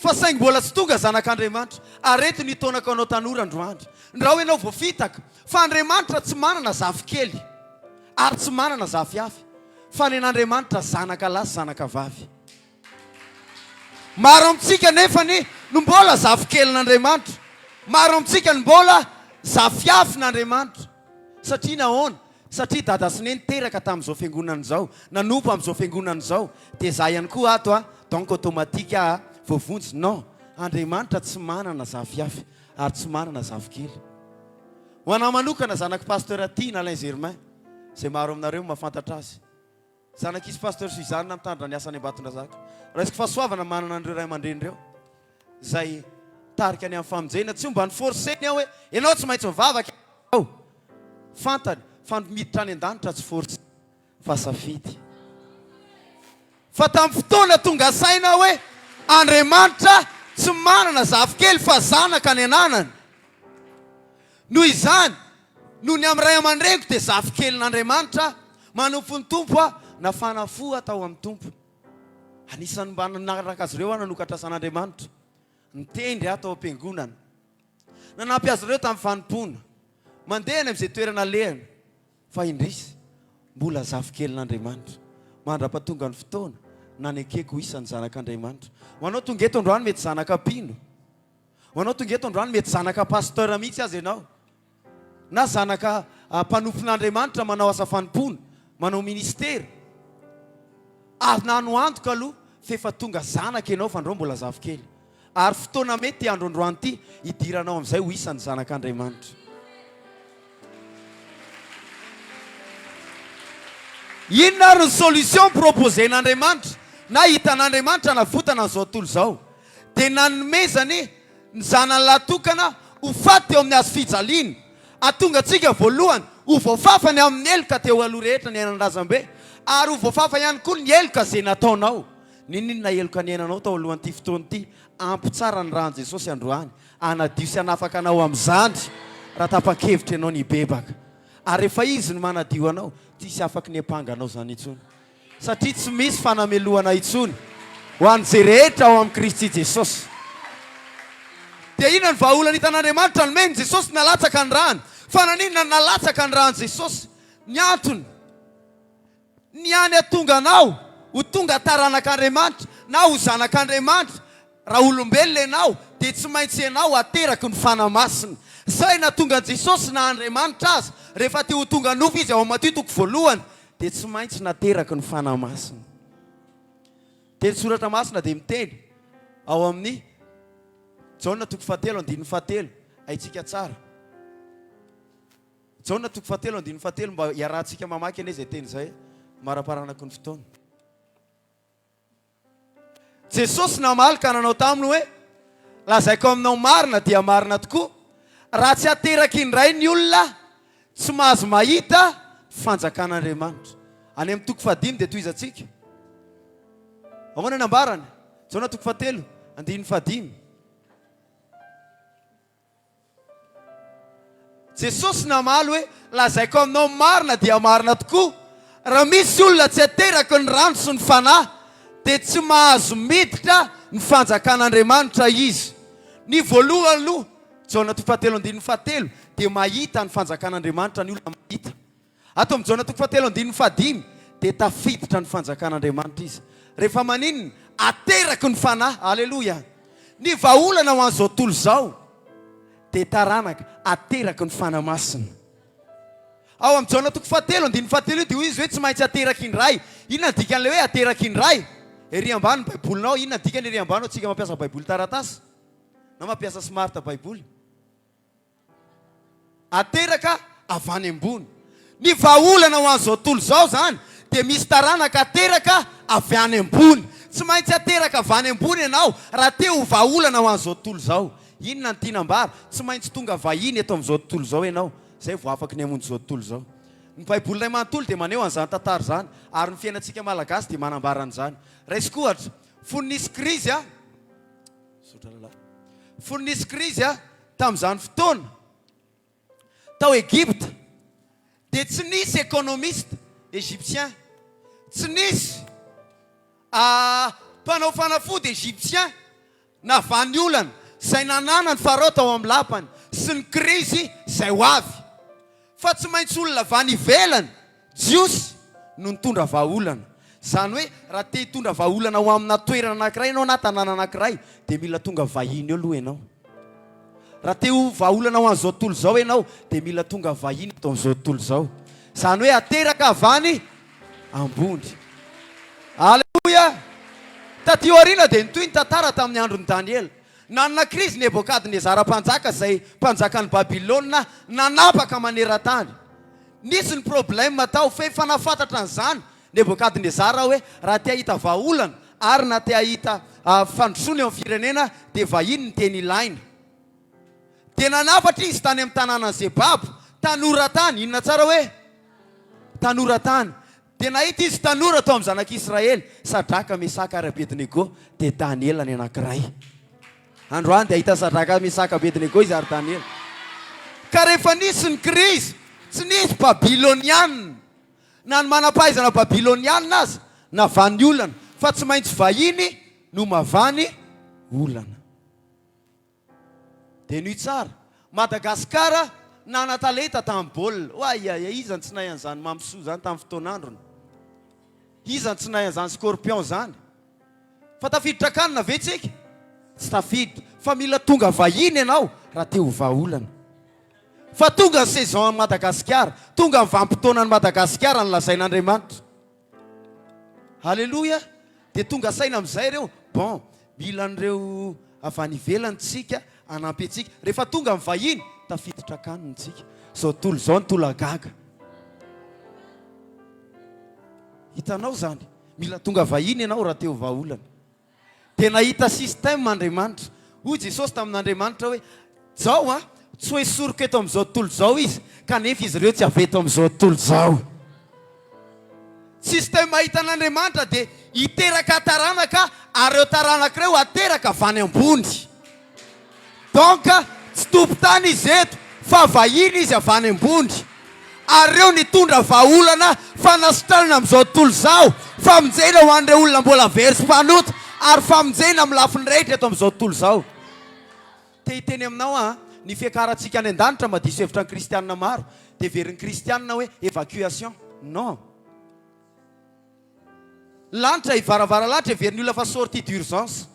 fa saingy mbola tsy tonga zanak'Andriamanitra. Arety ny taonaka anao tanora androandro, raha hoe ianao voafitaka fa Andriamanitra tsy manana zavy kely ary tsy manana zavy hafa, fa ny an'Andriamanitra zanaka lahy sy zanaka vavy. Maro amintsika nefany no mbola zavy kely n'Andriamanitra, maro amintsika no mbola zavy hafa n'Andriamanitra. Satria nahoana? Satria dada sy neny teraka tamin'izao fiangonana izao, nanompo amin'izao fiangonana izao, dia za ihany koa ato donc automatika voavonjy. Non, Andriamanitra tsy manana zavy hafa ary tsy manana zavy kely. Ho anahy manokana zanaka pasteur Tiana Alain Germain, izay maro aminareo mahafantatra azy, zanak'izy pasteur Suzanne mitandra ny asany Ambatondrazaka. Resaka fahasoavana manana an'ireo ray aman-drenireo izay tarika any amin'ny famonjena, tsy mba ny forceny aho hoe ianao tsy maintsy mivavaka ao. Fantany fa miditra any an-danitra tsy force fa safidy. Fa tamin'ny fotoana tonga saina hoe Andriamanitra tsy manana zavy kely fa zanaka ny ananany. Noho izany, noho ny amin'ny ray aman-dreniko dia zavy kely n'Andriamanitra manompo ny tompo na fanafo atao amin'ny tompo. Anisan'ny mba nanaraka azy ireo nanokatra san'Andriamanitra nitendry atao am-piangonana, nanampy azy ireo tamin'ny fanompona, mandeha any amin'izay toerana lehany. Fa indrisy mbola zavy kely n'Andriamanitra, mandra-pahatonga ny fotoana nanekeko isan'ny zanak'Andriamanitra. Ho anao tonga eto androany mety zanaka pino, ho anao tonga eto androany mety zanaka pasteur mihitsy azy ianao, na zanaka mpanompon'Andriamanitra manao asa fanompona, manao ministera. Ary nano antoka aloha fefa tonga zanaka ianao fa andreo mbola zavy kely. Ary fotoana mety andro androany ity hidiranao amin'izay ho isan'ny zanak'Andriamanitra. Inona ary ny solution proposen'Andriamanitra na hitan'Andriamanitra navotana n'izao tontolo izao? Dia nanomezany ny zanany latokana ho faty eo amin'ny azo fijaliana, atonga antsika voalohany ho voafafany amin'ny eloka teo aloha rehetra ny ainan-drazambe, ary ho voafafa ihany koa ny eloka izay nataonao. Ninona eloka ny ainanao tao alohan'ity fotoana ity? Ampy tsara ny rahan'i Jesosy androany, anadio sy hanafaka anao amin'izany raha tapa-kevitra ianao ny bebaka. Ary rehefa izy no manadio anao, tsisy afaky ny ampanganao zany intsony, satria tsy misy fanamelohana intsony ho an'izay rehetra ao amin'ny Kristy Jesosy. Dia inona ny vahaolana hitan'Andriamanitra nomeny Jesosy nalatsaka ny rany? Fa naninona nalatsaka ny rany Jesosy? Ny antony, ny any atonga anao ho tonga taranak'Andriamanitra na ho zanak'Andriamanitra raha olombelona ianao dia tsy maintsy ianao ateraky ny fanamasina zay na tonga an jesosy na andriamanitra azy rehefa te ho tonga nofo izy ao matitoko voalohany dia tsy maintsy nateraky ny fanamasina dia ny soratra masina dia miteny ao amin'ny jaona toko 7:7 haitsika tsara jaona toko 7:7 mba hiarahantsika mamaky ane izay teny izay maraparanaky ny fotoana jesosy namalika nanao taminy hoe lazaiko aminao marina dia marina tokoa raha tsy ateraky indray ny olona tsy mahazo mahita fanjakan'Andriamanitra any amin'ny toko 5 dia toizatsika ahoana nambarany jaona toko 7:5 jesosy namaly hoe lazaiko aminao marina dia marina tokoa raha misy olona tsy ateraky ny rano sy ny fanahy dia tsy mahazo miditra ny fanjakan'Andriamanitra izy ny voalohany aloha jaona toko 7:7 dia mahita ny fanjakan'Andriamanitra ny olona mahita ato amin'ny jaona toko 7:5 dia tafiditra ny fanjakan'Andriamanitra izy rehefa maninona ateraky ny fanahy aleloia ny vahaolana ho an'izao tontolo izao dia taranaka ateraky ny fanamasina ao amin'ny jaona toko 7:7 dia izy hoe tsy maintsy ateraky indray inona dikan'le hoe ateraky indray ery ambany baibolinao inona dikany ery ambany atsika mampiasa baiboly taratasy na mampiasa smarta baiboly ateraka avany ambony ny vahaolana ho an'izao tontolo izao zany dia misy taranaka ateraka avy any ambony tsy maintsy ateraka avany ambony ianao raha te ho vahaolana ho an'izao tontolo izao inona ny tianambara tsy maintsy tonga vahiny eto amin'izao tontolo izao ianao zay vo afaky ny amonjy izao tontolo izao ny baiboly iray manontolo dia maneho an'izany tantara zany ary ny fiainantsika malagasy dia manambara an'izany raisiko ohatra fony nisy krizy tamin'izany fotoana tao Egypte dia tsy nisy économiste égyptien tsy nisy mpanao fanafody égyptien navany olana zay nanana ny farao tao amin'ny lapany sy ny krizy zay ho avy fa tsy maintsy olona avany ivelany jiosy no nitondra vahaolana zany hoe raha te hitondra vahaolana ho amina toerana anankiray ianao na tanàna anankiray dia mila tonga vahiny eo aloha ianao raha te ho vahaolana ho an'izao tontolo izao ianao dia mila tonga vahiny eto amin'izao tontolo izao zany hoe ateraka avany ambony aleloia taty aoriana dia nitoy ny tantara tamin'ny androny Daniela nanana krizy Nebokadnezara mpanjaka zay mpanjakany Babilôna nanapaka maneran-tany nisy ny problème tao fe fanafantatra an'izany Nebokadnezara hoe raha te hahita vahaolana ary na te hahita fandrosoana eo amin'ny firenena dia vahiny ny teny ilaina dia nanafatra izy tany amin'ny tanàna Zebabo tanora tany inona tsara hoe tanora tany dia nahita izy tanora tao amin'ny zanak'Israely Sadraka Mesaka ary Abednego dia Daniela ny anankiray androany dia ahita Sadraka Mesaka Abednego izy ary Daniela ka rehefa nisy ny krizy tsy nisy babiloniana na ny manam-pahaizana babiloniana azy navany olana fa tsy maintsy vahiny no mavany olana dia ny tsara Madagasikara nanatalenta tamin'ny baolina oaiaia izany tsy nahy an'izany mampisoa zany tamin'ny fotoan'androny izany tsy nahy an'izany scorpion zany fa tafiditra kanina ve tsika tsy tafiditra fa mila tonga vahiny ianao raha te ho vahaolana fa tonga ny saison ny Madagasikara tonga ny vanim-potoana ny Madagasikara ny lazain'Andriamanitra halleloia dia tonga saina amin'izay ireo bon mila an'ireo avany ivelany tsika anampy antsika rehefa tonga ny vahiny tafiditra kanina tsika zao tolo zao ny tola gaga hitanao zany mila tonga vahiny ianao raha te ho vahaolana dia nahita système Andriamanitra hoy Jesosy tamin'Andriamanitra hoe zao tsy hoe soroko eto amin'izao tontolo izao izy kanefa izy ireo tsy aveto amin'izao tontolo izao système hitan'Andriamanitra dia hiteraka taranaka ary ireo taranaka ireo ateraka avany ambony donc tsy tompo-tany izy eto fa vahiny izy avany ambony ary ireo nitondra vahaolana fanasitranana amin'izao tontolo izao famonjena ho an'ireo olona mbola very sy mpanota ary famonjena amin'ny lafiny rehetra eto amin'izao tontolo izao te hiteny aminao ny fiakarantsika any an-danitra madiso hevitra ny kristianina maro dia veryn'ny kristianina hoe évacuation non lanitra hivaravara lanitra veriny olona fa sortie d'urgence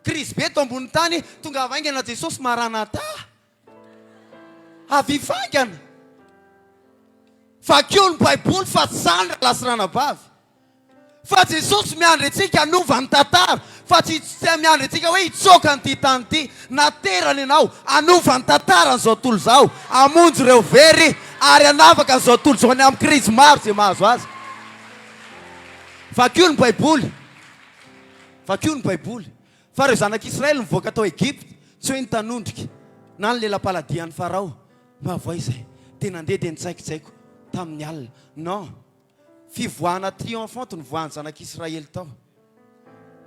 Krizy be to ambony tany tonga avaingana Jesosy maranata avivangana fa keo ny baiboly fa sandra lasirana bavy fa Jesosy miandry antsika anova ny tantara fa tsy miandry antsika hoe hitsoka ny ty tany ty naterany ianao anova ny tantara n'izao tontolo zao amonjy ireo very ary anavaka n'izao tontolo zao ny amin'ny krizy maro zay mahazo azy fa keo ny baiboly fa keo ny baiboly fa reo zanak'Israely nivoaka tao Egypte tsy hoe nitanondrika na ny lela-paladian'ny Farao mavoa izay tena andeha dia nitsaikitsaiko tamin'ny alina non fivoahana triomphante ny voahan'ny zanak'Israely tao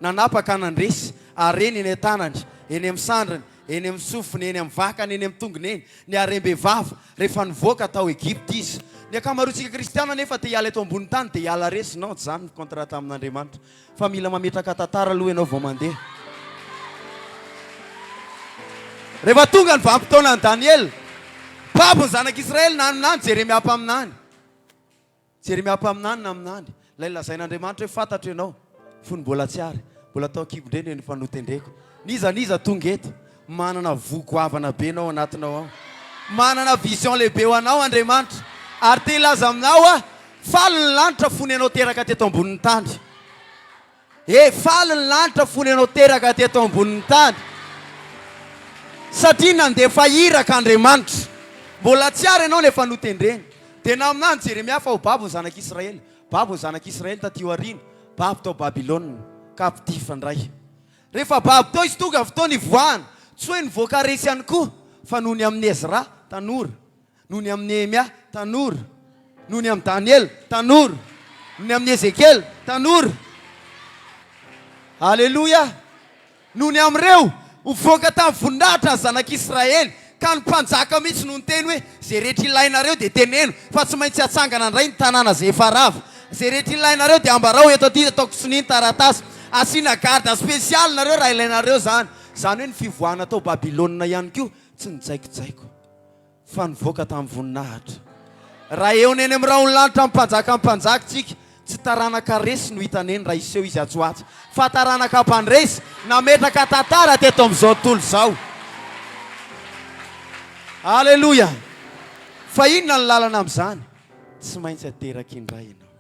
nanapaka nandresy areny eny an-tanany eny amin'ny sandrany eny amin'ny sofiny eny amin'ny vakany eny amin'ny tongony eny ny arem-behivava rehefa nivoaka tao Egypte izy ny akamaroantsika kristiana nefa te hiala eto ambony tany te hiala resy non tsy zany ny contrat amin'Andriamanitra fa mila mametraka tantara aloha ianao vao mandeha rehefa tonga ny vanim-potoana ny Daniel babony zanak'Israely na aminany Jeremia mpaminany Jeremia mpaminany na aminany lay lazain'Andriamanitra hoe fantatra ianao fony mbola tsy ary mbola tao kibondreny ny fanotendreko niza tonga eto manana vogoavana be anao anatinao ao manana vision lehibe ho anao Andriamanitra ary te hilaza aminao a faly ny lanitra fony anao teraka teto ambonin'ny tany faly ny lanitra fony anao teraka teto ambonin'ny tany satria nandefa iraka Andriamanitra mbola tsy ary ianao lefa notendreny tena aminany Jeremia fa ho babony zanak'Israely babony zanak'Israely tatio arina baby tao Babilôna captif ndray rehefa baby tao izy tonga fotoana ivoahana tsy hoe nivoaka resy ihany koa fa noho ny amin'ny Ezra tanora noho ny amin'ny Nehemia tanora noho ny amin'ny Daniel tanora noho ny amin'ny Ezekiel tanora alleluia noho ny amin'ireo mivoaka tamin'ny voninahitra ny zanak'Israely ka ny mpanjaka mihitsy no niteny hoe zay rehetra ilainareo dia teneno fa tsy maintsy atsangana indray ny tanàna zay efa rava zay rehetra ilainareo dia ambarao eto aty ataoko sininy taratasy asiana garda spesialy nareo raha ilainareo zany hoe ny fivoahana tao Babilôna ihany koa tsy nitsaikitsaiko fa nivoaka tamin'ny voninahitra raha eo neny amin'ny raha ololanitra mpanjaka tsika tsy taranaka resy no hitaneny raha iseho izy atsoatsy fa taranaka mpandresy nametraka tantara teto amin'izao tontolo zao alleluia fa inona ny lalana amin'izany tsy maintsy ateraky indray ianao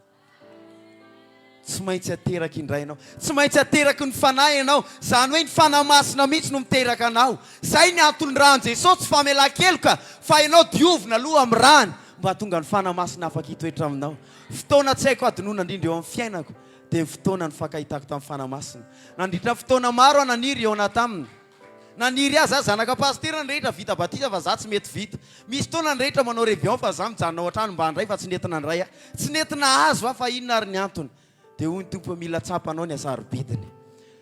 tsy maintsy ateraky indray ianao tsy maintsy ateraky ny fanahy ianao zany hoe ny fanahy masina mihitsy no miteraka anao zay ny antony rano Jesosy tsy famelan-keloka fa ianao diovina aloha amin'ny rany mba tonga ny fanahy masina afaka hitoetra aminao fotoana tsy haiko adinoana indrindra eo amin'ny fiainako dia fotoana ny fakahitako tamin'ny fanahy masina nandritra fotoana maro aho naniry eo anataminy naniry azy zanaka pasteur ny rehetra vita batisa fa za tsy mety vita misy fotoana ny rehetra manao réveillon fa za mijanona ao an-trano mba andray fa tsy nentina andray aho tsy nentina azo aho fa inona ary ny antony dia hoy ny tompo mila tsapanao ny asarobidiny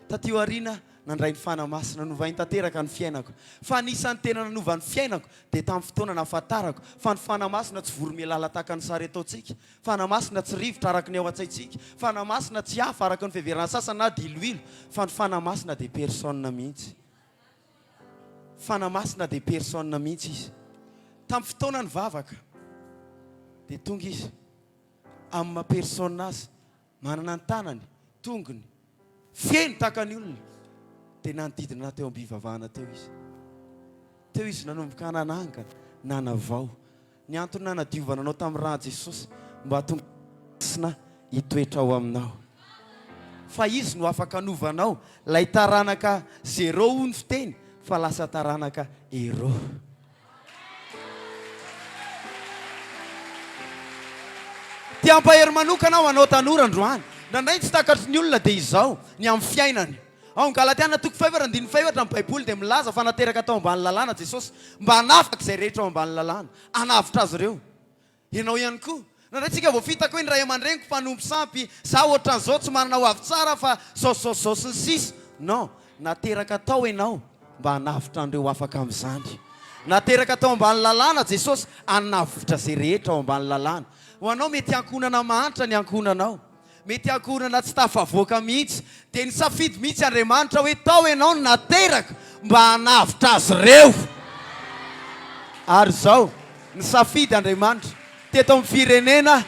tatio arina nandray ny fanahy masina novainy tanteraka ny fiainako fa anisan'ny tena nanova ny fiainako dia tamin'ny fotoana nahafantarako fa ny fanahy masina tsy voromialala tahaka ny sary ataontsika fanahy masina tsy rivotra araka ny ao an-tsaintsika fanahy masina tsy hafa araka ny fiheverana sasany na diloilo fa ny fanahy masina dia personne mihitsy fanahy masina dia personne mihitsy izy tamin'ny fotoana ny vavaka dia tonga izy amin'ny maha-personne azy manana ny tanany tongony fieny tahaka ny olona dia nanodidina teo am-bivavahana teo izy nanomboka nanangana nanavao ny antony nanadiovana anao tamin'ny raha Jesosy mba hatonga masina hitoetra ao aminao fa izy no afaka anovanao lay taranaka zéro ny fiteny fa lasa taranaka héros tia ampahery manokana ao anao tanora androany nandray tsy takatry ny olona dia izao ny amin'ny fiainany ao ny Galatiana toko 5:5 amin'ny baiboly dia milaza fa nateraka tao ambany lalàna Jesosy mba hanafaka izay rehetra ao ambany lalàna hanavitra azy ireo ianao ihany koa nandrayntsika vao fitako hoe ny ray aman-dreniko mpanompo sampy za ohatran'izao tsy manana ho avy tsara fa zao sy ny sisy non nateraka tao ianao mba hanavitra andreo afaka amin'izany nateraka tao ambany lalàna Jesosy hanavitra izay rehetra ao ambany lalàna ho anao mety ankonana mahantra ny ankonanao mety ankonana tsy tafavoaka mihitsy dia ny safidy mihitsy Andriamanitra hoe tao ianao no nateraka mba hanavitra azy ireo ary zao ny safidy Andriamanitra teto amin'ny firenena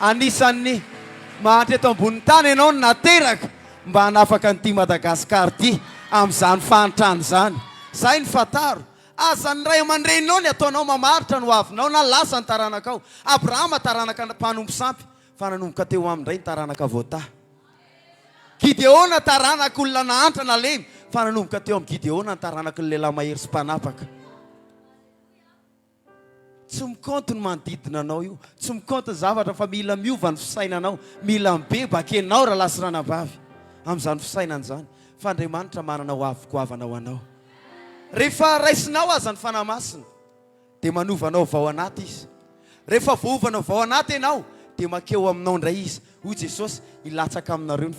anisan'ny mahantra eto ambony tany ianao no nateraka mba hanafaka an'ity Madagasikara ity amin'izany fanitrany zany zay ny fataro azany ray aman-dreninao ny ataonao mamaritra no avinao na lasa ny taranaka ao abrahama taranaka mpanompo sampy fa nanomboka teo amindray ny taranaka voata gideona taranaka olona nahantra na lemy fa nanomboka teo amin'ny gideona ny taranaka ny lehilahy mahery sy mpanapaka tsy mikonto ny manodidina anao io tsy mikonto ny zavatra fa mila miova ny fisainanao mila mibebaka enao raha lasirana-bavy amin'izany fisainana zany fa Andriamanitra manana ho avokoavanao anao rehefa raisinao aza ny fanamasina dia manovanao vao anaty izy rehefa voovanao vao anaty ianao dia makeo aminao indray izy hoy Jesosy ilatsaka aminareo ny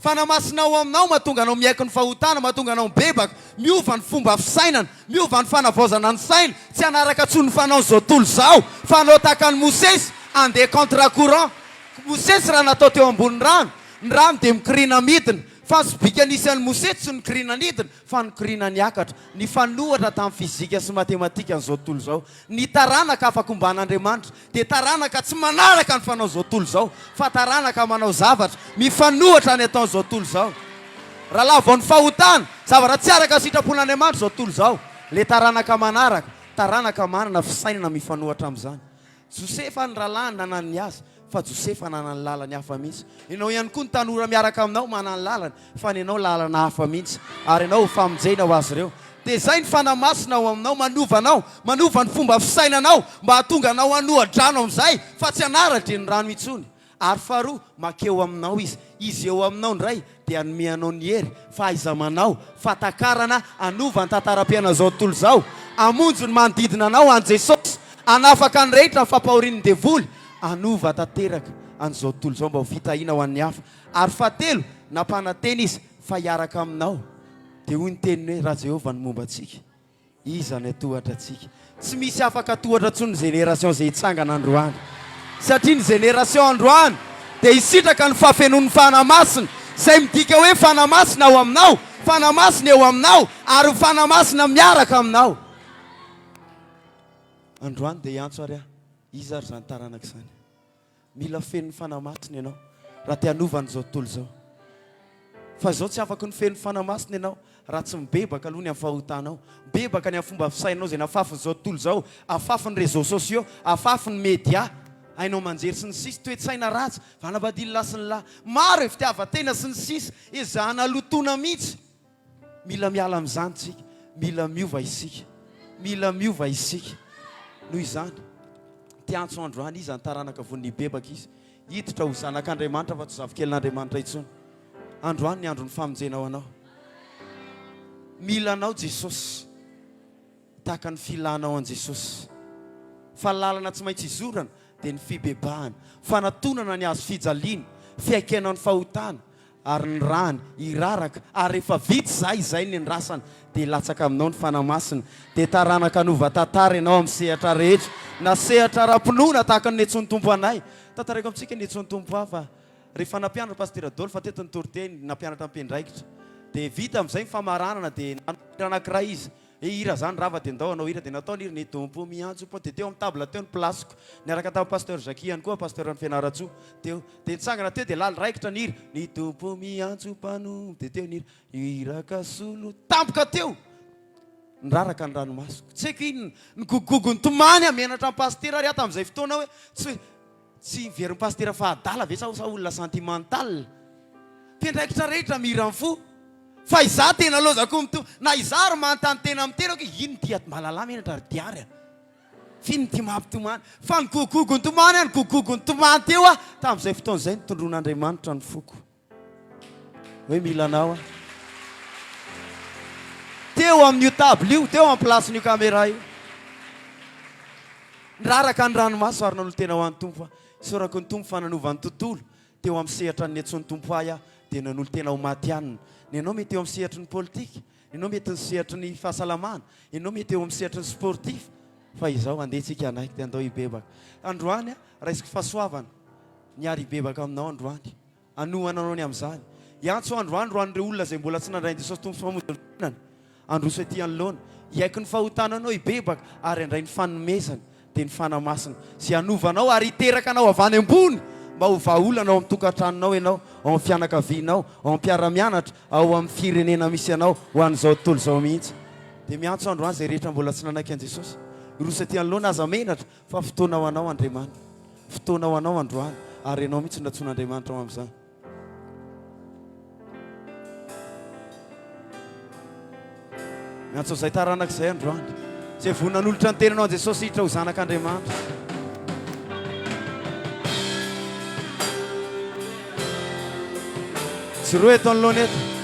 fanamasina ao aminao mahatonga anao miaiky ny fahotana mahatonga anao mibebaka miova ny fomba fisainana miova ny fanavaozana ny saina tsy hanaraka tsony fanao zao tolo zao fa anao tahaka ny Mosesy andeha contre courant Mosesy raha natao teo ambony rano ny rano dia mikirina midina fa ny sobika nisy an'ny Mosesy tsy nikirina nidina fa nikirina niakatra ny fanohatra tamin'ny fizika sy matematika n'izao tontolo zao ny taranaka afaka omban'Andriamanitra dia taranaka tsy manaraka ny fanao zao tontolo zao fa taranaka manao zavatra mifanohatra ny ataon'izao tontolo zao raha lava ny fahotana zavatra tsy araka sitrapon'Andriamanitra zao tontolo zao le taranaka manaraka taranaka manana fisainana mifanohatra amin'izany Josefa ny rahalahy nanany ny azy fa Josefa nanany lalany hafa mihitsy ianao ihany koa ny tanora miaraka aminao manany lalany fa ny ianao lalana hafa mihitsy ary ianao famonjena ho azy ireo dia zay ny fanamasina ao aminao manova ny fomba fisainanao mba hahatonga anao hanoha-drano amin'izay fa tsy hanaratra ny rano itsony ary faharoa makeo aminao izy eo aminao ndray dia anomeanao ny hery fa aiza manao fatakarana anova ny tantaram-piaina zao tontolo zao amonjo ny manodidina anao an Jesosy anafaka ny rehetra ny fampahorin'ny devoly anova tanteraka an'izao tontolo zao mba ho fitahina ho an'ny hafa ary fahatelo nampananteny izy fa hiaraka aminao dia hoy ny teniny hoe raha Jehovah ny momba antsika iza ny atohatra antsika tsy misy afaka atohatra ntsony ny génération izay hitsangana androany satria ny génération androany dia hisitraka ny fahafenon'ny fanamasina izay midika hoe fanamasina ao aminao fanamasina eo aminao ary fanamasina miaraka aminao androany dia hiantso ary iza ary zany taranaka izany mila fenony fanamasina ianao raha te hanovany zao tontolo zao fa zao tsy afaka ny fenony fanamasina ianao raha tsy mibebaka aloha ny amin'ny fahotanao mibebaka ny amin'ny fomba fisainao izay nafafiny zao tontolo zao afafiny réseaux sociaux afafiny média hainao manjery sy ny sisy toe-tsaina ratsy vanabadilina sy ny lahy maro e fitiavan-tena sy ny sisy ezahana lotona mihitsy mila miala amin'izany tsika mila miova isika noho izany tiantso androany izy antaranaka von'ny bebaka izy hiditra ho zanak'Andriamanitra fa tsy zavokely intsony androany ny andro ny famonjenao anao milanao Jesosy tahaka ny filanao an Jesosy fa lalana tsy maintsy izorana dia ny fibebahana fanatonana ny azo fijaliana fiaikenao ny fahotana ary ny rany iraraka ary rehefa vita zay ny rasana dia latsaka aminao ny fanamasina dia taranaka anova tantara ianao amin'ny sehatra rehetra na sehatra rampinoana tahaka ny netsony tompo anay tantaraiko amintsika netsony tompo hafa rehefa nampianatra pasteur Adolphe tetiny torteny nampianatra ampendraikitra dia vita amin'izay mifamaranana dia nanira anankiray izy hira zany rava dia ndao anao hira dia nataony hira ny tompo miantso po dia teo amin'ny table teo ny plasiko niaraka tamin'ny pasteur Jackie ihany koa pasteur ny Fianaratsoa teo dia nitsangana teo dia lala raikitra ny hira ny tompo miantso mpanompo dia teo ny hira iraka solo tampoka teo niraraka ny ranomasoko tsy haiko iny ny gogogo ny tomany amenatra ny pasteur ary ato amin'izay fotoana hoe tsy very ny pasteur fa adala ve sa olona sentimental mpiandraikitra rehetra mihira amin'ny fo fa izaho tena lozako na izaho ry manontany tena amin'ny tena hoe ino ty mahalala menatra ry diary fino ty mampitomany fa ny gogogo ny tomany ny gogogo ny tomany teo tamin'izay fotoana izay nitondron'Andriamanitra ny foko hoe milanao teo amin'io table io teo amin'ny placen'io caméra io niraraka ny ranomaso ary nanolo tena ho an'ny tompo sorako ny tompo fa nanova ny tontolo teo amin'ny sehatra ny etson'ny tompo dia nanolo tena ho maty anina ny anao mety eo amin'ny sehatry ny politika ianao mety ny sehatry ny fahasalamana ianao mety eo amin'ny sehatry ny sportif fa izao andehantsika anaiky dia andao hibebaka androany raisiko fahasoavana niary hibebaka aminao androany anohana anao ny amin'izany hiantso androany roan'ireo olona izay mbola tsy nandrainy Jesosy tompo famonjenany androso ety anoloana hiaiky ny fahotananao hibebaka ary andray ny fanomezana dia ny fanamasina sy hanovanao ary hiteraka anao avy any ambony mba ho vaolanao amin'ny tokantranonao ianao ao amin'ny fianakavianao ao amin'ny mpiara-mianatra ao amin'ny firenena misy anao ho an'izao tontolo izao mihitsy dia miantso androany zay rehetra mbola tsy nanaiky an Jesosy rosa ty anoloana aza menatra fa fotoana ho anao Andriamanitra fotoana ho anao androany ary ianao mihitsy natsoan'Andriamanitra ao amin'izany miantso izay taranak'izay androany zay voninan'olotra ny tenanao an Jesosy hitra ho zanak'Andriamanitra tsy roa eto anoloana eto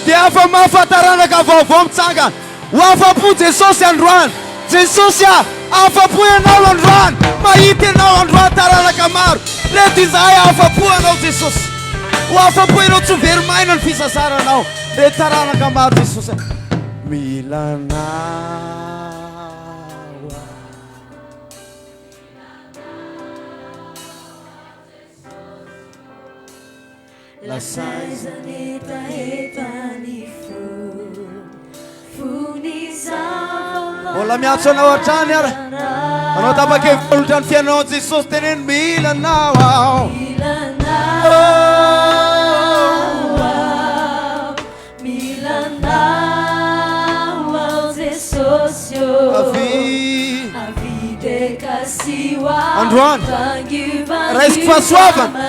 dia afa mahafataranaka vaovao mitsanga ho afa-po Jesosy androany Jesosy afa-po ianao androany mahita ianao androany taranaka maro reto izahay afa-po ianao Jesosy ho afa-po ianao tsy verimaina ny fisasaranao reto taranaka maro Jesosy milanao lasai zanetahitany fonizava mbola miantso anao hatrany ara anao tapakevolotra ny fianao Jesosy teneny milanao ao milanao ao Jesosy androany raisiko fahasoavana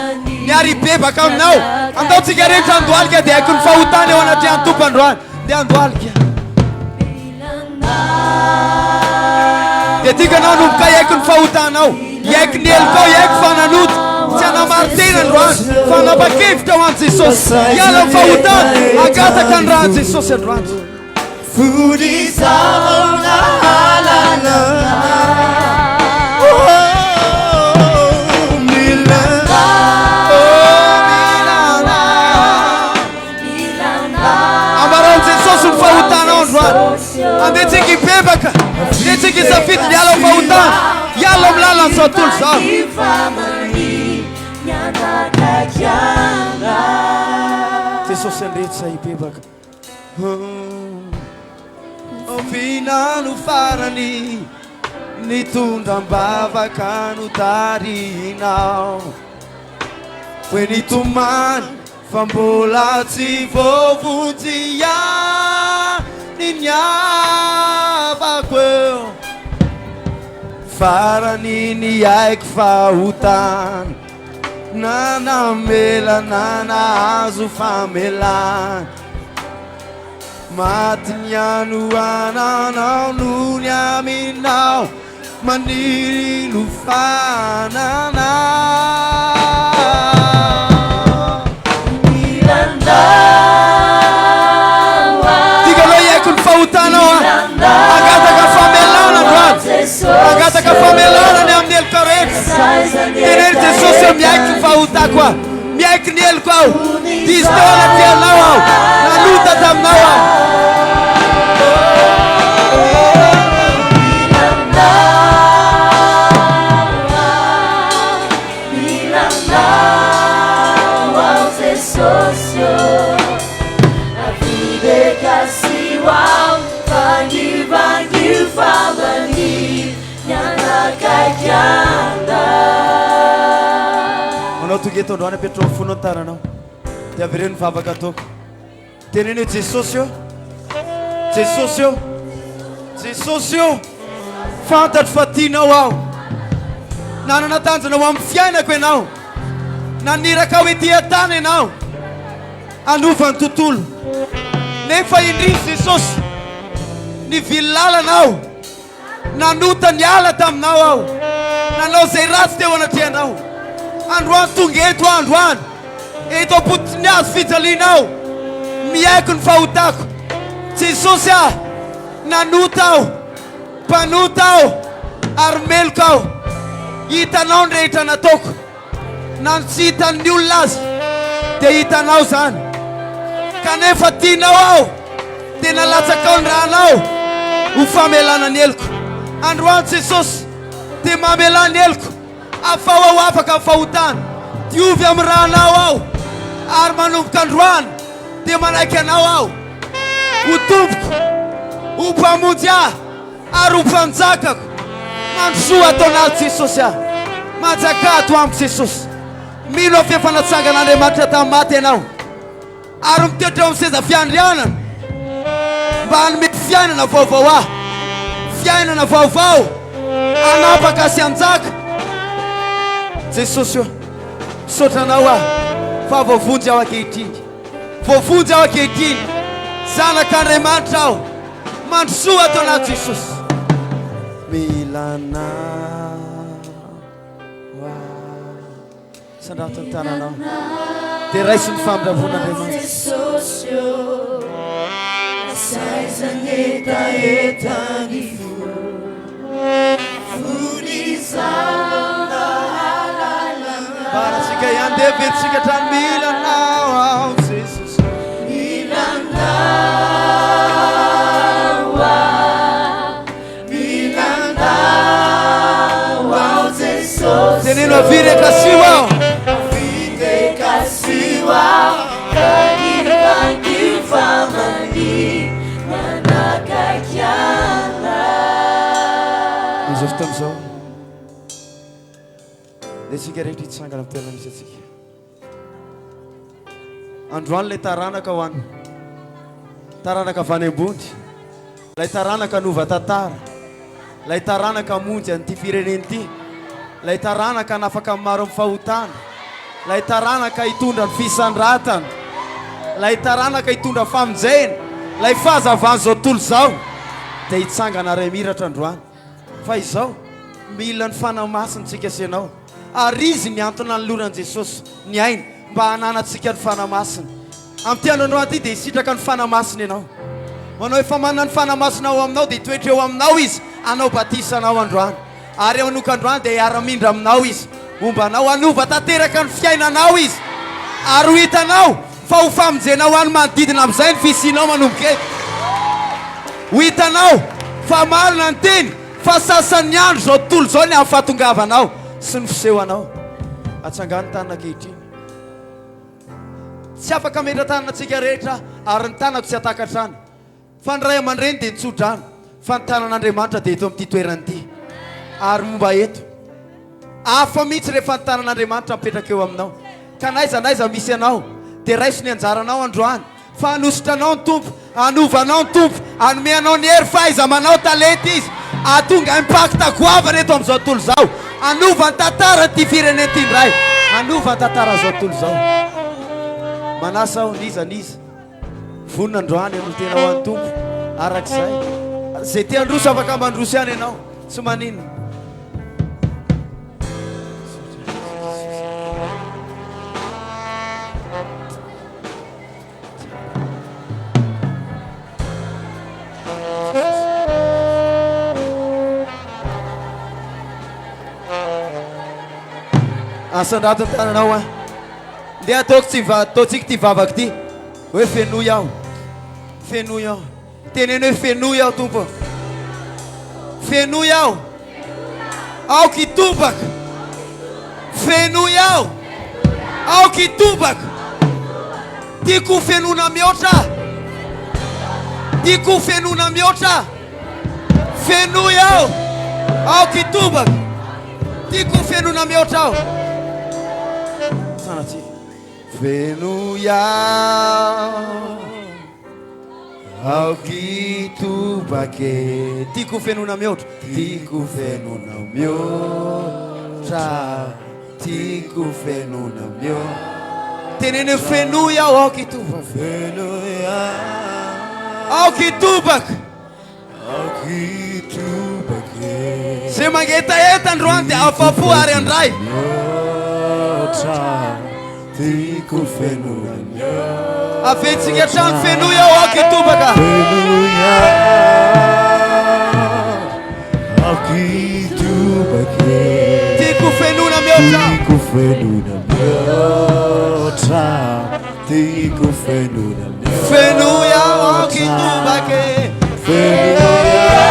miary bebaka aminao andaotsika rehetra andohalika dia haiko ny fahotany ao anatriany tompo androany dia andohalika dia tika anao nomboka haiko ny fahotanao haiko ny elokao haiko fananoto tsy anamarotena androany fa anapa-kevitra ho an Jesosy iala ny fahotana agataka ny raha Jesosy androany fudizana halana andetsika bebaka ndetsika safidy miala fahotana iala amin'ny lalany zao tontolo zao Jesosy andretsy bebaka ovinano farany nitondram-bavaka no tarinao hoe nitomany fa mbola tsy voavonjy niavako eo farany ny haiko fahotana nanamelana nahazo famelana maty ny anoananao no ny aminao maniry no fanana agataka famelana androany agataka famelana ny amin'ny eloko rehetra teneny Jesosy miaiky ny fahotako aho miaiky ny eloko aho dizy taona tianao aho nanota taminao aho manao togeto androany apetrao amin'ny fono antaranao dia avy ireny vavaka ataoko teneny hoe Jesosy io Jesosy io Jesosy io fantatro fa tianao aho nanana tanjona ho amin'ny fiainako ianao naniraka hoe tia-tany ianao anova ny tontolo nefa indrisy Jesosy nivily lalanao nanota ny ala taminao aho nanao zay ratsy teo anatrianao androany tonga eto androany eto apotony azo fijalianao miaiko ny fahotako Jesosy nanota aho mpanota aho ary meloko aho hitanao ny rehetra nataoko nano tsy hitan'ny olona azy dia hitanao zany kanefa tianao aho dia nalatsaka ao ny rahanao ho famelana ny eloko androany Jesosy dia mamelana ny eloko afao aho afaka fahotana diovy amin'ny rahanao aho ary manomboka androany dia manaiky anao aho ho tompoko ho mpamonjy aho ary ho mpanjakako mandrosoa ataon'azy Jesosy aho manjaka ato amiko Jesosy mino aho fifanatsangan'Andriamanitra tamin'ny maty ianao ary mitoetra eo amin'ny seza fiandrianana mba hanome fiainana vaovao aho fiainana vaovao anapaka sy anjaka Jesosy io misotranao aho fa voavonjy aho ankehitriny voavonjy aho ankehitriny zanak'Andriamanitra aho mandrosoa ataon'azy Jesosy milana sandraton'ny tananao dia raisy ny famindravon'Andriamanitra saizanetaetany funisana halalana baratsika iandeha vetsika hatrany milanao ao Jesosy milanao ao Jesosy teneno avire kasio ao avide kasio ao kanivangi famani manakakiana izao fotoan'izao dia tsika rehetra hitsangana amin'ny toerana misy atsika androany ilay taranaka ho any taranaka avany ambony ilay taranaka nova tantara ilay taranaka monjy an'ity fireneny ity ilay taranaka nafaka maro amin'ny fahotana ilay taranaka hitondra ny fisandratana ilay taranaka hitondra famonjena ilay fahazavany zao tontolo zao dia hitsangana ray miratra androany fa izao mila ny fanamasinatsika sy ianao ary izy miantona ny loran'i Jesosy ny aina mba hananatsika ny fanamasina amin'ity androandroany ity dia hisitraka ny fanamasina ianao manao efa manana ny fanamasina ao aminao dia hitoetra eo aminao izy anao batisanao androany ary eo anoka androany dia hiara-mindra aminao izy momba anao hanova tanteraka ny fiainanao izy ary ho hitanao fa ho famonjenao any manodidina amin'izay ny fisianao manomboka eto ho hitanao fa marina ny teny fa sasan'ny andro zao tontolo zao ny amin'ny fahatongavanao sy ny fisehoanao atsangany tanana ankehitriny tsy afaka metra tanana antsika rehetra ary ny tanako tsy atakatrany fa ny ray aman-dreny dia nitsodrano fa ny tanan'Andriamanitra dia eto amin'ity toerana ity ary momba eto afa mihitsy rehefa ny tanan'Andriamanitra mipetraka eo aminao ka naiza misy anao dia raiso ny anjaranao androany fa hanosotranao ny tompo hanovanao ny tompo hanome anao ny hery fahaiza manao talenta izy ahatonga impakta goavana eto amin'izao tontolo zao hanova ny tantara ty fireneny ty ndray hanova ny tantara zao tontolo zao manasa aho niza vonina androany no tena ho an'ny tompo arak'izay zay ty androso afaka mandroso ihany ianao tsy maninona asandrato ny tananao a ndeha ataotsika ty vavaka ty hoe fenoy aho teneny hoe fenoy aho tompo fenoy aho aoky tobaka fenoy aho aoky tobaka tiako fenona mihoatra tiako fenona mihoatra fenoy aho aoky tobaka tiako fenona mihoatra aho sanaty fenoya aoky tobake tiako fenona mihoatra tiako fenona mihoatra tiako fenona mihoatra tenene fenoya aoky tobaka fenoya aoky tobaka aoky tobake zay mangetaheta androany dia afapo ary andray tiako fenona mihoatra avetsika trano fenoya aoky tobaka fenoya aoky tobake tiako fenona mihoatra tiako fenona mihoatra tiako fenona mihoatra fenoya aoky tobake fenoya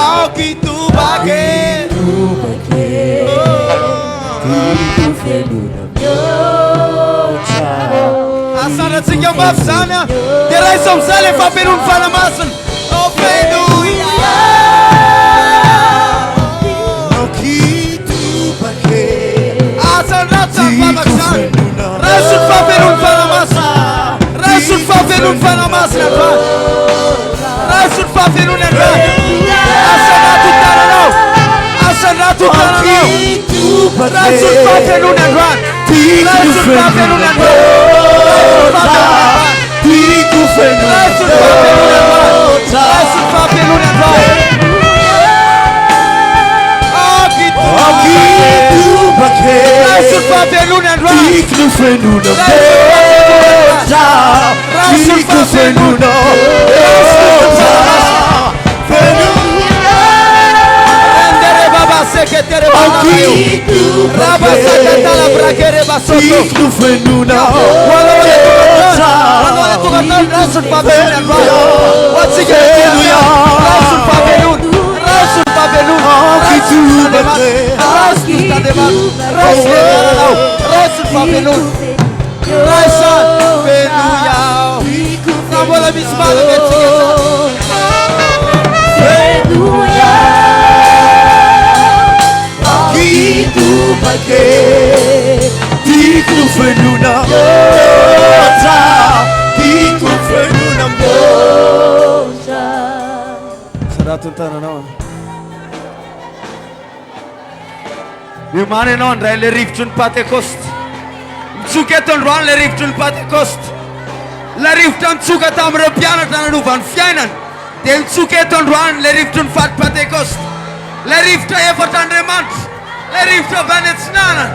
aoky tobake tobake tiako fenona mihoatra mafy zany a dia raha izy am'izay le fampianony fanamasina Alleluia asan'ny ratsy zany vavaka zany raha isony fampianony fanamasina raha isony fampianony fanamasina androany raha isony fampianony androany asan'ny rato tananao asan'ny rato tananao raha isony fampianony androany raha isony fampianony androany Mane anao andray le rivotry ny Pentecoste mitsoka eto androany le rivotry ny Pentecoste la rivotra nitsoka tamin'ireo mpianatra nanovan'ny fiainana dia mitsoka eto androany le rivotry ny faty Pentecoste le rivotra efatr'Andriamanitra le rivotra avy any antsinanana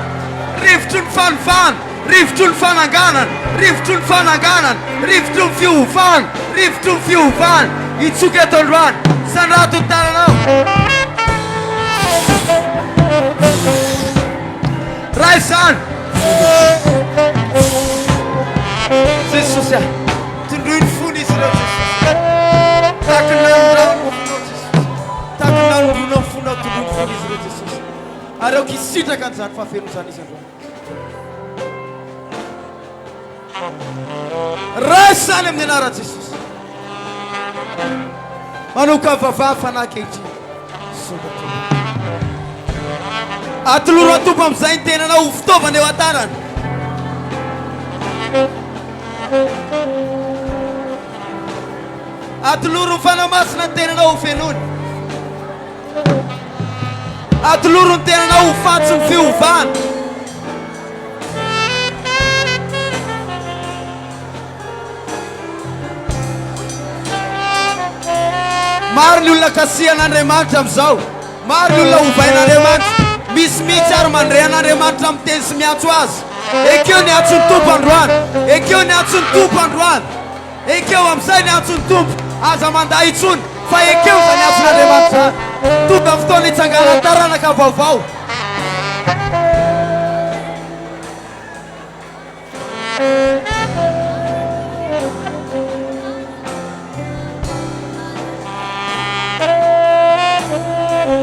rivotry ny fanofana rivotry ny fananganana rivotry ny fananganana rivotry ny fiovana rivotry ny fiovana hitsoka eto androany sandrato ny tananao Raisan Jesús tindroiny fony izy ireo Jesús takinandronao fonao tindroiny fony izy ireo Jesús ary ao kisitraka an'izany fahafeno zany izy androany raisany amin'ny anara Jesús manoka vavaka fanakehitry atoloro atompo am'izay ny tenanao ho fitaovana eo an-tanany atoloro ny fanamasina ny tenanao ho fenony atoloro ny tenanao ho fantsy ny fiovana maro ny olona kasihan'Andriamanitra am'izao maro ny olona hovain'Andriamanitra misy mihitsy ary mandray an'Andriamanitra amin'ny teny sy miantso azy ekeo ny antso ny tompo androany ekeo ny antso ny tompo androany ekeo amin'izay ny antso ny tompo aza mandahy itsony fa ekeo zany antson'Andriamanitra tonga fotoana hitsangana taranaka vaovao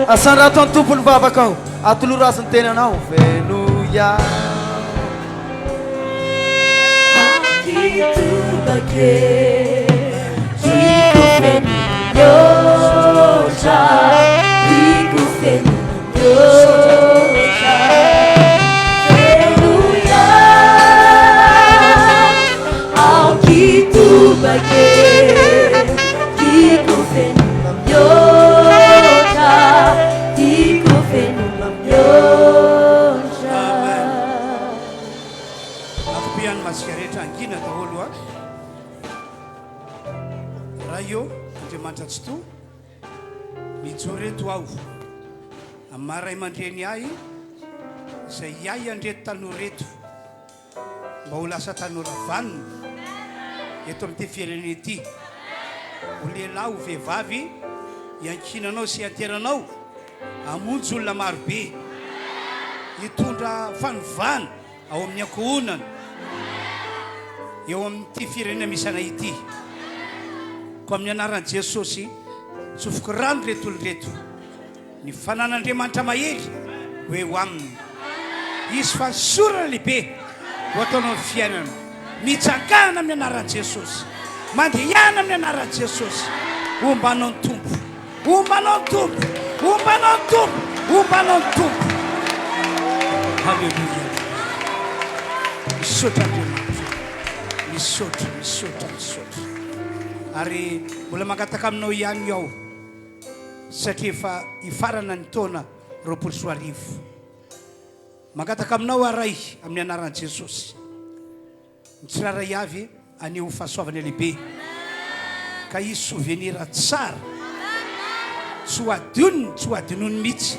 asandrato ny tompony vavaka aho atoloro azy ny tenanao Alleluia tsy to mijoreto aho amaray mandreny ahy izay iahy andreto tanoreto mba ho lasa tanora vanina eto amin'ity firenena ity ho lehilahy ho vehivavy iankinanao sy ianteranao hamonjy olona marobe hitondra fanovana ao amin'ny ankohonana eo amin'ity firenena misy anay ity ko amin'ny anaran'i Jesosy tsofoko rano reto olo reto ny fanan'Andriamanitra mahery hoe ho aminy izy fa sorana lehibe ho ataonao ny fiainana mitsangana amin'ny anaran'i Jesosy, mandehana amin'ny anaran'i Jesosy. Ombanao ny tompo, ombanao ny tompo, ombanao ny tompo, ombanao ny tompo. Halleluja. Misaotra Andriamanitra, misaotra, misaotra, misaotra. Ary mbola mangataka aminao ihany aho satria efa ifarana ny taona 24. Mangataka aminao aray amin'ny anaran'i Jesosy. Ny tsiraray avy anio fahasoavana lehibe ka izy souvenir tsara tsy ho adinony, tsy ho adinony mihitsy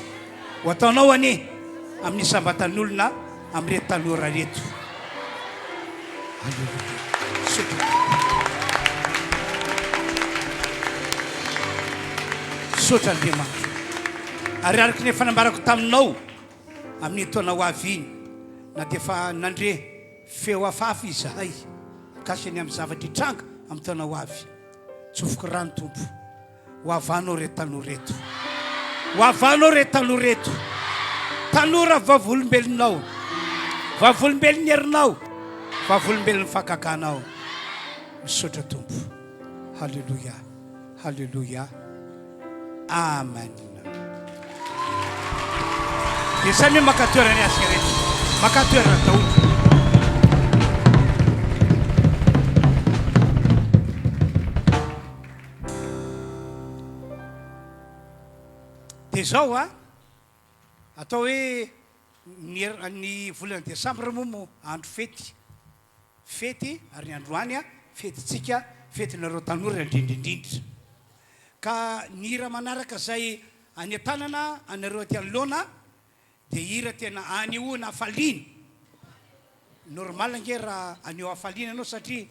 ho ataonao ane amin'ny sambatan'olona amin'reto tanora reto. Sotra Andriamanitra. Ary araka ny fanambarako taminao amin'ny taona ho avy iny na dia efa nandre feo hafahafa izahay mikasiny amin'ny zavatra hitranga amin'ny taona ho avy. Tsofoko rano tompo, ho avanao reto tanora reto, ho avanao reto tanora reto. Tanora vavolombelonao, vavolombelon'ny herinao, vavolombelon'ny fakakanao. Misaotra tompo. Halleluja, halleluja, amen. Dia samy makatoerany azy rehetra, makatoerana daholo. Dia zao atao hoe ny volana Desambra moa andro fety, fety ary androany fetytsika, fetinareo tanora indrindrindrindra. Ka ny hira manaraka zay any an-tanana anareo aty anoloana dia hira tena anehoana hafaliana. Normal ange raha aneo hafaliana anao satria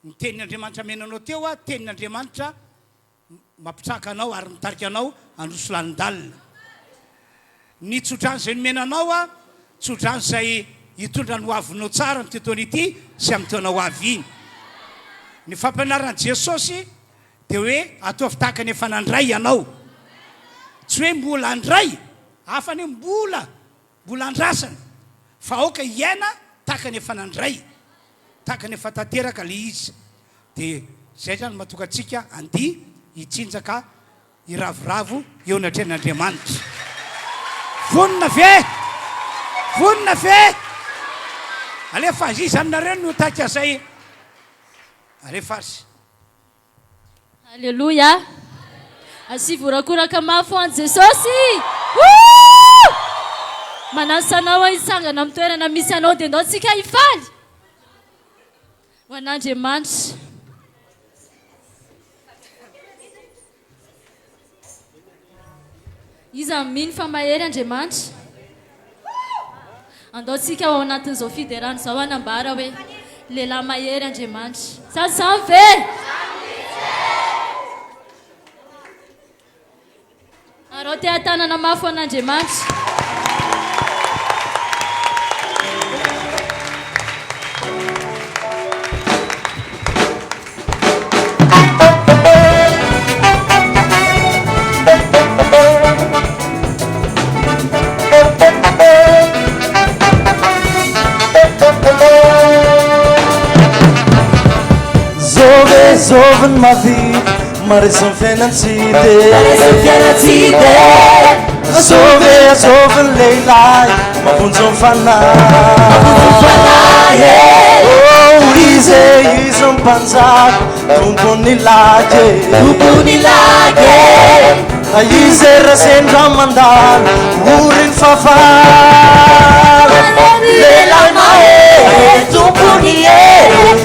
ny tenin'Andriamanitra menanao teo tenin'Andriamanitra mampitraka anao ary mitarika anao androso lanin-dalina. Ny tsodrano zay nomenanao tsodrano zay hitondra ny ho avinao tsara amin'ny tontolo ity sy amin'ny taona ho avy iny. Ny fampianaran'i Jesosy dia hoe ataovy tahaka ny efa nandray ianao, tsy hoe mbola andray hafa ny mbola andrasana fa aoka iaina tahaka ny efa nandray, tahaka ny efa tanteraka le izy. Dia zay zany matoka antsika andia hitsinjaka iravoravo eo anatrehan'Andriamanitra. Vonina ve, vonina ve, alefa azy izy aminareo no tahaka zay, alefa azy. Alléluia. Asi vorakoraka mafy ho an'i Jesosy. Manasanao hisangana amin'ny toerana misy anao dia andao tsika hifaly ho an'Andriamanitra. Izy aminy fa mahery Andriamanitra. Andao tsika ao anatin'izao fiderana izao anambara hoe lehilahy mahery Andriamanitra. Sasany ve? Arao te hatanana mafy ho an'Andriamanitra. Zovin ma vida, marisam fiananside. Zovin leilai, ma punzon fanai. Oh, izon panzak, tumpuni lage. Ize rasen ramandan, urin fafal. Leilai mae, tumpuni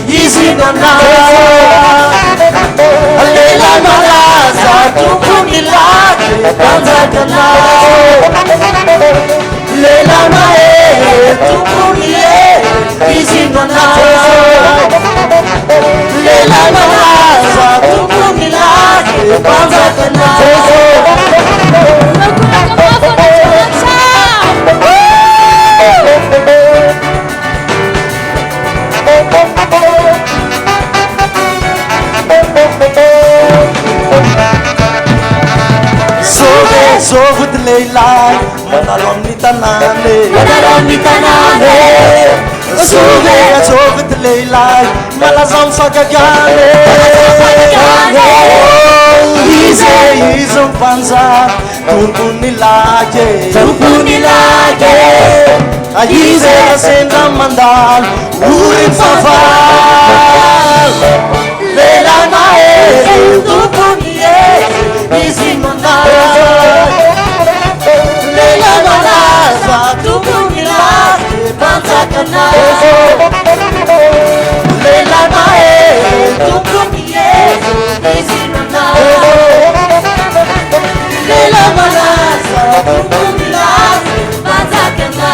izinana. Leilai malaza, tumpuni lage, panzakana. Leilai mae, tumpuni izinana. Leilai malaza, tumpuni lage, panzakana. Zovut leilai, manalo amin'ny tanane. Sovega jovet leilay malazam fakagane izon panza tumpuni lage ayize sendra mandal urin fafal lela mae tumpuni izin mandal lela malaza tumpuni lage panza kana lela mae tumpuni izin mandal lela malaza tumpuni lage panza kana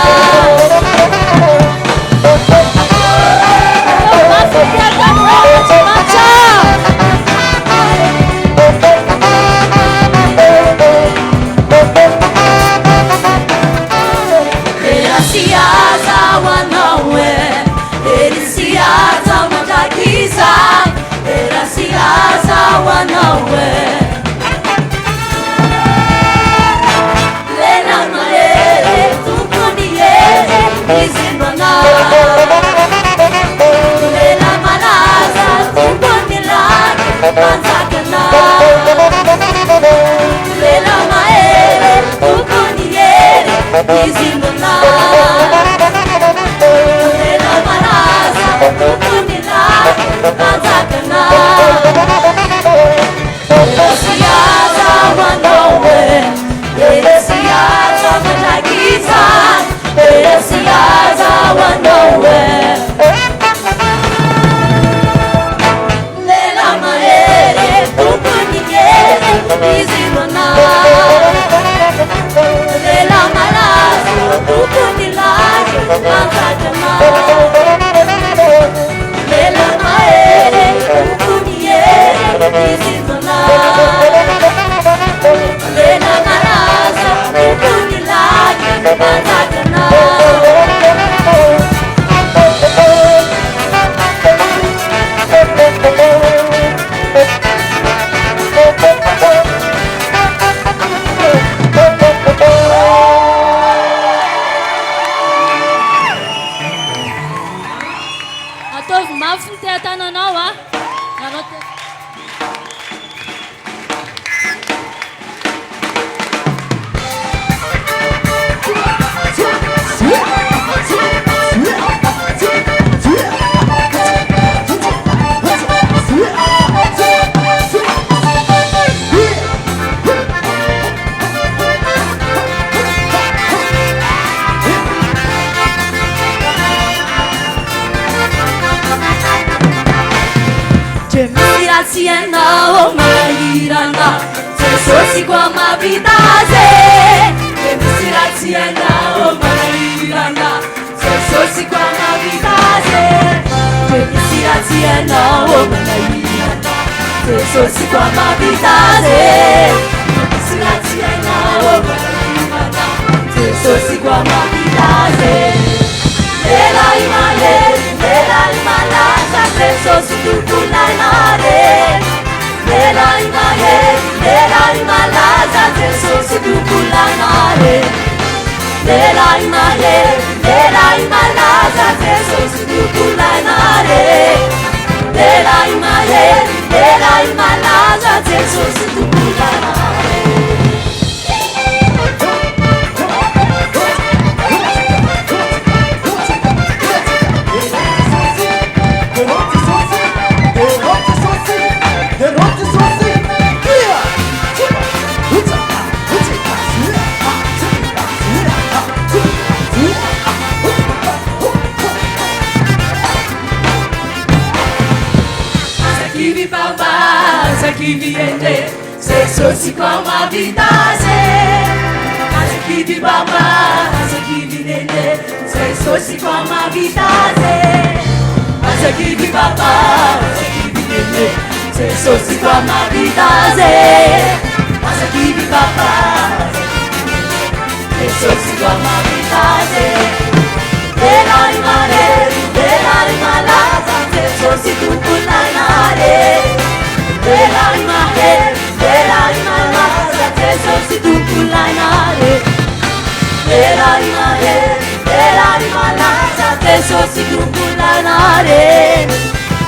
Jesús kumbulanare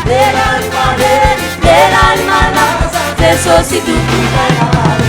Lerani mana Jesús kumbulanare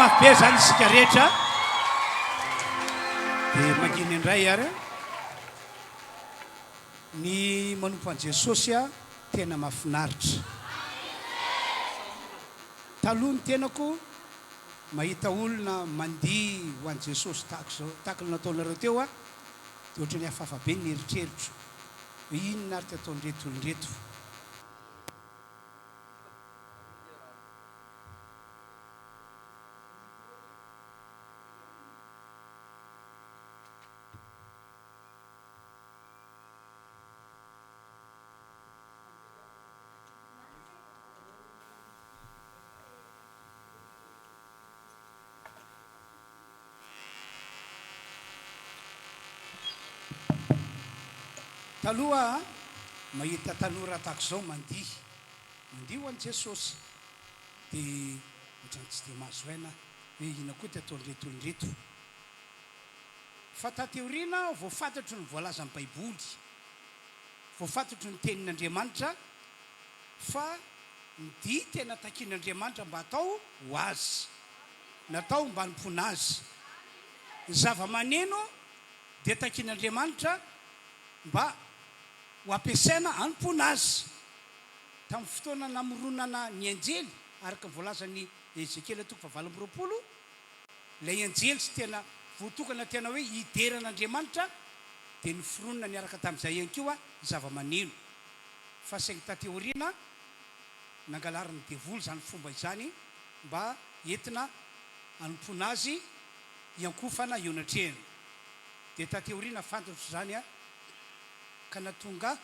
mafy be zany isika rehetra dia manginy indray ary ny manompo an' jesosy a tena mahafinaritra taloha ny tenako mahita olona mandihy ho an' jesosy tahaka zao tahaka ny nataonareo teo a dia ohatra ny hafahafa be ny eritreritro hoe inona ary ty ataon'reto olonreto taloha mahita tanora tahaka zao mandihy ho an' jesosy dia ohatrany tsy dia mahazo aina hoe ina koa ty ataon'reto olonreto fa tateoriana voafantatro ny voalaza amin'ny baiboly voafantatro ny tenin'Andriamanitra fa ny dihy tena takian'Andriamanitra mba atao ho azy natao mba hanompoana azy ny zava-maneno dia takian'Andriamanitra mba ho ampiasaina hanompoana azy tamin'ny fotoana namoronana ny anjely araka ny voalazany Ezekely toko 7:20 ilay anjely sy tena voatokana tena hoe hideran'Andriamanitra dia ny fironona niaraka tamin'izay ihany koa zava-maneno fa saingy tateoriana nangalariny devoly zany fomba izany mba entina hanompoana azy iankofana ionatrehana dia tateoriana fantatro zany a ka natonga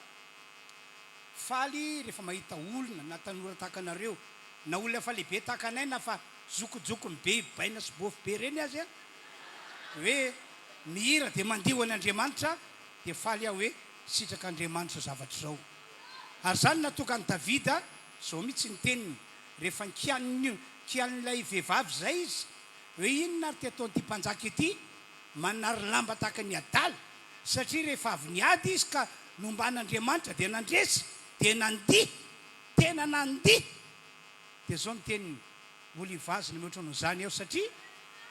faly rehefa mahita olona na tanora tahaka anareo na olona fa lehibe tahaka anay na fa zokojokony be baina sy bofy be reny azy a hoe mihira dia mandiho an'Andriamanitra dia faly aho hoe sitrak'Andriamanitra zavatra zao ary zany natonga ny Davida zao mihitsy ny teniny rehefa kian'ilay vehivavy zay izy hoe inona ary ty ataon'ity mpanjaka ity manary lamba tahaka ny adala satria rehefa avy niady izy ka nomban'Andriamanitra dia nandresy dia nandihy tena nandihy dia zao ny teniny olo ivaziny mihoatra noho zany aho satria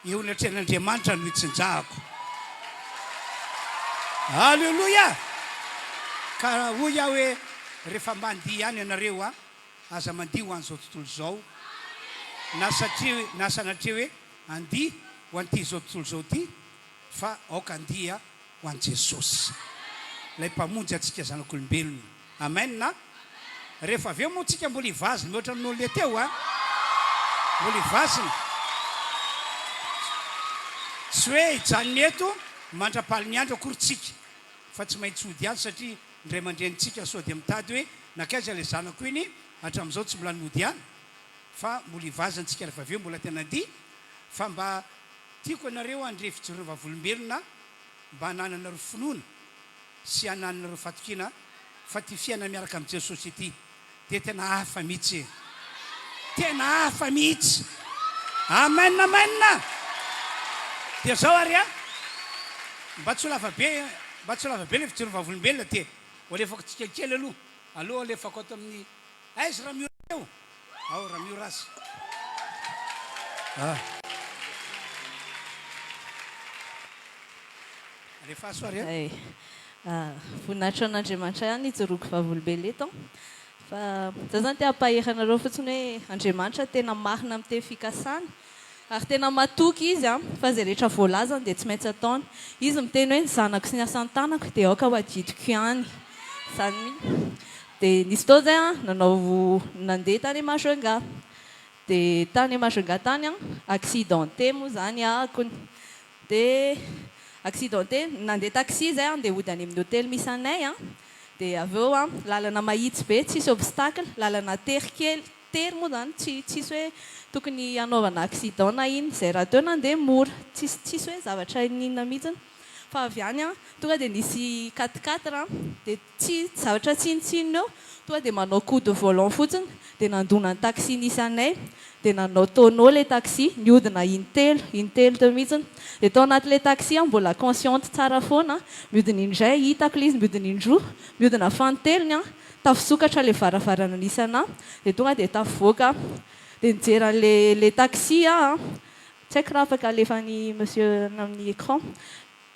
eo natren'Andriamanitra no hitsinjahako alleloia ka hoy aho hoe rehefa mandihy ihany ianareo a aza mandihy ho an'izao tontolo zao na sanatria hoe andihy ho an'ity zao tontolo zao ty fa aoka andihy ho an' Jesosy lay mpamonjy atsika zanak'olombelona amen na rehefa avy eo moa tsika mbola ivaziny mihoatra amin'olo le teo a mbola ivaziny tsy hoe hijanony eto mandrapaly ny andro akorytsika fa tsy maintsy ody any satria ndray mandrenitsika sao dia mitady hoe nakaiza le zanako iny hatramin'izao tsy mbola nody any fa mbola ivazantsika rehefa avy eo mbola tena andihy fa mba tiako ianareo andre fijoroana vavolombelona mba hanananareo finoana sy hanananareo fatokina fa ty fiaina miaraka amin'y Jesosy ity dia tena hafa mihitsy tena hafa mihitsy amen amen dia zao ary a mba tsy ho lava be le fijoroana vavolombelona dia ho alefako tsika kely aloha alefako ato amin'ny aizy raha miora eo ao raha miora azy alefa asoary voninahitra an'Andriamanitra ihany ijoroako vavolombelona eto fa za zany te hampaheranareo fotsiny hoe Andriamanitra tena marina amin'ny teny fikasana ary tena matoky izy a fa zay rehetra voalazany dia tsy maintsy ataony izy miteny hoe ny zanako sy ny asan'ny tanako dia aoka ho adidiko ihany zany dia nisy tao zay a nandeha tany Majunga dia tany Majunga tany a accidenté moa zany akony dia accidenté nandeha taxi zay a dia hody any amin'ny hôtely misy anay a dia avy eo a lalana mahitsy be tsisy obstacle lalana tery moa zany tsisy hoe tokony hanaovana accident na iny zay raha teo nandeha mora tsisy hoe zavatra inona mihitsiny fa avy any a tonga dia nisy 4x4 dia tsy zavatra tsinotsinona eo tonga dia manao coup de volant fotsiny dia nandona ny taxi nisy anay dia nanao tonneau le taxi nihodina intelo teo mihitsiny dia tao anaty le taxi a mbola consciente tsara foana mihodina indray hitako le izy mihodina indroa mihodina fantelony a tafisokatra le varavarana nisy anahy dia tonga dia tafivoaka dia nijeran'le taxi a tsy haiko raha afaka alefany monsieur amin'ny écran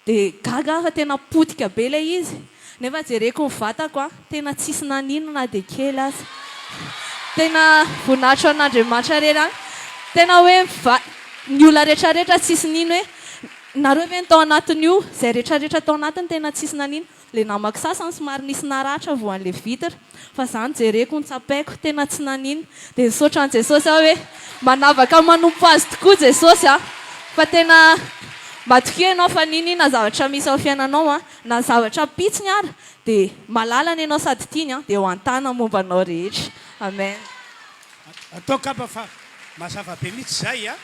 dia gaga fa tena potika be ilay izy nefa jereko ny vatako a tena tsisy naninona dia kely azy tena voninahitro an'Andriamanitra reny any tena hoe ny olona rehetrarehetra tsisy nino hoe nareo ve ny tao anatin'io izay rehetrarehetra tao anatiny tena tsisy nanino le namako sasany somary nisy naratra voan'le vitra fa zany jereko ny tsapaiko tena tsy nanino dia nisaotra an' Jesosy aho hoe manavaka manompo azy tokoa Jesosy a fa tena matokia ianao fa nino na zavatra misy ao fiainanao a na zavatra pitsiny ara dia malalana ianao sady tiany a dia ho antana mombanao rehetra amen. Atao kapa fa mazava be mihitsy zay a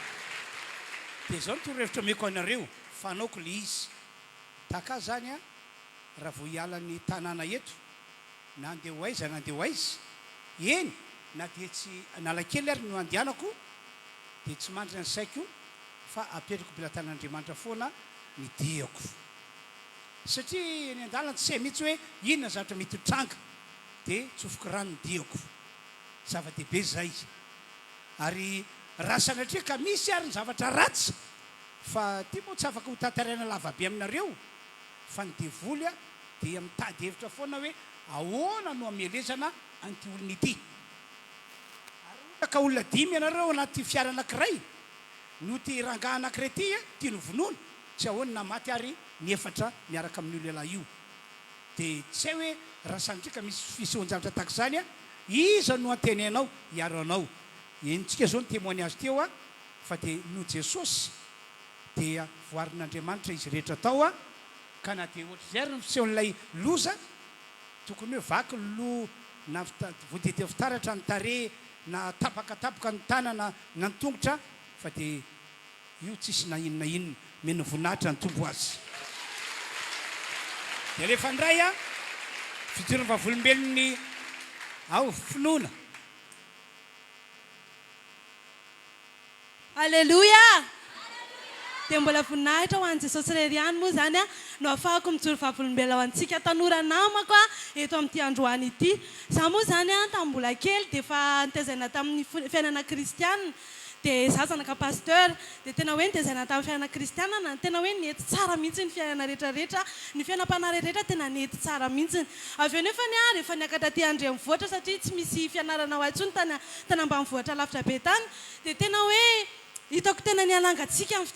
dia zao notorohevitra meko anareo fanaoko le izy taka zany a raha vo hiala ny tanàna eto na andeha ho aiza na andeha ho aiza eny na dia tsy nalakely ary no andehanako dia tsy mandry ny saiko fa apetrako bila tanan'Andriamanitra foana ny diako satria ny andalana tsy hay mihitsy hoe inona zavatra mety tranga dia tsofoko rano ny diako zava-dehibe zay ary raha sanatria ka misy ary ny zavatra ratsy fa ty moa tsy afaka ho tantaraina lavabe aminareo fa ny devoly a dia mitady hevitra foana hoe ahoana no amelezana an'ity olona ity ary ka olona dimy ianareo anaty fiara anankiray no ty rangaha anankiray ty tia novonoana tsy ahoana na maty ary ny efatra miaraka amin'ny olo io dia tsy hay hoe raha sanatria ka misy fisehoan-javatra tahaka izany a iza no antenainao hiaro anao entsika zao ny témoignage teo a fa dia no Jesosy dia voarin'Andriamanitra izy rehetra tao a ka na dia ohatra zay ary ny fisehon'ilay loza tokony hoe vaky lo na voadety fitaratra ny tare na tapakatapaka ny tanana na ny tongotra fa dia io tsisy na inona inona meno voninahitra ny tombo azy dia rehefa ndray a fijorony vavolombelony ao finoana Alleluia! Dia mbola voninahitra ho an'i Jesosy irery ihany moa zany a no ahafahako mijoro vavolombelona ho antsika tanora namako a eto amin'ity androany ity. Zaho moa zany a tamin'ny mbola kely dia efa nitaizana tamin'ny fiainana kristianina dia zaho zanaka pasteur dia tena hoe nitaizana tamin'ny fiainana kristianina tena hoe nety tsara mihitsy ny fiainana rehetrarehetra ny fiainam-panahy rehetrarehetra tena nety tsara mihitsy avy eo nefany a rehefa niakatra aty andrenivohitra satria tsy misy fianarana ho antsony tany ambanivohitra lavitra be tany dia tena hoe hitako tena nialangatsika ny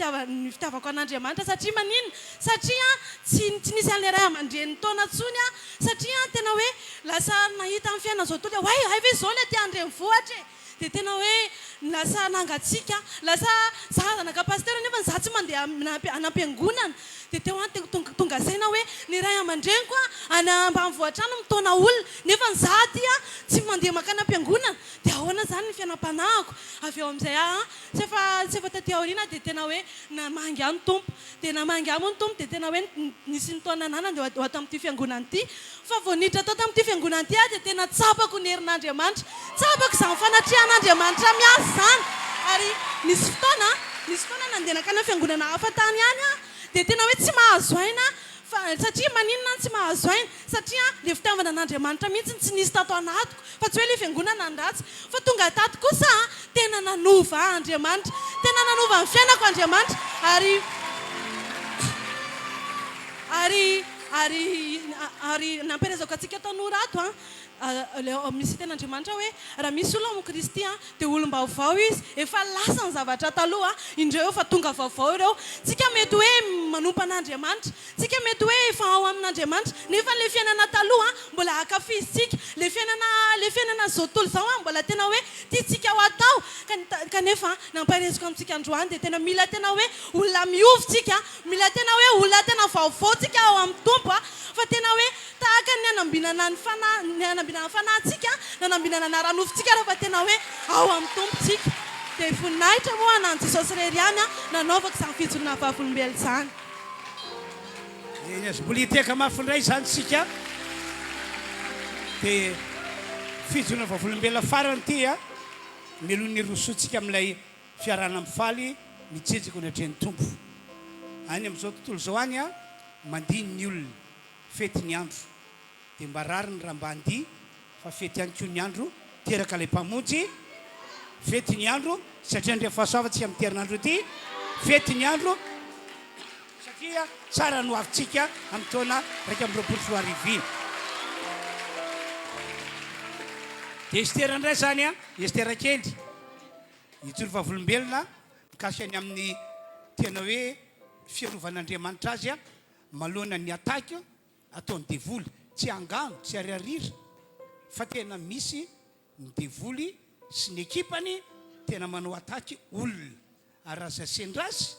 fitiavako an'Andriamanitra satria manino satria tsy nisy an'ilay ray aman-dreny taona ntsony a satria tena hoe lasa nahita amin'ny fiainana zao toa hoe hay ve zao le aty andrenivohitra dia tena hoe lasa nangatsika lasa zaho zanaka pasteur nefa zaho tsy mandeha anam-piangonana dia teo any tonga saina hoe ny ray aman-dreniko a any ambanivohitra any mitona olona nefa ny zaho ty a tsy mandeha makany am-piangonana dia ahoana zany ny fiainam-panahiko avy eo amin'izay tsy efa taty aoriana dia tena hoe namangy any tompo dia namangy amo ny tompo dia tena hoe nisy ny taona nanana dia ho ato amin'ity fiangonana ity fa vao niditra tao tamin'ity fiangonana ity a dia tena tsapako ny herin'Andriamanitra tsapako izany fanatrihan'Andriamanitra miasa zany ary nisy fotoana nandeha nakany fiangonana hafa tany any a dia tena hoe tsy mahazo aina satria maninona ny tsy mahazo aina satria le fitiavana an'Andriamanitra mihitsy tsy nisy tato anatiko fa tsy hoe le fiangonana andratsy fa tonga tato kosa tena nanova Andriamanitra tena nanova ny fiainako Andriamanitra ary namperezako atsika tanora ato misy ten'Andriamanitra hoe raha misy olona mokristy dia olom-baovao izy efa lasa ny zavatra taloha indreo fa tonga vaovao ireo tsika mety hoe manompa an'Andriamanitra tsika mety hoe efa ao amin'Andriamanitra nefa le fiainana taloha mbola akafizitsika le fiainana zao tontolo zao mbola tena hoe tiatsika ho atao kanefa nampareziko amintsika androany dia tena mila tena hoe olona miovitsika mila tena hoe olona tena vaovao tsika ao amin'ny tompo fa tena hoe tahaka ny anambinana ny fanahintsika nanambinana na ranofitsika rehefa tena hoe ao amin'ny tompotsika dia voninahitra moa anan'i Jesosy irery ihany nanaovako izany fijoroana vavolombelona izany eny azy mbola hiteka mafindray zany tsika dia fijoroana vavolombelona farany ty melony rosotsika amin'ilay fiarana mifaly mijejiko ny atrehan'ny tompo any amin'izao tontolo zao any mandiny ny olona fety ny andro dia mba rariny raha mba handia fa fety ihany koa ny andro teraka ilay mpamonjy fety ny andro satria andrea fahasoavatsika amin'ny terinandro ity fety ny andro satria tsara no avitsika amin'ny taona 2024 dia estera ndray zany a estera kely itsoro vavolombelona mikasany amin'ny tena hoe fiarovan'Andriamanitra azy a malona ny ataky ataony devoly tsy angano tsy ariarira fa tena misy ny devoly sy ny ekipany tena manao ataky olona ary aza sendrasy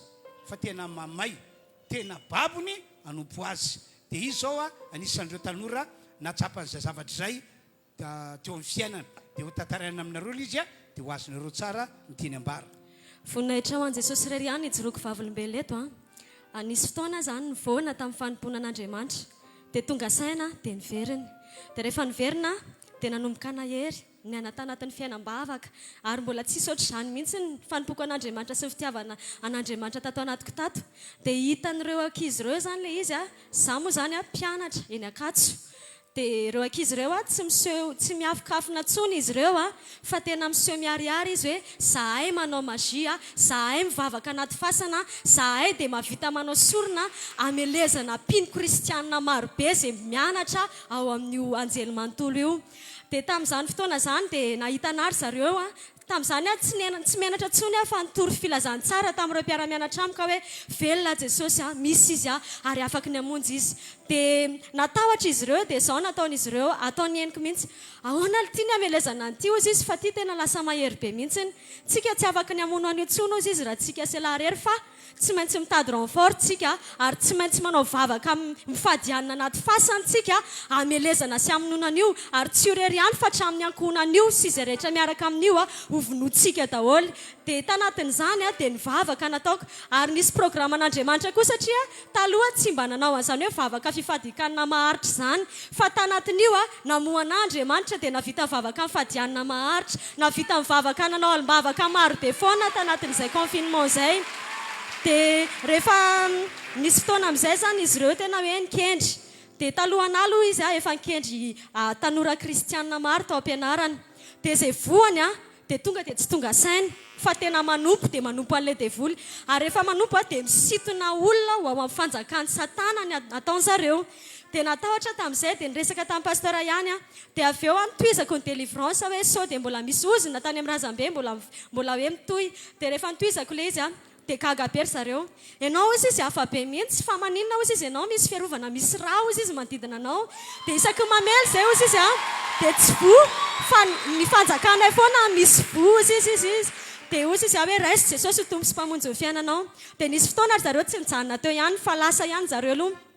fa tena mamay tena babony anompo azy dia izy zao a anisan'ireo tanora natsapan'izay zavatra zay teo amin'ny fiainana dia ho tantaraina aminareo izy a dia ho azonareo tsara nytiany ambara voninahitra ho an' Jesosy irery ihany ijoroako vavolombelona eto a nisy fotoana zany nivoana tamin'ny fanompoana an'Andriamanitra dia tonga saina dia niveriny dia rehefa niverina dia nanomboka nahery ny anatanatin'ny fiainam-bavaka ary mbola tsisy ohatr' izany mihitsy ny fanompoko an'Andriamanitra sy ny fitiavana an'Andriamanitra tato anatiko tato dia hitan'ireo ankizy ireo zany le izy a za moa zany a mpianatra eny Akatso dia ireo ankizy ireo a tsy miafokafona tsony izy ireo a fa tena miseho miariary izy hoe zahay manao magia zahay mivavaka anaty fasana zahay dia mavita manao sorona amelezana mpino kristianina marobe zay mianatra ao amin'io anjely manontolo io dia tamin'izany fotoana zany dia nahitanary zareo a tamin'izany a tsy menatra tsony a fa nitory filazany tsara tamin'ireo mpiara-mianatra amiko hoe velona Jesosy a misy izy a ary afaka ny hamonjy izy dia natahotra izy ireo dia zao nataon'izy ireo ataony henoko mihitsy ahoana ity ny amelezana an'ity ozy izy fa ty tena lasa mahery be mihitsiny tsika tsy afaka ny hamono an'io tsony ozy izy raha tsika selarery fa tsy maintsy mitady renfort tsika ary tsy maintsy manao vavaka mifadianina anaty fasantsika amelezana sy aminonan'io ary tsy horery ihany fa hatramin'ny ankohonan'io sy izay rehetra miaraka amin'io a hovonotsika daholo dia tanatin'izany a dia nivavaka nataoko ary nisy programa an'Andriamanitra koa satria taloha tsy mba nanao an'izany hoe vavaka fifadian-kanina maharitra zany fa tanatin'io a namoan'Andriamanitra dia navita vavaka mifadianina maharitra navita mivavaka nanao alim-bavaka maro be foana tanatin'izay confinement zay dia rehefa nisy fotoana amin'izay zany izy ireo tena hoe nikendry dia talohan'aloha izy a efa nikendry tanora kristianina maro tao am-pianarana dia izay voany a dia tonga dia tsy tonga sainy fa tena manompo dia manompo an'ilay devoly ary rehefa manompo a dia misintona olona ho ao amin'ny fanjakany satana ny ataon'zareo dia natahotra tamin'izay dia niresaka tamin'ny pasteur ihany a dia avy eo a nitoizako ny délivrance hoe sao dia mbola misy ozina tany amin'ny razambe mbola hoe mitoy dia rehefa nitoizako le izy a dia gaga be ry zareo ianao ozy izy hafa be mihitsy fa maninona ozy izy ianao misy fiarovana misy raha ozy izy manodidina anao dia isaky mamely zay ozy izy a dia tsy vo fa ny fanjakana foana misy vo ozy izy dia ozy izy a hoe raisy Jesosy tompo sy mpamonjy ny fiainanao dia nisy fotoana ry zareo tsy mijanona teo ihany fa lasa ihany zareo aloha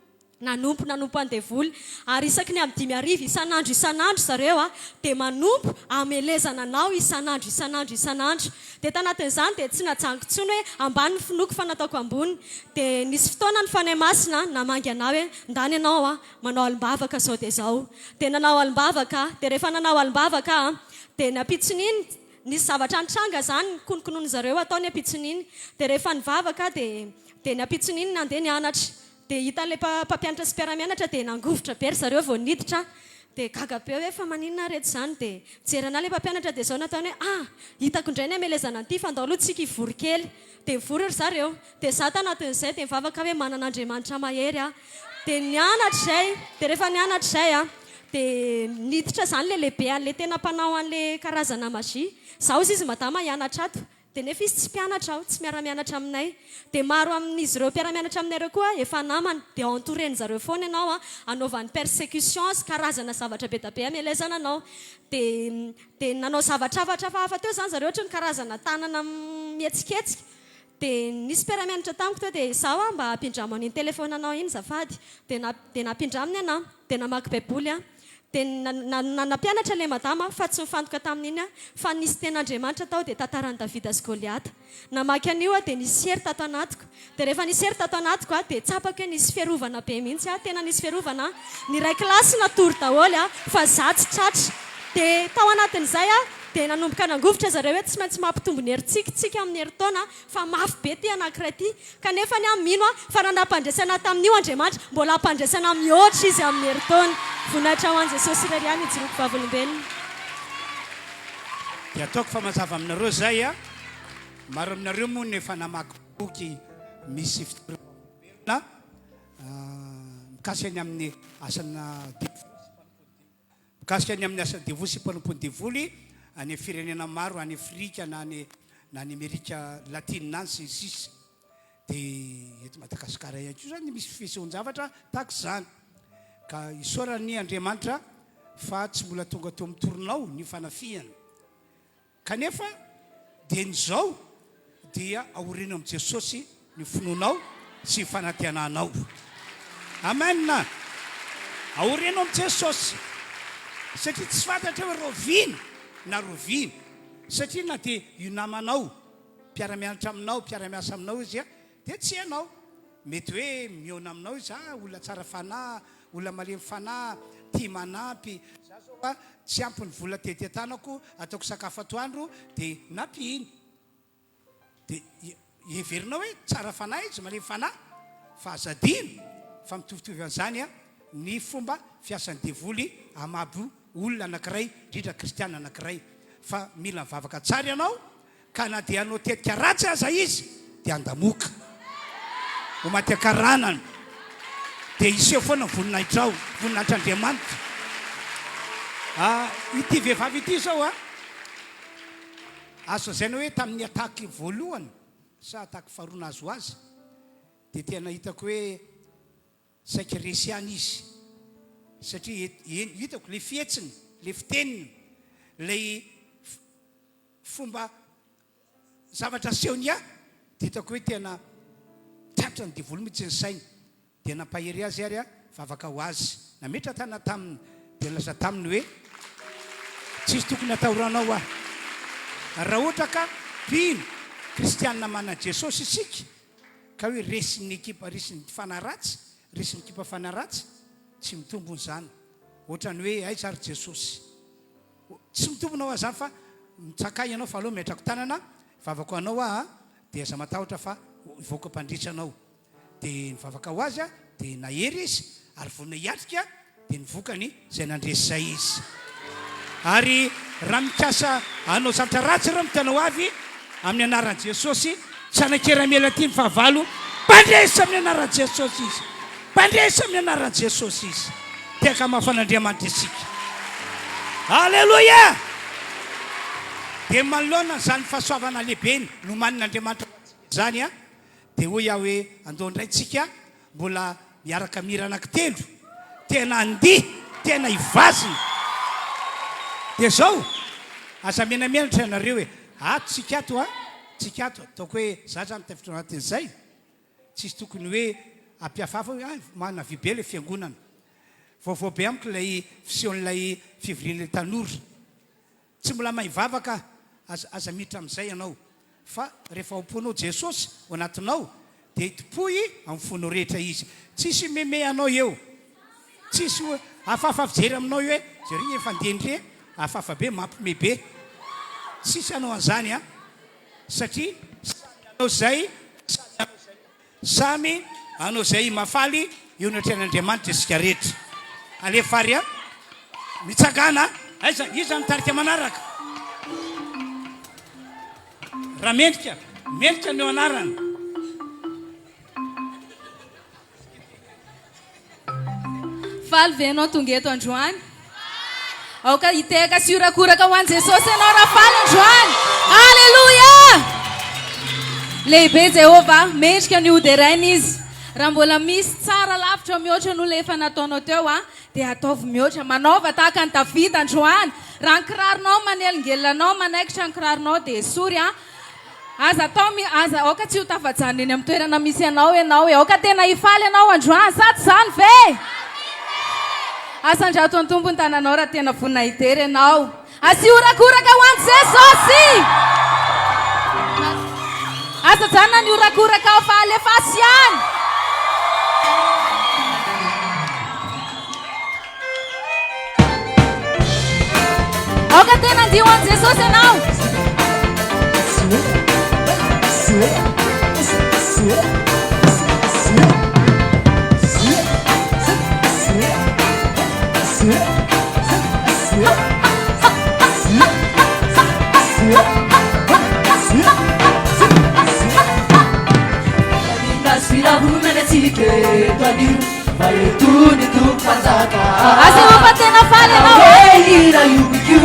nanompo any devoly ary isaky ny amin'ny 5 isan'andro zareo a dia manompo amelezana anao isan'andro dia tanatin'izany dia tsy najango tsony hoe ambany ny finoko fa nataoko ambony dia nisy fotoana ny fanahy masina namangy anao hoe ndany ianao a manao alim-bavaka zao dia zao dia nanao alim-bavaka dia rehefa nanao alim-bavaka dia nampitsoniny nisy zavatra nitranga zany konokonono zareo ataony ampitsoniny dia rehefa nivavaka dia nampitsoniny nandeha nianatra dia hitan'ilay mpampianatra sy mpiara-mianatra dia nangovotra be ry zareo vao niditra dia gaga be hoe fa maninona reto zany dia jerana ilay mpampianatra dia zao nataony hoe hitako indray ny amelezana an'ity fa andao aloha tsika hivory kely dia mivory ry zareo dia za tanatin'izay dia mivavaka hoe manan'Andriamanitra mahery a dia nianatra zay dia rehefa nianatra zay a dia niditra zany le lehibe an'le tena mpanao an'le karazana magia zaho izy izy madama hianatra ato dia nefa izy tsy mpianatra aho tsy miara-mianatra aminay dia maro amin'izy ireo mpiara-mianatra aminay ireo koa efa namana dia entoureny zareo foana ianao a anaovan'ny persécution sy karazana zavatra be da be amelezana anao dia nanao zavatra hafa teo zany zareo ohatra ny karazana tanana mihetsiketsika dia nisy mpiara-mianatra tamiko teo dia zaho a mba hampindramo an'iny telefona anao iny zafady dia nampindraminy anao dia namaky baiboly a dia nampianatra ilay madama fa tsy mifantoka tamin'iny a fa nisy ten'Andriamanitra tao dia tantarany Davida sy Goliata namaky an'io a dia nisy hery tato anatiko dia rehefa nisy hery tato anatiko a dia tsapaka hoe nisy fiarovana be mihitsy a tena nisy fiarovana ny ray kilasy natory daholo a fa za tsy tratra dia tao anatin'izay a dia nanomboka nangovotra zareo hoe tsy maintsy mampitombo ny herintsika amin'ny herintaona fa mafy be ty anankiray ty kanefa ny amino a fa nanam-pandresana tamin'io Andriamanitra mbola hampandraisana mihoatra izy amin'ny herintaona voninahitra ho an'i Jesosy irery ihany ijoroako vavolombelona dia ataoko fa mazava aminareo zay a maro aminareo moa ny efa namaky boky misy fitoerana mikasika ny amin'ny asana mikasika ny amin'ny asa devoly sy mpanompony devoly any firenena maro any Afrika na ny Amerika Latine any sy sisa dia eto Madagasikara ihany koa zany misy fisehoan-javatra tahaka izany ka isaorany Andriamanitra fa tsy mbola tonga teo mitoronao ny fanafihana kanefa dia nyzao dia aorino amin'i Jesosy ny finoanao sy fanantenanao. Amen. Aorino amin'i Jesosy satria tsy fantatra hoe roviny na roviny satria na dia io namanao mpiara-mianatra aminao mpiara-miasa aminao izy dia tsy ianao mety hoe miona aminao izy olona tsara fanahy olona malemy fanahy tia manampy za zao tsy ampy ny vola tetetanako ataoko sakafo atoandro dia nampihiny dia heverinao hoe tsara fanahy izy malemy fanahy fa azadino fa mitovitovy an'izany ny fomba fiasan'ny devoly amabo olona anankiray indrindra kristiana anankiray fa mila mivavaka tsara ianao ka na dia anao tetika ratsy aza izy dia andamoka ho maty-karanana dia iseho foana voninahitrao voninahitr'Andriamanitra. Ity vehivavy ity zao azo zaina hoe tamin'ny ataky voalohany sa ataky faharoa nazo azy dia tena hitako hoe saika resy any izy satria hitako le fihetsiny le fiteniny lay fomba zavatra sehony dia hitako hoe tena tratra ny devoly mihitsy ny sainy dia nampahery azy ary vavaka ho azy nametra tana taminy dia laza taminy hoe tsisy tokony atahoranao raha ohatra ka mpino kristianina mana Jesosy isika ka hoe resin'ny ekipa resin'ny fanaratsy resin'ny ekipa fanaratsy tsy mitombony zany ohatrany hoe ay tsary Jesosy tsy mitombonao azany fa mitsakay ianao fa aloha metrako tanana vavaka anao dia aza matahotra fa voaka mpandritranao dia nivavaka ho azy dia nahery izy ary vonina hiatrika dia nivokany izay nandresy izay izy. Ary raha mikasa anao zavatra ratsy raha mitanao avy amin'ny anaran'i Jesosy tsy anankera-mela ty ny fahavalo mpandresy amin'ny anaran'i Jesosy izy mpandresy amin'ny anaran'i Jesosy izy tiaka mahafan'Andriamanitra isika. Alleluia. Dia manoloana zany fahasoavana lehibeny no manin'Andriamanitra zany dia hoy aho hoe andao indray tsika mbola miaraka mira anankitelo tena andihy tena hivazina dia zao aza menamenatra ianareo hoe tsika ato tsika ato ataoko hoe za zany tafitra anatin'izay tsisy tokony hoe ampiafafa hoe mana vy be le fiangonana vaovao be amiko lay fisehon'lay fivorian'ilay tanora tsy mbola mahivavaka aza miditra amin'izay ianao fa rehefa omponao Jesosy ao anatinao dia hitopoy amin'ny fonao rehetra izy tsisy meme anao eo tsisy hafahafa fijery aminao hoe jery efa ndendre hafahafa be mampime be tsisy anao an'izany satria anao zay samy anao zay mafaly eo ny atrean'Andriamanitra isika rehetra. Alefary mitsagana aiza iza nitarika manaraka raha mendrika mendrika ny eo anarana faly ve anao tonga eto androany aoka hiteka sy iorakoraka ho an'i Jesosy ianao raha faly androany. Alleluia. Lehibe Jehova mendrika ny hoderainy izy raha mbola misy tsara lavitra mihoatra no le efa nataonao teo dia ataovy mihoatra manaova tahaka ny Davida androany raha ny kiraronao manelingelinanao manaikitra ny kiraronao dia sory aza atao aza aoka tsy ho tafajanona eny amin'ny toerana misy ianao hoe aoka tena hifaly ianao androany sa tsy zany ve asandrato any tompony tananao raha tena vonina hidery ianao asiorakoraka ho an'i Jesosy asa janona ny orakoraka ao fa alefasy ihany. Aoka tena andio an'i Jesosy ianao taniu faetony tompanjaka Asa tena faly anao hira iobikio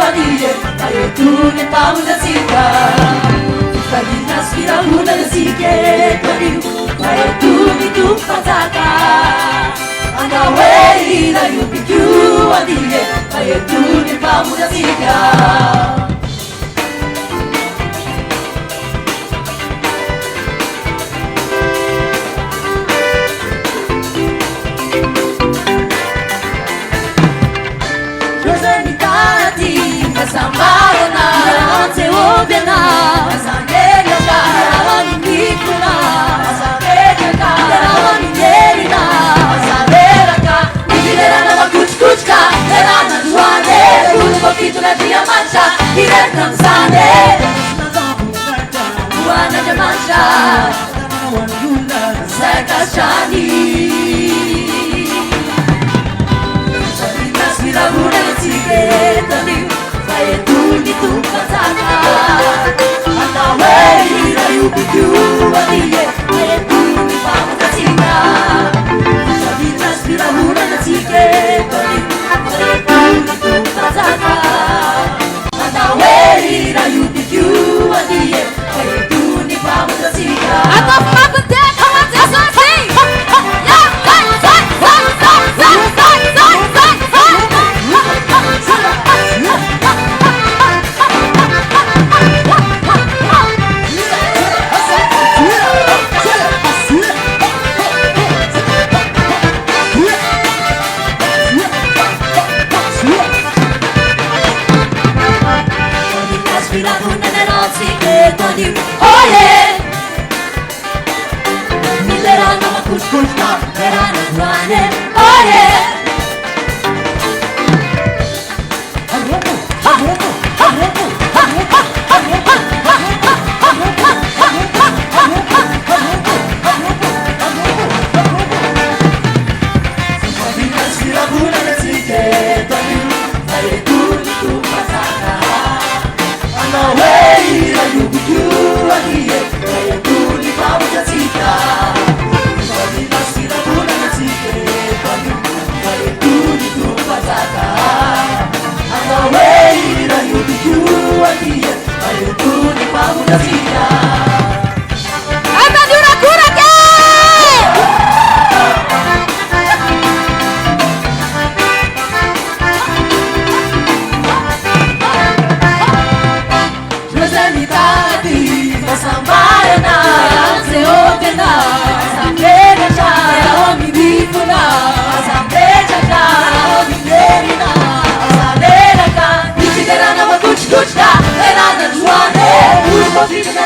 anie faetony pamonjatsika fifaliana sy firavonana tsika taniu faetony tompanjaka anao hoe hira iobikio anie faetony pamonjatsika Sambarana, se obiana, sanega, nikuna, sanega, nigerina, sanega, nigerana makuchkuchka, erana duane, kulpo kituna diamancha, iretam sane, duana diamancha, sakashani. Salinas miraguna tsigetani. Faetuni tumpataka Atawe hira yubikiu anie Faetuni pamukatika Sabinas pirahuna na tike Faetuni tumpataka Atawe hira yubikiu anie Faetuni pamukatika Atau pakuteka matesasi Ya, zai, zai, zai, zai, zai, zai, zai, zai, zai Oye, milerano makuskushka, verano duane, oye. Vida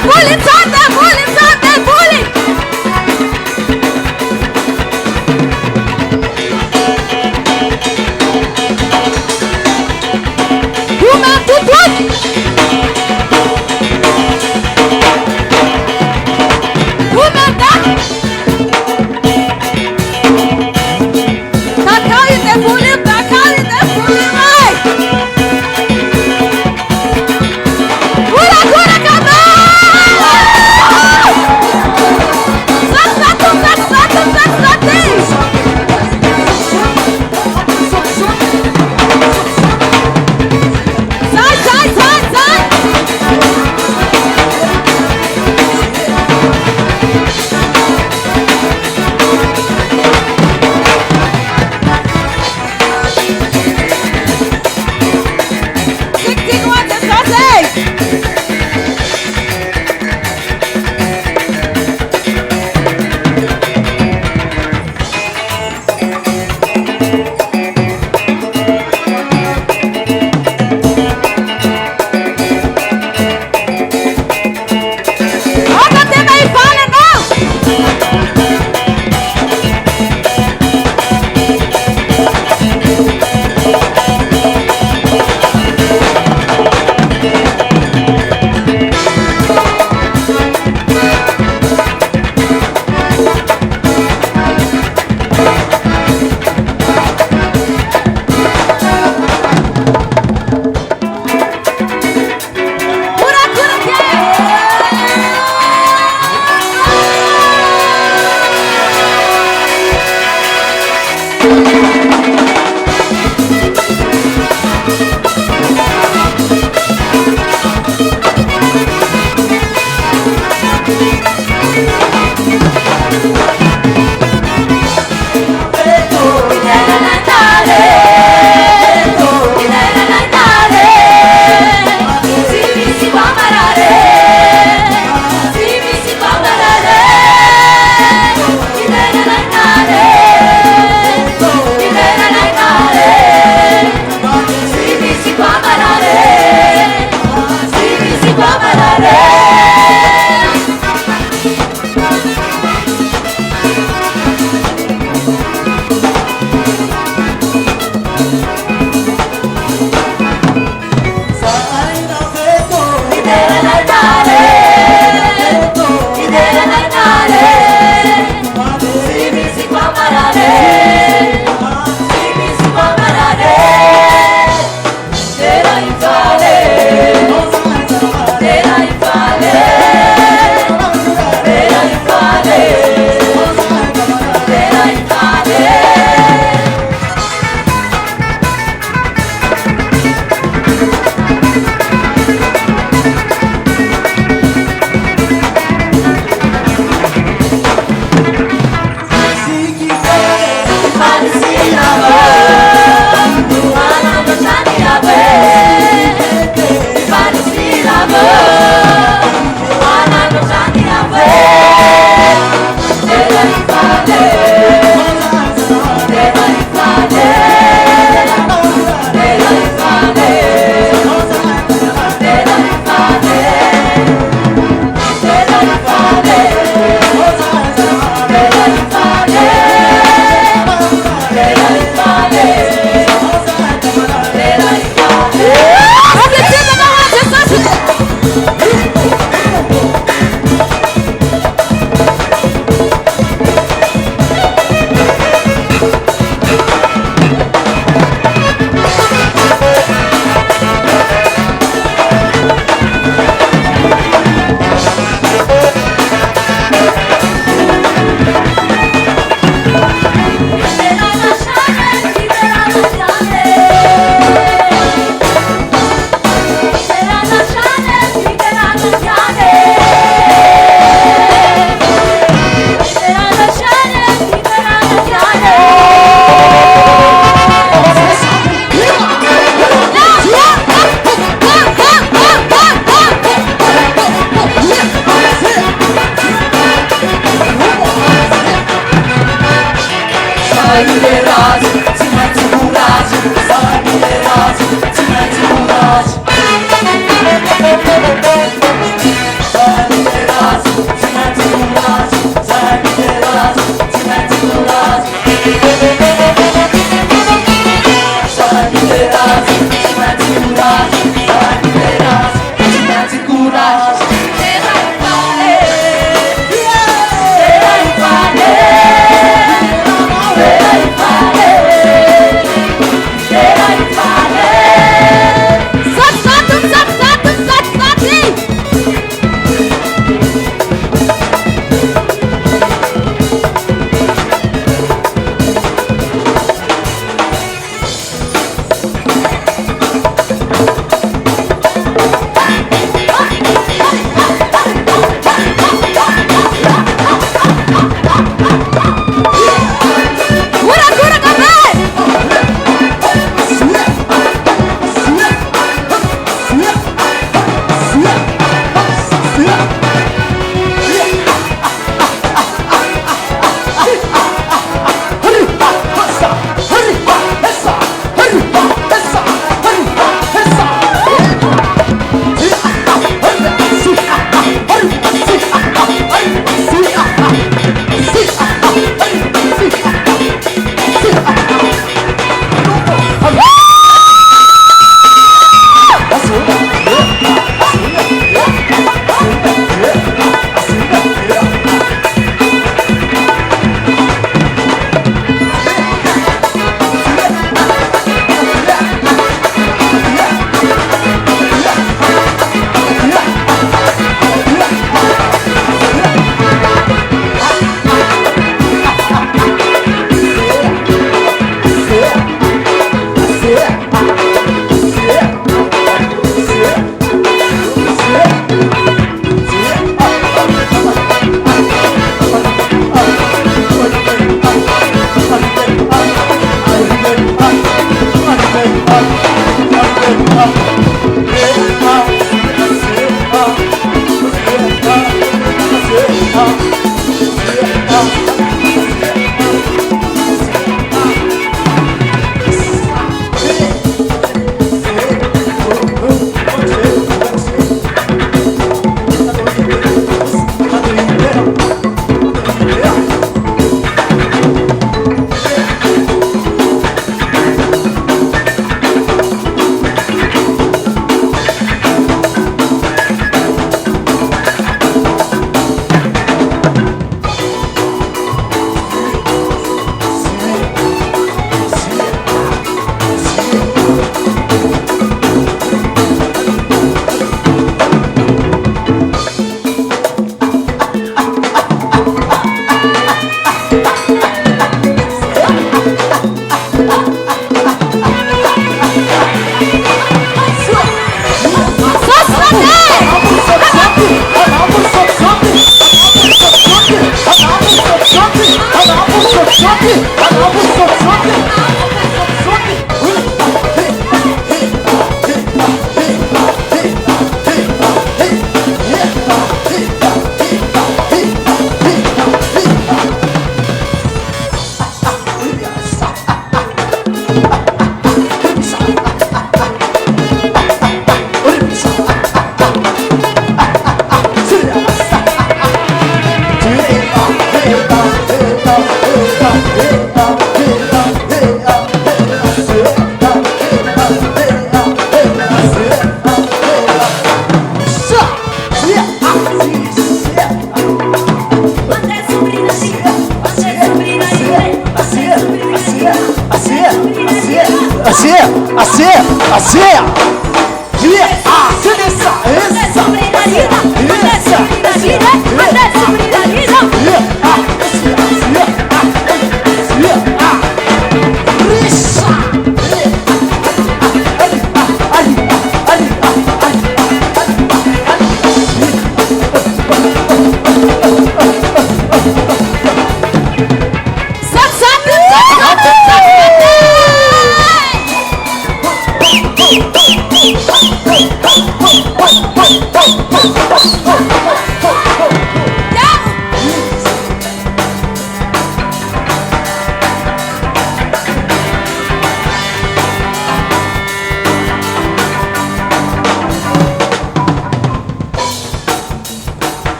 Tonight,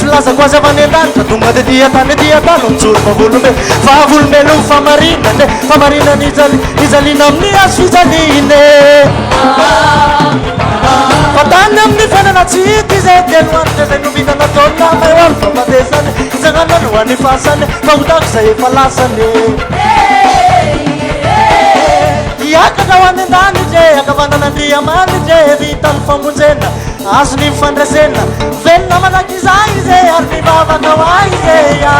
Laza quasi avanellata, dunque di dia non zurma volume, fa vulmelo fa marina nizalina mia suzaline. Fatana mi fa la city se del wante se non mi dà la donna, ma ora fa desane, se non wani fasane, fa udak sai falasane. Yakagawan dani je, yakagawan na dia mani je, vital famuzena, asni fandrasena, venna manakizai ze, arni vavaka wai ze ya.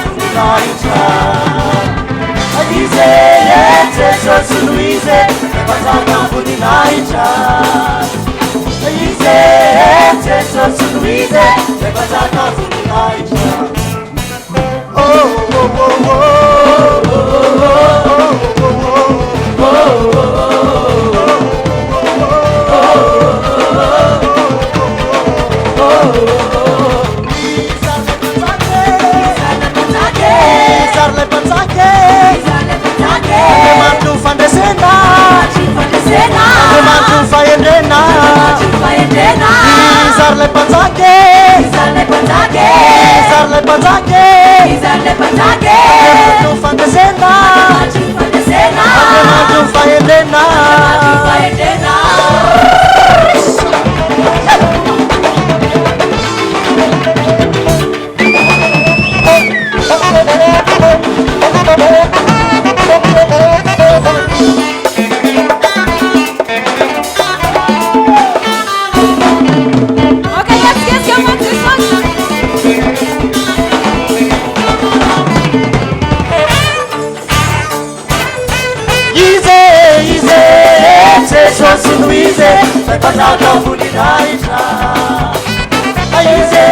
voninahitra ize Jesosy Louise rehefa voninahitra ize Jesosy Louise rehefa voninahitra oh oh oh oh oh Jesosy Louise rehefa voninahitra ize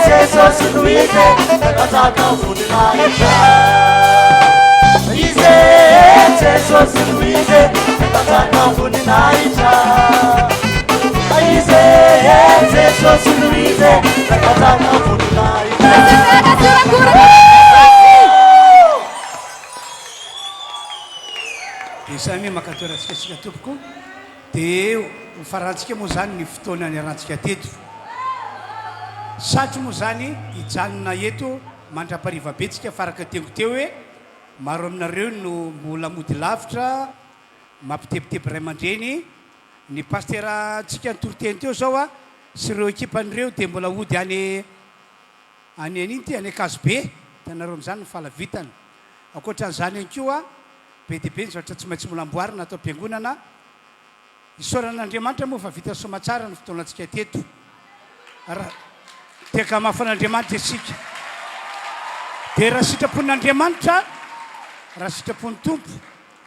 Jesosy Louise rehefa voninahitra ize Jesosy Louise rehefa voninahitra ize Jesosy Louise rehefa voninahitra isany makatoerantsika tompoko dia hofarantsika moa zany ny fotoana ny arantsika teto satry moa zany hijanona eto mandra-pariva betsika faraka tengo teo hoe maro aminareo no mbola mody lavitra mampitepitepy ray aman-dreny ny pasterantsika nytoroteny teo zao a sy ireo ekipan'ireo dia mbola ody any aniny ty any akazobe tanareo am'izany ny fahalavitana ankoatran'izany any koa be dia be ny zavatra tsy maintsy mbola amboarina atao am-piangonana isaoran'Andriamanitra moa fa vita somatsara ny fotoanantsika teto raha teka mafan'Andriamanitra isika dia raha sitrapon'Andriamanitra raha sitrapon'ny tompo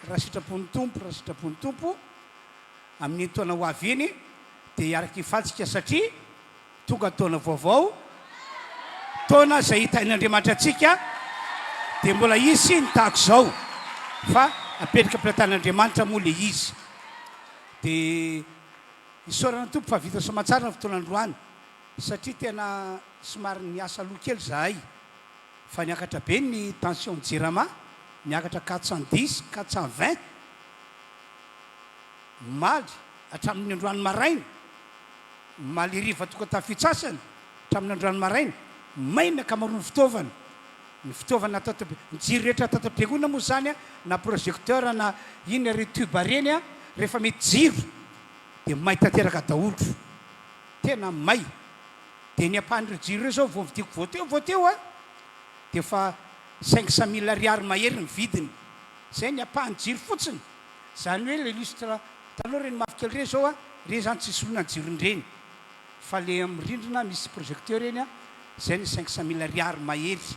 raha sitrapon'ny tompo raha sitrapon'ny tompo amin'ny taona ho avy eny dia hiaraka hifatsika satria tonga taona vaovao taona izay hitain'Andriamanitra atsika dia mbola izy ny tahako izao fa apetraka ampitan'Andriamanitra moa le izy dia isaorana tompo fa vita somatsara ny fotoanandroany satria tena somary niasa aloha kely zahay fa niakatra be ny tension jirama niakatra 410 420 maly hatramin'ny androany maraina maly hariva tonga tafitsasany hatramin'ny androany maraina maina akamaroan'ny fitaovana ny fitaovana atao ny jiro rehetra atao am-piangonana moa zany a na projecteur na iny ary tube reny a rehefa mety jiro dia may tanteraka daholo tena may dia ny ampahan'ireo jiro ireo zao voavidiko voateo a dia fa 500 000 ariary mahery ny vidiny zay ny ampahany jiro fotsiny zany hoe le lustre taloha reny mafikely reny zao a re zany tsy solona ny jirony reny fa le am'rindrina misy projecteur reny a zay ny 500 000 ariary mahery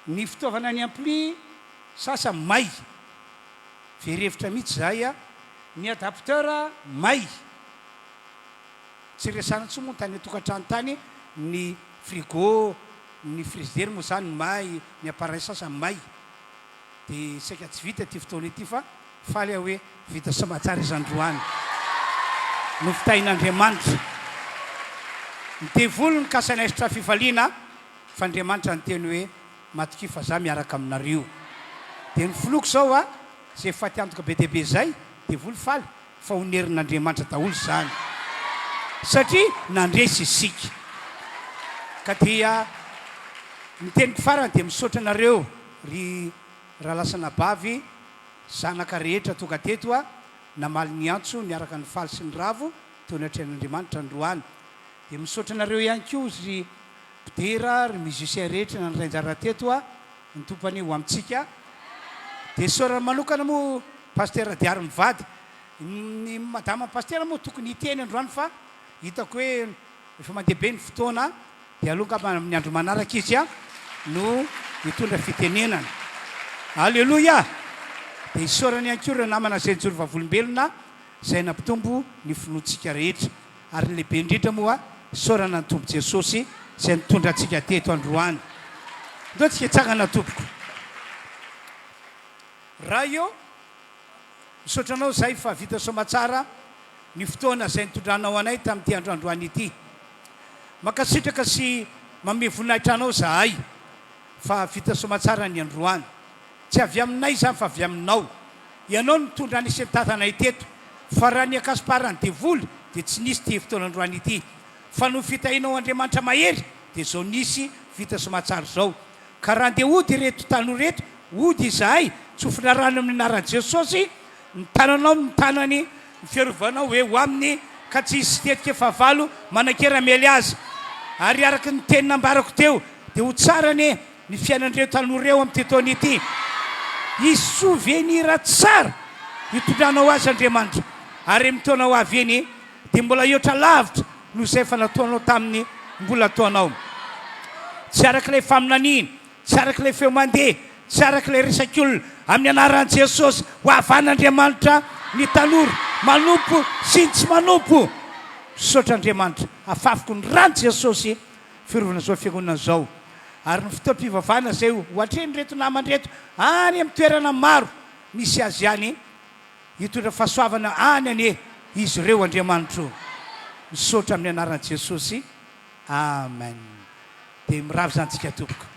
ny fitaovana ny ampli sasa may verevitra mihitsy zay a ny adapteur may tsy resana tso moa tany atokantrano tany ny frigo ny frigidaire moa zany may ny appareil sasa may dia saika tsy vita ty fotoana ity fa faly a hoe vita somatsara izandroany no fitahin'Andriamanitra ny devolo ny kasanaisitra fifaliana fa Andriamanitra ny teny hoe matoky fa za miaraka aminareo dia ny foloko zao a zay fatiantoka be dehibe zay devolo faly fa honerin'Andriamanitra daholo zany satria nandresy isika ka dia ny teniko farany dia misaotra anareo ry raha lasana bavy zanaka rehetra tonga teto a namaly ny antso niaraka ny faly sy ny ravo teo ny atrehan'Andriamanitra androany dia misaotra anareo ihany koa ry mpidera ry musicien rehetra na nyrainjara teto a ny tompany ho amintsika dia saorana manokana moa paster diary mivady ny madama paster moa tokony hiteny androany fa hitako hoe efa mandeha be ny fotoana dia aloha ngamba amin'ny andro manaraka izy a no mitondra fitenenana. Alleloia. Dia isaorany ihany koa ireo namana izay nijoro vavolombelona izay nampitombo ny finoantsika rehetra. Ary ny lehibe indrindra moa isaorana ny tombo Jesosy izay nitondra antsika teto androany. Ndao tsika hitsangana tompoko. Raha io misaotranao izay fa vita soamatsara ny fotoana izay nitondranao anay tamin'ity androandroany ity. Makasitraka sy manome voninahitra anao zahay fa vita soamatsara ny androany. Tsy avy aminay izany fa avy aminao. Ianao nitondra anisy tatanay teto. Fa raha ny akasiparany devoly dia tsy nisy ty fotoana androany ity. Fa no fitahinao Andriamanitra mahery dia zao nisy vita soamatsara zao. Ka raha ndeha ody reto tano reto, ody izahay tsofina rano amin'ny anaran'i Jesosy, ny tananao ny tanany ny fiarovanao hoe ho aminy ka tsy hisy tetika favalo manan-keramely azy. Ary araka ny teny nambarako teo dia ho tsarany ny fiainan'ireo tanora amin'ny tontolo ity. Isovenira tsara hitondranao azy Andriamanitra. Ary mitaonao avy eny dia mbola iotra lavitra noho izay fa nataonao tamin'ny mbola ataonao. Tsy arak'ilay faminaniana, tsy arak'ilay feo mandeha, tsy arak'ilay resak'olona, amin'ny anaran'i Jesosy ho avan'Andriamanitra ny tanora manompo sy ny tsy manompo. Misaotra Andriamanitra afafako ny rano Jesosy fiarovana zao fiangonana zao. Ary ny fotoam-pivavahana izay ho atreny reto namandreto any amin'ny toerana maro misy azy any hitondra fahasoavana any ane izy ireo Andriamanitra. Misaotra amin'ny anaran'i Jesosy. Amen. Dia miravo zany tsika tompoko.